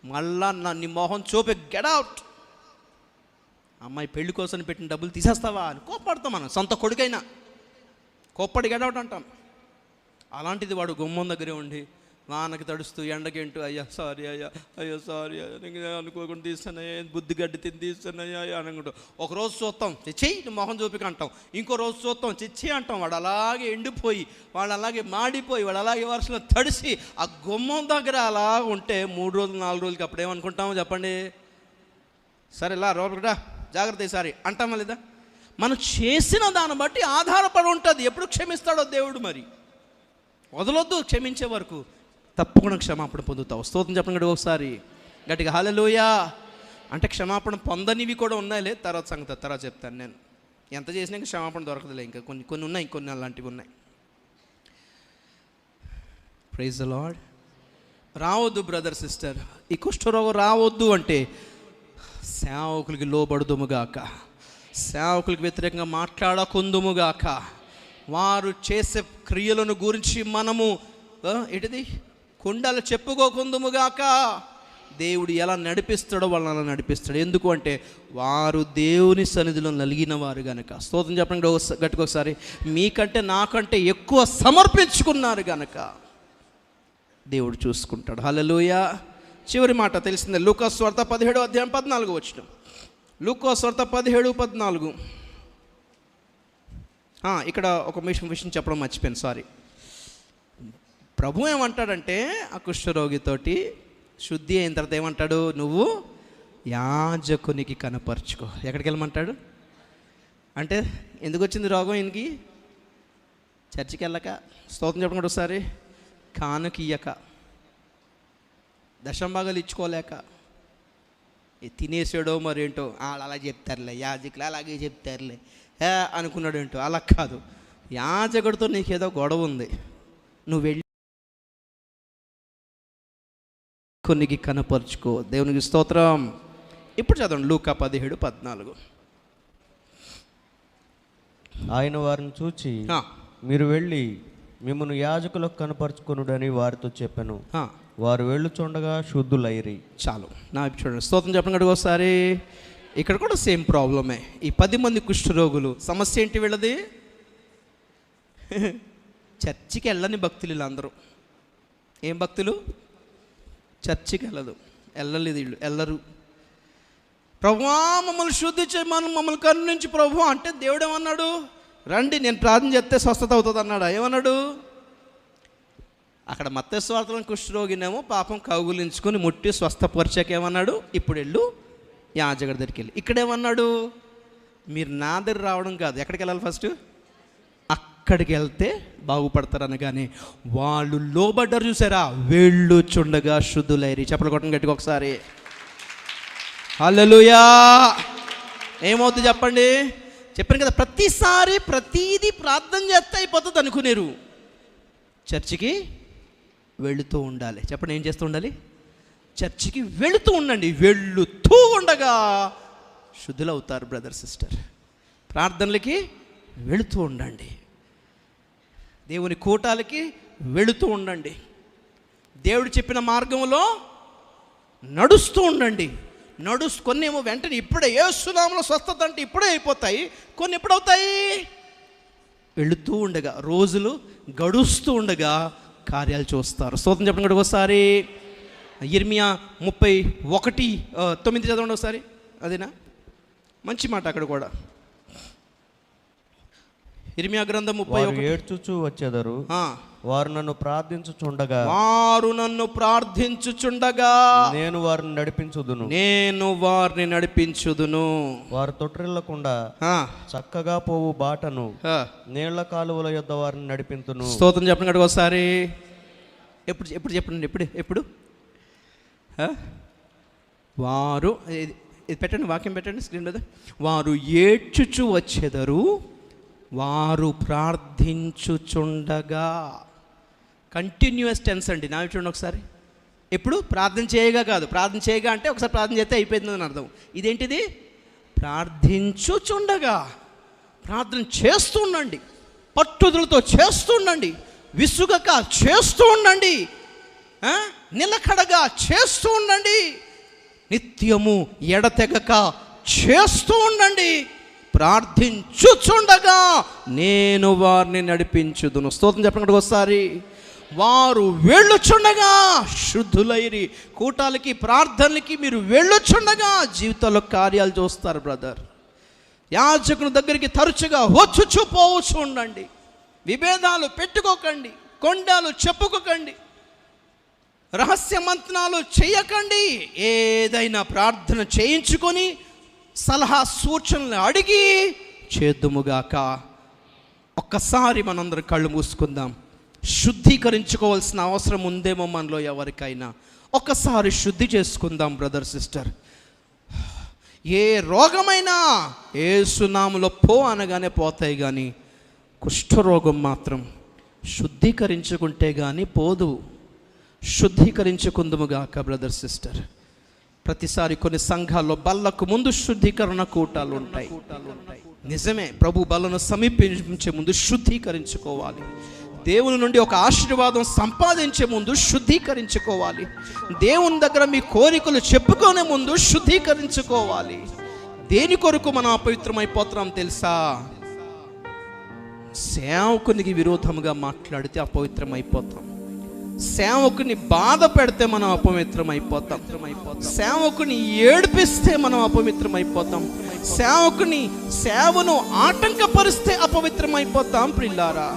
మళ్ళా నీ మొహం చూపి గెట్ అవుట్. అమ్మాయి పెళ్లి కోసం పెట్టిన డబ్బులు తీసేస్తావా అని కోప్పడతాం. మనం సొంత కొడుకైనా కోప్పడి గెట్ అవుట్ అంటాం. అలాంటిది వాడు గుమ్మం దగ్గరే ఉండి వానకి తడుస్తూ ఎండకేంటూ అయ్యా సారీ అయ్యా, అయ్యో సారీ అయ్యా, నేను అనుకోకుండా తీస్తానయ్యా, బుద్ధి గడ్డి తిని తీస్తానయ్యా అనుకుంటూ ఒకరోజు చూస్తాం చెయ్యి మొహం చూపిక అంటాం, ఇంకో రోజు చూస్తాం చెచ్చి అంటాం. వాడు అలాగే ఎండిపోయి, వాడు అలాగే మాడిపోయి, వాడు అలాగే వర్షంలో తడిసి ఆ గుమ్మం దగ్గర అలా ఉంటే 3 రోజులు 4 రోజులకి అప్పుడు ఏమనుకుంటామో చెప్పండి? సరే ఇలా రోడ్డా జాగ్రత్త ఈసారి అంటామా లేదా? మనం చేసిన దాన్ని బట్టి ఆధారపడి ఉంటుంది ఎప్పుడు క్షమిస్తాడో దేవుడు. మరి వదలొద్దు, క్షమించే వరకు తప్పకుండా క్షమాపణ పొందుతావు. స్తోత్రం చెప్పండి ఒకసారి గట్టిగా హల్లెలూయా. అంటే క్షమాపణ పొందనివి కూడా ఉన్నాయిలే, తర్వాత సంగతి తర్వాత చెప్తాను. నేను ఎంత చేసినా ఇంకా క్షమాపణ దొరకదులే, ఇంకా కొన్ని ఉన్నాయి, కొన్ని అలాంటివి ఉన్నాయి. Praise the Lord. రావద్దు బ్రదర్ సిస్టర్, ఈ కుష్ఠరోగం రావద్దు అంటే సేవకులకి లోబడుదుముగాక, సేవకులకు వ్యతిరేకంగా మాట్లాడకుందుముగాక, వారు చేసే క్రియలను గురించి మనము ఏంటిది కుండలు చెప్పుకోకుందుముగాక. దేవుడు ఎలా నడిపిస్తాడో వాళ్ళని అలా నడిపిస్తాడు. ఎందుకు అంటే వారు దేవుని సన్నిధిలో నలిగిన వారు కనుక. స్తోత్రం చెప్పండి గట్టిగా ఒకసారి. మీకంటే నాకంటే ఎక్కువ సమర్పించుకున్నారు కనుక దేవుడు చూసుకుంటాడు. హల్లెలూయా. చివరి మాట తెలిసిందే, లూకా సువార్త 17వ అధ్యాయం 14వ వచనం. లూకా సువార్త 17:14. ఇక్కడ ఒక విషయం చెప్పడం మర్చిపోయాను, సారీ. ప్రభు ఏమంటాడంటే ఆ కుష్ఠరోగితోటి శుద్ధి అయిన తర్వాత ఏమంటాడు? నువ్వు యాజకునికి కనపరుచుకో. ఎక్కడికి వెళ్ళమంటాడు అంటే ఎందుకు వచ్చింది రోగం ఈయనకి? చర్చికి వెళ్ళక, స్తోత్రం చెప్పకుండా ఒకసారి, కానుకియ్యక, దశంభాగాలు ఇచ్చుకోలేక, తినేసాడో మరేంటో, అలా చెప్తారులే యాజకులు అలాగే చెప్తారులే అనుకున్నాడు ఏంటో. అలా కాదు, యాజకుడితో నీకేదో గొడవ ఉంది, నువ్వు వెళ్ళి కొన్నికి కనపరుచుకో. దేవునికి స్తోత్రం. ఇప్పుడు చదవండి లూకా 17:14. ఆయన వారిని చూచి మీరు వెళ్ళి మిమ్మల్ని యాజకులకు కనపరుచుకొనుడని వారితో చెప్పాను. వారు వెళ్ళుచుండగా శుద్ధులైరి. చాలు. నా చూడండి, స్తోత్రం చెప్పండి ఒకసారి. ఇక్కడ కూడా సేమ్ ప్రాబ్లమే. ఈ 10 మంది కుష్ఠరోగులు సమస్య ఏంటి వీళ్ళది? చర్చికి వెళ్ళని భక్తులు వీళ్ళందరూ. ఏం భక్తులు? చర్చికి వెళ్ళలేదు వీళ్ళు, వెళ్ళరు. ప్రభువా మమ్మల్ని శుద్ధి చేయమని, మమ్మల్ని కరుణించి ప్రభువా అంటే దేవుడు ఏమన్నాడు? రండి నేను ప్రార్థన చేస్తే స్వస్థత అవుతుంది అన్నాడా? ఏమన్నాడు? అక్కడ మత్తయి సువార్తలో కుష్ఠరోగినేమో పాపం కౌగులించుకొని ముట్టి స్వస్థపరిచాక ఏమన్నాడు? ఇప్పుడు వెళ్ళు యాజకుడి దగ్గరికి వెళ్ళి. ఇక్కడేమన్నాడు? మీరు నా దగ్గర రావడం కాదు, ఎక్కడికి వెళ్ళాలి? ఫస్ట్ అక్కడికి వెళ్తే బాగుపడతారు అనగానే వాళ్ళు లోబడ్డారు. చూసారా? వెళ్ళుచుండగా శుద్ధులైరి. చెప్పలు కొట్టండి గట్టిగా ఒకసారి. హల్లెలూయా. ఏమవుతుంది చెప్పండి? చెప్పాను కదా, ప్రతిసారి ప్రతీది ప్రార్థన చేస్తే అయిపోతుంది అనుకునేరు. చర్చికి వెళుతూ ఉండాలి. చెప్పండి, ఏం చేస్తూ ఉండాలి? చర్చికి వెళుతూ ఉండండి. వెళుతూ ఉండగా శుద్ధులవుతారు బ్రదర్ సిస్టర్. ప్రార్థనలకి వెళుతూ ఉండండి, దేవుని కూటాలకి వెళుతూ ఉండండి, దేవుడు చెప్పిన మార్గంలో నడుస్తూ ఉండండి. కొన్ని ఏమో వెంటనే ఇప్పుడే యేసు నామములో స్వస్థత అంటే ఇప్పుడే అయిపోతాయి, కొన్ని ఎప్పుడవుతాయి? వెళుతూ ఉండగా, రోజులు గడుస్తూ ఉండగా కార్యాలు చూస్తారు. స్తోత్రం చెప్పండి ఒకసారి. ఇర్మియా 31:9 చదవండి ఒకసారి. అదేనా మంచి మాట. అక్కడ కూడా ఇర్మియా గ్రంథం 31. ఏడ్చుచూ వచ్చేదరు, వారు నన్ను ప్రార్థించుచుండగా, నేను వారిని నడిపించుదును. వారు తొట్టిల్లకుండా చక్కగా పోవు బాటను నీళ్ల కాలువల యొద్ద వారిని నడిపించును. స్తోత్రం చెప్పండి ఒకసారి. ఎప్పుడు చెప్పండి, ఎప్పుడు వారు ఇది పెట్టండి, వాక్యం పెట్టండి స్క్రీన్ మీద. వారు ఏడ్చుచు వచ్చెదరు, వారు ప్రార్థించుచుండగా. కంటిన్యూస్ టెన్స్ అండి. నా చూడండి ఒకసారి. ఎప్పుడు? ప్రార్థన చేయగా కాదు. ప్రార్థన చేయగా అంటే ఒకసారి ప్రార్థన చేస్తే అయిపోయిందని అర్థం. ఇదేంటిది? ప్రార్థించుచుండగా. ప్రార్థన చేస్తూ ఉండండి, పట్టుదలతో చేస్తూ ఉండండి, విసుగక చేస్తూ ఉండండి, నిలకడగా చేస్తూ ఉండండి, నిత్యము ఎడతెగక చేస్తూ ఉండండి. ప్రార్థించుచుండగా నేను వారిని నడిపించుదును. స్తోత్రం చెప్పండి ఒకసారి. వారు వెళ్ళుచుండగా శుద్ధులైరి. కూటాలకి, ప్రార్థనలకి మీరు వెళ్ళుచుండగా జీవితంలో కార్యాలు చూస్తారు బ్రదర్. యాజకుని దగ్గరికి తరచుగా వచ్చుచూ పోవచ్చు ఉండండి. విభేదాలు పెట్టుకోకండి, కొండాలు చెప్పుకోకండి, రహస్య మంత్రాలు చేయకండి. ఏదైనా ప్రార్థన చేయించుకొని సలహా సూచనలు అడిగి చేద్దుముగాక. ఒక్కసారి మనందరం కళ్ళు మూసుకుందాం. శుద్ధీకరించుకోవాల్సిన అవసరం ఉందేమో మనలో ఎవరికైనా. ఒక్కసారి శుద్ధి చేసుకుందాం బ్రదర్, సిస్టర్. ఏ రోగమైనా యేసు నామములో పో అనగానే పోతాయి, కానీ కుష్ఠరోగం మాత్రం శుద్ధీకరించుకుంటే కానీ పోదు. శుద్ధీకరించుకుందుముగాక బ్రదర్, సిస్టర్. ప్రతిసారి కొన్ని సంఘాల్లో బల్లకు ముందు శుద్ధీకరణ కూటాలు ఉంటాయి. నిజమే, ప్రభు బలను సమీపించే ముందు శుద్ధీకరించుకోవాలి. దేవుని నుండి ఒక ఆశీర్వాదం సంపాదించే ముందు శుద్ధీకరించుకోవాలి. దేవుని దగ్గర మీ కోరికలు చెప్పుకునే ముందు శుద్ధీకరించుకోవాలి. దేని కొరకు మనం అపవిత్రమైపోతున్నాం తెలుసా? సేవకునికి విరోధముగా మాట్లాడితే అపవిత్రమైపోతాం. సేవకుని బాధ పెడితే మనం అపవిత్రమైపోతాం. సేవకుని ఏడిపిస్తే మనం అపవిత్రమైపోతాం. సేవను ఆటంకపరిస్తే అపవిత్రమైపోతాం. ప్రిల్లారా,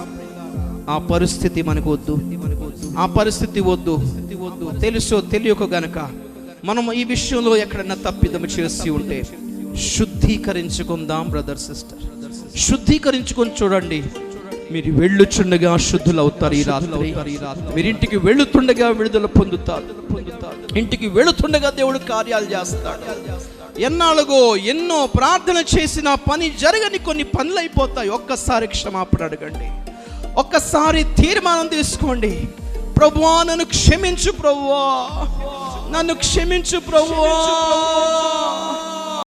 ఆ పరిస్థితి మనకు వద్దు. ఆ పరిస్థితి వద్దు. తెలుసో తెలియక గనక మనం ఈ విషయంలో ఎక్కడన్నా తప్పిదము చేసి ఉంటే శుద్ధీకరించుకుందాం బ్రదర్, సిస్టర్. శుద్ధీకరించుకొని చూడండి, మీరు వెళ్ళుచుండగా శుద్ధులవుతారు. ఈ రాత్రి మీరు ఇంటికి వెళుతుండగా విడుదల పొందుతారు. ఇంటికి వెళుతుండగా దేవుడు కార్యాలు చేస్తాడు. ఎన్నాళ్ళగో ఎన్నో ప్రార్థన చేసిన పని జరగని కొన్ని పనులు అయిపోతాయి. ఒక్కసారి క్షమాపణ అడగండి. ఒక్కసారి తీర్మానం తీసుకోండి. ప్రభువా, నన్ను క్షమించు ప్రభువా, నన్ను క్షమించు ప్రభువా.